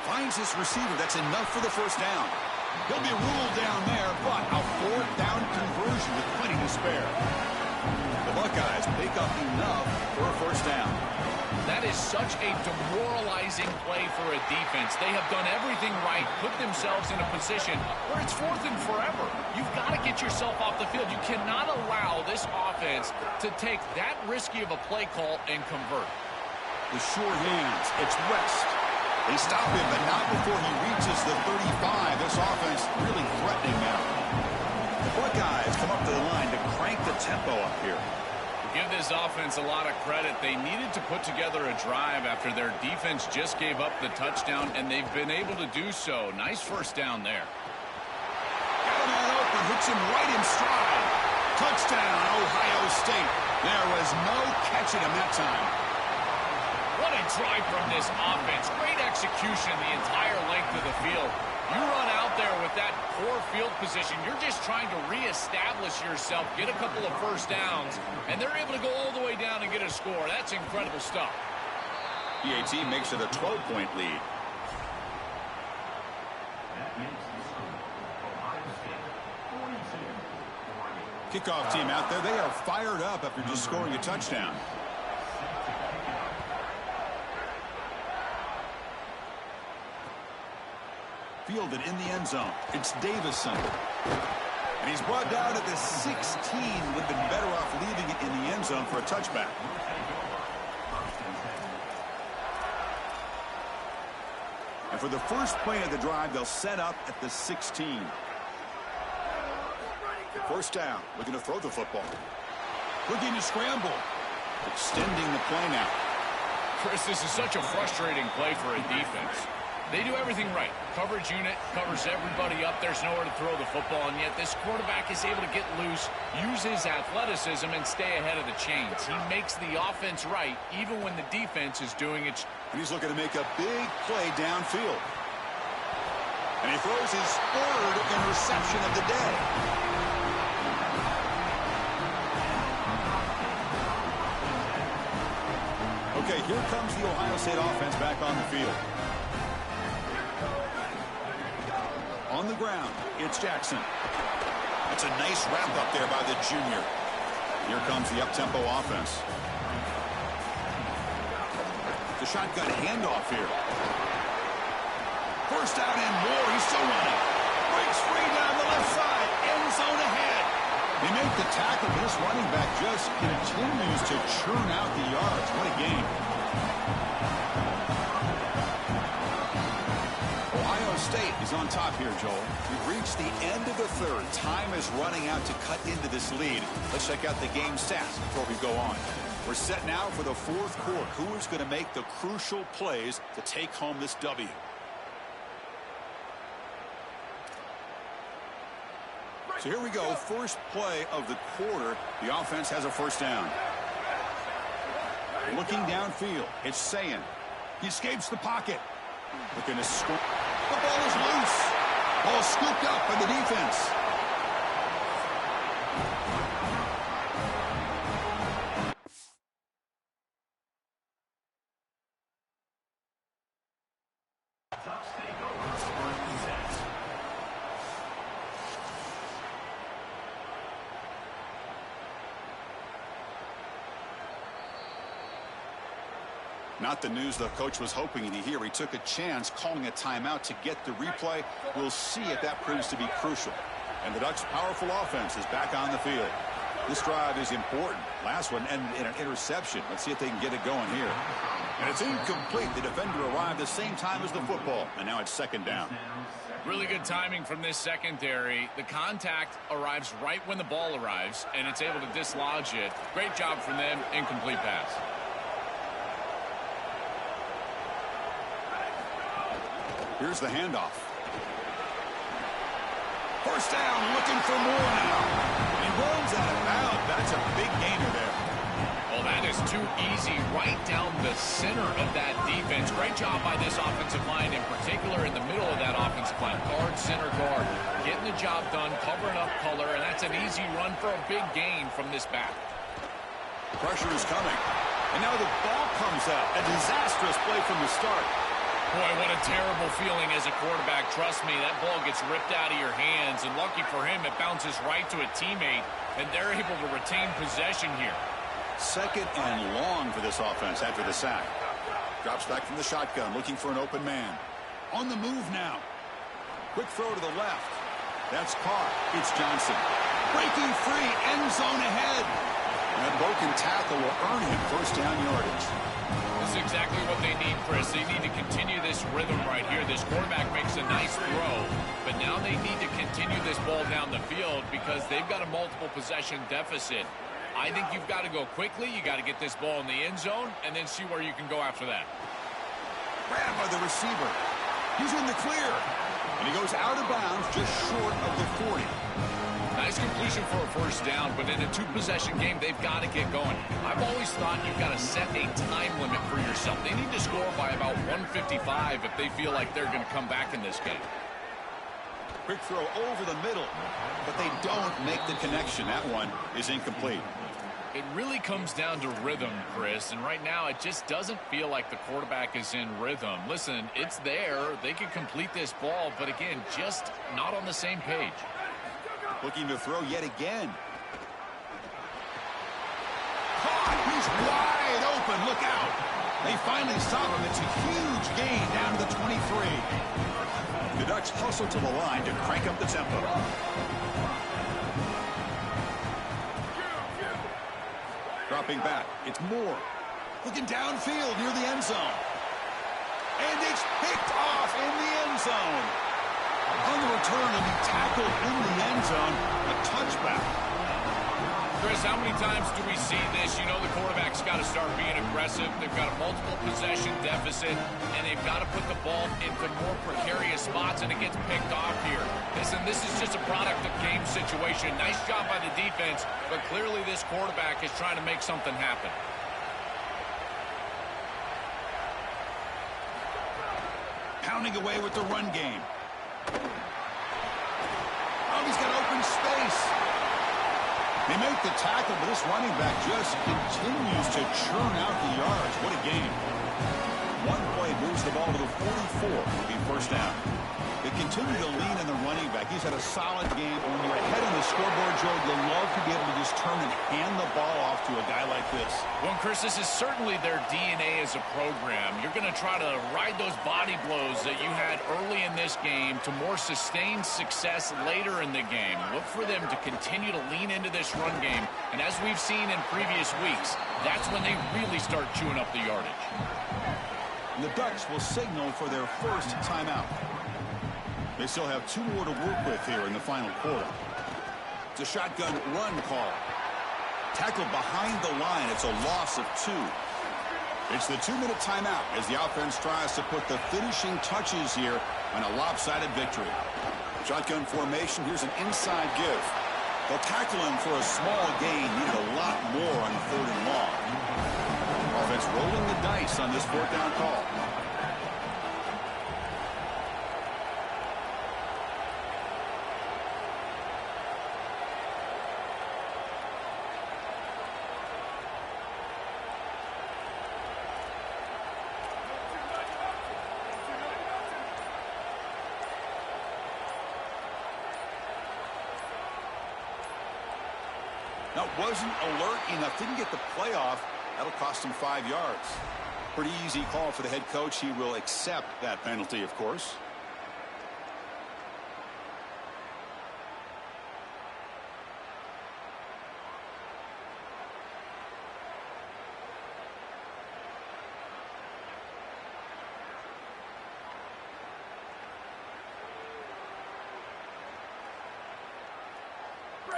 Finds his receiver. That's enough for the first down. He'll be ruled down there, but a fourth down conversion with plenty to spare. The Buckeyes pick up enough for a first down. That is such a demoralizing play for a defense. They have done everything right, put themselves in a position where it's fourth and forever. You've got to get yourself off the field. You cannot allow this offense to take that risky of a play call and convert. The short hands. It's West. They stop him, but not before he reaches the 35. This offense really threatening now. The Buckeyes come up to the line to crank the tempo up here. Give this offense a lot of credit. They needed to put together a drive after their defense just gave up the touchdown, and they've been able to do so. Nice first down there. Got a man open, hits him right in stride. Touchdown, Ohio State. There was no catching him that time. What a drive from this offense. Great execution the entire length of the field. You run out there with that poor field position, you're just trying to reestablish yourself, get a couple of first downs, and they're able to go all the way down and get a score. That's incredible stuff. PAT makes it a 12-point lead. Kickoff team out there. They are fired up after just scoring a touchdown. Fielded in the end zone. It's Davison. And he's brought down at the 16. Would have been better off leaving it in the end zone for a touchback. And for the first play of the drive, they'll set up at the 16. First down. Looking to throw the football. Looking to scramble. Extending the play now. Chris, this is such a frustrating play for a defense. They do everything right. Coverage unit covers everybody up. There's nowhere to throw the football, and yet this quarterback is able to get loose, use his athleticism, and stay ahead of the chains. He makes the offense right, even when the defense is doing it. And he's looking to make a big play downfield. And he throws his third interception of the day. Okay, here comes the Ohio State offense back on the field. On the ground, it's Jackson. That's a nice wrap up there by the junior. Here comes the up-tempo offense. The shotgun handoff here. First out and more. He's still running. Breaks free down the left side. End zone ahead. They make the tackle. This running back just continues to churn out the yards. What a game. State is on top here, Joel. We've reached the end of the third. Time is running out to cut into this lead. Let's check out the game stats before we go on. We're set now for the fourth quarter. Who is going to make the crucial plays to take home this W? So here we go. First play of the quarter. The offense has a first down. Looking downfield. It's Sayin. He escapes the pocket. Looking to score. The ball is loose. Ball scooped up by the defense. Not the news the coach was hoping to hear. He took a chance calling a timeout to get the replay. We'll see if that proves to be crucial. And the Ducks' powerful offense is back on the field. This drive is important. Last one and an interception. Let's see if they can get it going here. And it's incomplete. The defender arrived the same time as the football. And now it's second down. Really good timing from this secondary. The contact arrives right when the ball arrives, and it's able to dislodge it. Great job from them. Incomplete pass. Here's the handoff. First down, looking for more now. He runs out of bounds. That's a big gainer there. Oh, that is too easy. Right down the center of that defense. Great job by this offensive line, in particular in the middle of that offensive line. Guard, center guard. Getting the job done, covering up color, and that's an easy run for a big gain from this back. Pressure is coming. And now the ball comes out. A disastrous play from the start. Boy, what a terrible feeling as a quarterback. Trust me, that ball gets ripped out of your hands, and lucky for him, it bounces right to a teammate, and they're able to retain possession here. Second and long for this offense after the sack. Drops back from the shotgun, looking for an open man. On the move now. Quick throw to the left. That's caught. It's Johnson. Breaking free, end zone ahead. And that broken tackle will earn him first down yardage. This is exactly what they need, Chris. They need to continue this rhythm right here. This quarterback makes a nice throw, but now they need to continue this ball down the field because they've got a multiple possession deficit. I think you've got to go quickly. You got to get this ball in the end zone and then see where you can go after that. Grabbed by the receiver. He's in the clear. And he goes out of bounds just short of the 40. Nice completion for a first down, but in a two-possession game, they've got to get going. I've always thought you've got to set a time limit for yourself. They need to score by about 155 if they feel like they're going to come back in this game. Quick throw over the middle, but they don't make the connection. That one is incomplete. It really comes down to rhythm, Chris, and right now it just doesn't feel like the quarterback is in rhythm. Listen, it's there. They can complete this ball, but again, just not on the same page. Looking to throw yet again. Caught! He's wide open. Look out! They finally stop him. It's a huge gain down to the 23. The Ducks hustle to the line to crank up the tempo. Dropping back. It's Moore. Looking downfield near the end zone. And it's picked off in the end zone. On the return, and he tackled in the end zone. A touchback. Chris, how many times do we see this? You know the quarterback's got to start being aggressive. They've got a multiple possession deficit, and they've got to put the ball into more precarious spots, and it gets picked off here. Listen, this is just a product of game situation. Nice job by the defense, but clearly this quarterback is trying to make something happen. Pounding away with the run game. Oh, he's got open space. They make the tackle, but this running back just continues to churn out the yards. What a game. One play moves the ball to the 44. It'll be first down. They continue to lean in the running back. He's had a solid game. When you're ahead on the scoreboard, Joe, you'll love to be able to just turn and hand the ball off to a guy like this. Well, Chris, this is certainly their DNA as a program. You're going to try to ride those body blows that you had early in this game to more sustained success later in the game. Look for them to continue to lean into this run game. And as we've seen in previous weeks, that's when they really start chewing up the yardage. And the Ducks will signal for their first timeout. They still have 2 more to work with here in the final quarter. It's a shotgun run call. Tackled behind the line. It's a loss of 2. It's the 2-minute timeout as the offense tries to put the finishing touches here on a lopsided victory. Shotgun formation. Here's an inside give. They'll tackle him for a small gain. Needed a lot more on the 3rd and long. Offense rolling the dice on this 4th down call. Now, wasn't alert enough. Didn't get the playoff. That'll cost him 5 yards. Pretty easy call for the head coach. He will accept that penalty, of course.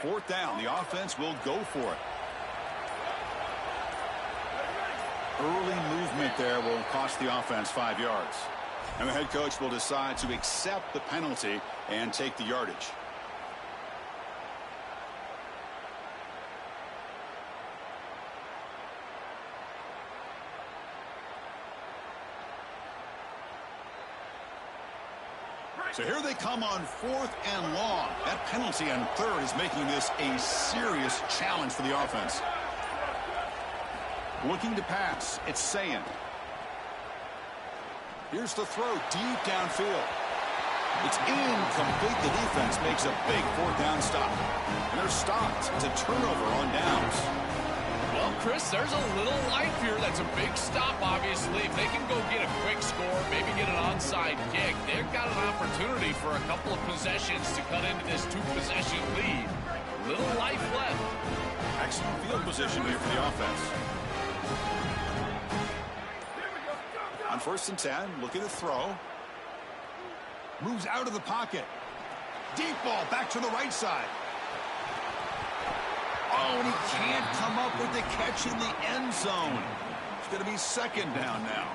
Fourth down. The offense will go for it. Early movement there will cost the offense 5 yards. And the head coach will decide to accept the penalty and take the yardage. So here they come on 4th and long. That penalty on 3rd is making this a serious challenge for the offense. Looking to pass. It's Sayin. Here's the throw deep downfield. It's incomplete. The defense makes a big 4th down stop. And they're stopped. It's a turnover on downs. Well, Chris, there's a little life here. That's a big stop, obviously. If they can go get a quick score, maybe get an onside kick, they've got an opportunity for a couple of possessions to cut into this 2-possession lead. Little life left. Excellent field position here for the offense. On 1st and 10, looking to throw. Moves out of the pocket. Deep ball back to the right side. Oh, and he can't come up with the catch in the end zone. It's going to be 2nd down now.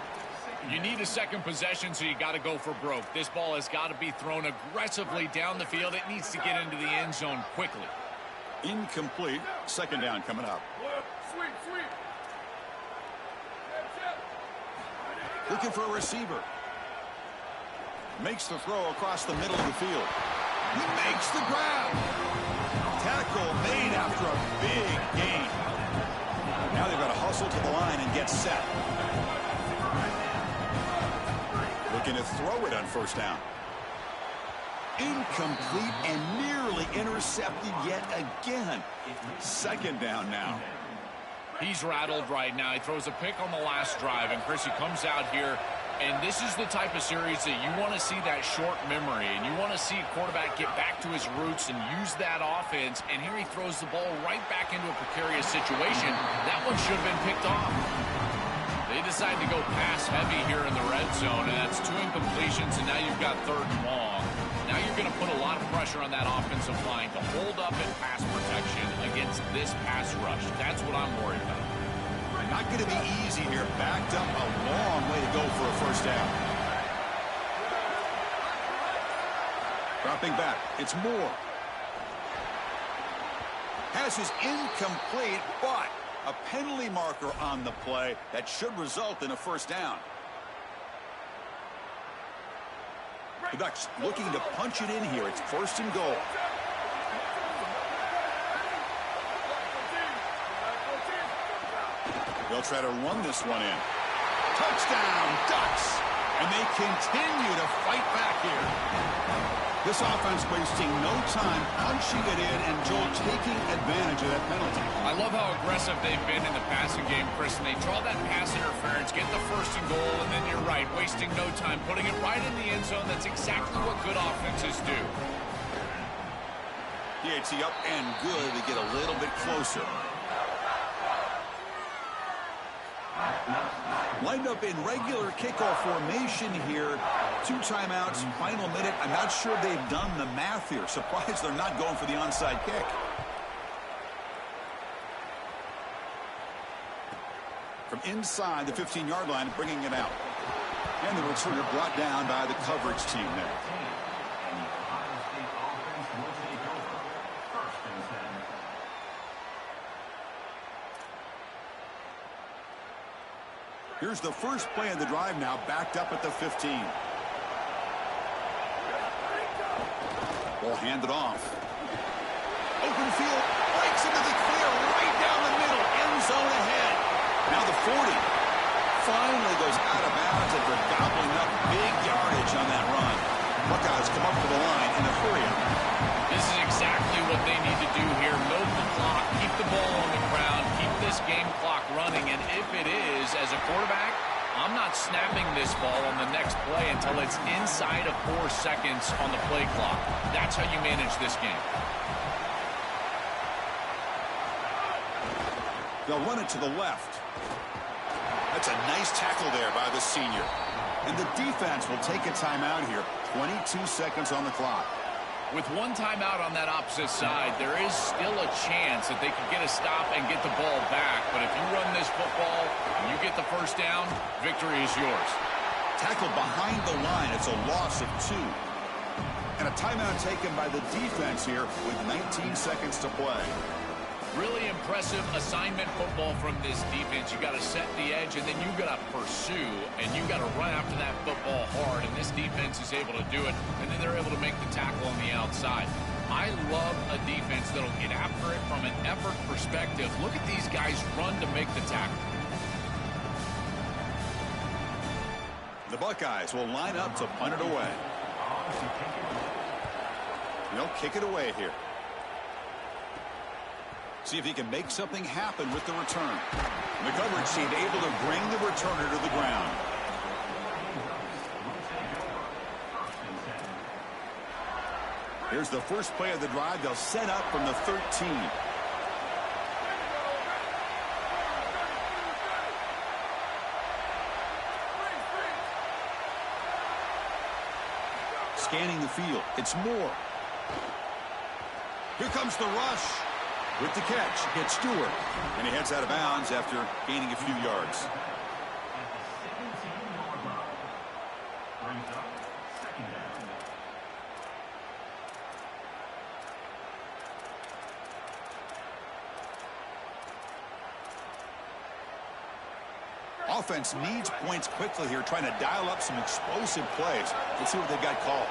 You need a second possession, so you got to go for broke. This ball has got to be thrown aggressively down the field. It needs to get into the end zone quickly. Incomplete. 2nd down coming up. Looking for a receiver. Makes the throw across the middle of the field. He makes the grab. Tackle made after a big gain. Now they've got to hustle to the line and get set. Looking to throw it on 1st down. Incomplete and nearly intercepted yet again. 2nd down now. He's rattled right now. He throws a pick on the last drive, and Chris, he comes out here, and this is the type of series that you want to see that short memory, and you want to see a quarterback get back to his roots and use that offense, and here he throws the ball right back into a precarious situation. That one should have been picked off. They decide to go pass heavy here in the red zone, and that's 2 incompletions, and now you've got 3rd and long. Now you're going to put a lot of pressure on that offensive line to hold up in pass protection against this pass rush. That's what I'm worried about. Not going to be easy here. Backed up a long way to go for a 1st down. Dropping back. It's Moore. Pass is incomplete, but a penalty marker on the play that should result in a 1st down. The Ducks looking to punch it in here. It's 1st and goal. They'll try to run this one in. Touchdown, Ducks! And they continue to fight back here. This offense wasting no time punching it in and Joel taking advantage of that penalty. I love how aggressive they've been in the passing game, Chris. And they draw that pass interference, get the 1st and goal, and then you're right, wasting no time, putting it right in the end zone. That's exactly what good offenses do. PAT up and good to get a little bit closer. Lined up in regular kickoff formation here. 2 timeouts, final minute. I'm not sure they've done the math here. Surprised they're not going for the onside kick. From inside the 15-yard line, bringing it out. And the returner brought down by the coverage team there. Here's the first play of the drive now, backed up at the 15. Ball handed off. Open field, breaks into the clear, right down the middle, end zone ahead. Now the 40 finally goes out of bounds after gobbling up big yardage on that run. Buckeyes come up to the line in a hurry up. This is exactly what they need to do here. Milk the clock, keep the ball on the ground, keep this game clock running, and if it is, as a quarterback, I'm not snapping this ball on the next play until it's inside of 4 seconds on the play clock. That's how you manage this game. They'll run it to the left. That's a nice tackle there by the senior. And the defense will take a timeout here. 22 seconds on the clock. With one timeout on that opposite side, there is still a chance that they could get a stop and get the ball back. But if you run this football and you get the first down, victory is yours. Tackled behind the line. It's a loss of 2. And a timeout taken by the defense here with 19 seconds to play. Really impressive assignment football from this defense. You got to set the edge, and then you got to pursue, and you got to run after that football hard. And this defense is able to do it, and then they're able to make the tackle on the outside. I love a defense that'll get after it from an effort perspective. Look at these guys run to make the tackle. The Buckeyes will line up to punt it away. They'll kick it away here. See if he can make something happen with the return. The coverage team able to bring the returner to the ground. Here's the first play of the drive. They'll set up from the 13. Scanning the field. It's Moore. Here comes the rush. With the catch, it's Stewart. And he heads out of bounds after gaining a few yards. Offense needs points quickly here, trying to dial up some explosive plays. Let's see what they've got called.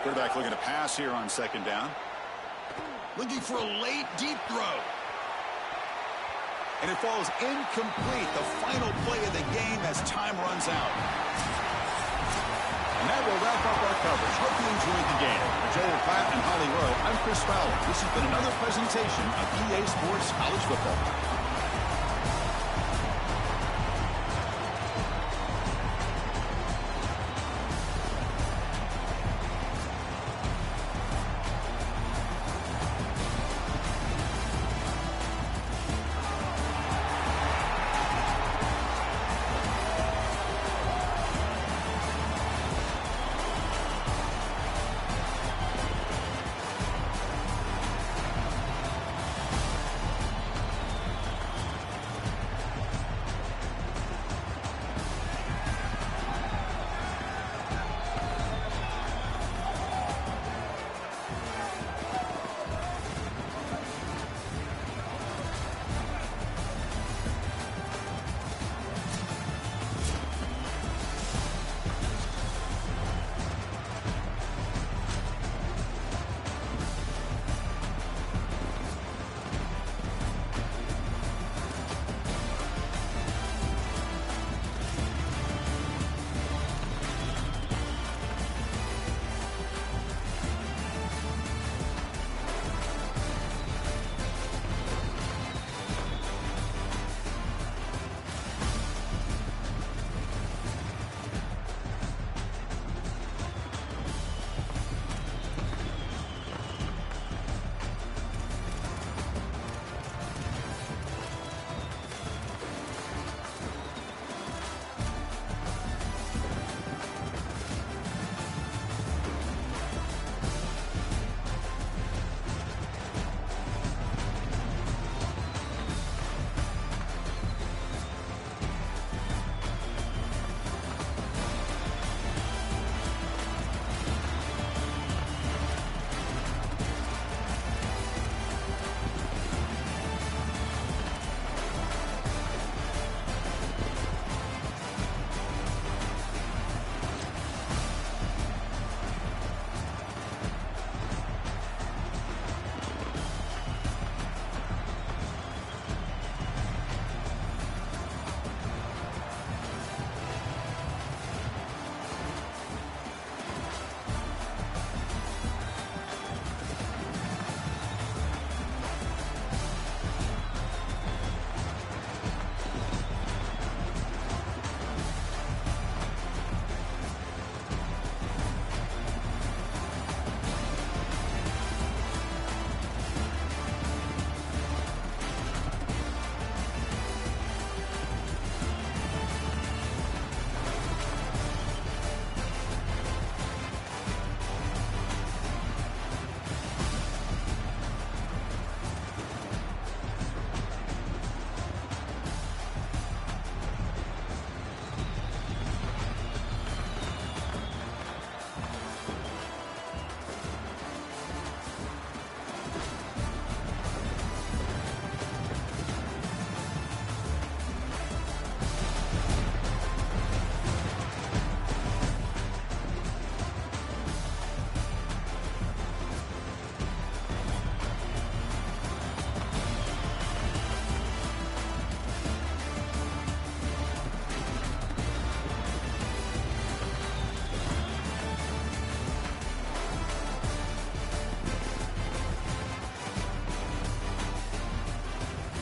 Quarterback looking to pass here on second down. Looking for a late, deep throw. And it falls incomplete. The final play of the game as time runs out. And that will wrap up our coverage. Hope you enjoyed the game. For Joel Klatt and Holly Rowe, I'm Chris Fowler. This has been another presentation of EA Sports College Football.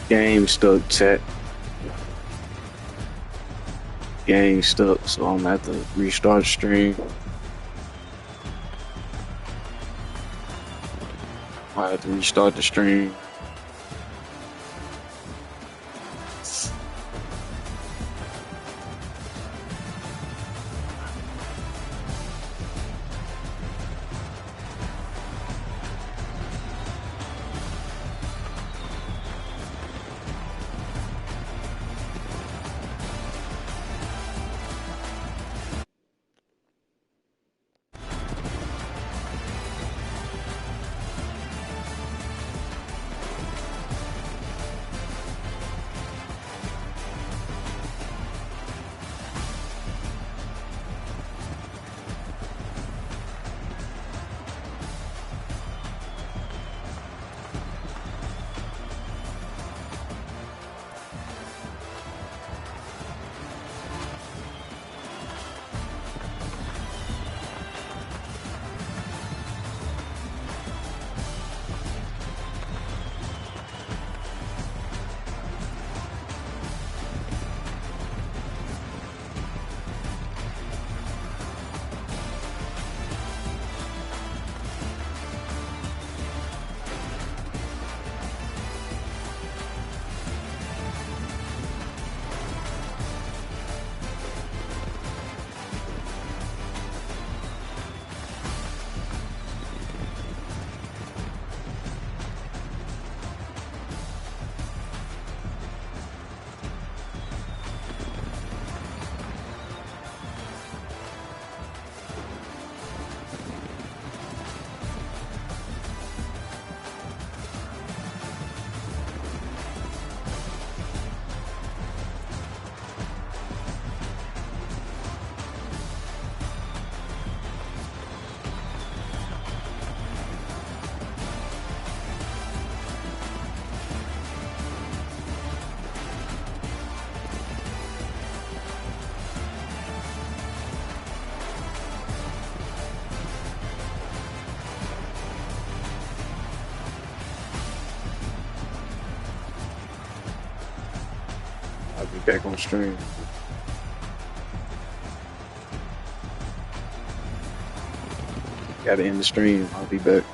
Game stuck, chat. Game stuck, so I'm gonna have to restart the stream. I have to restart the stream. I'll be back on stream. Gotta end the stream. I'll be back.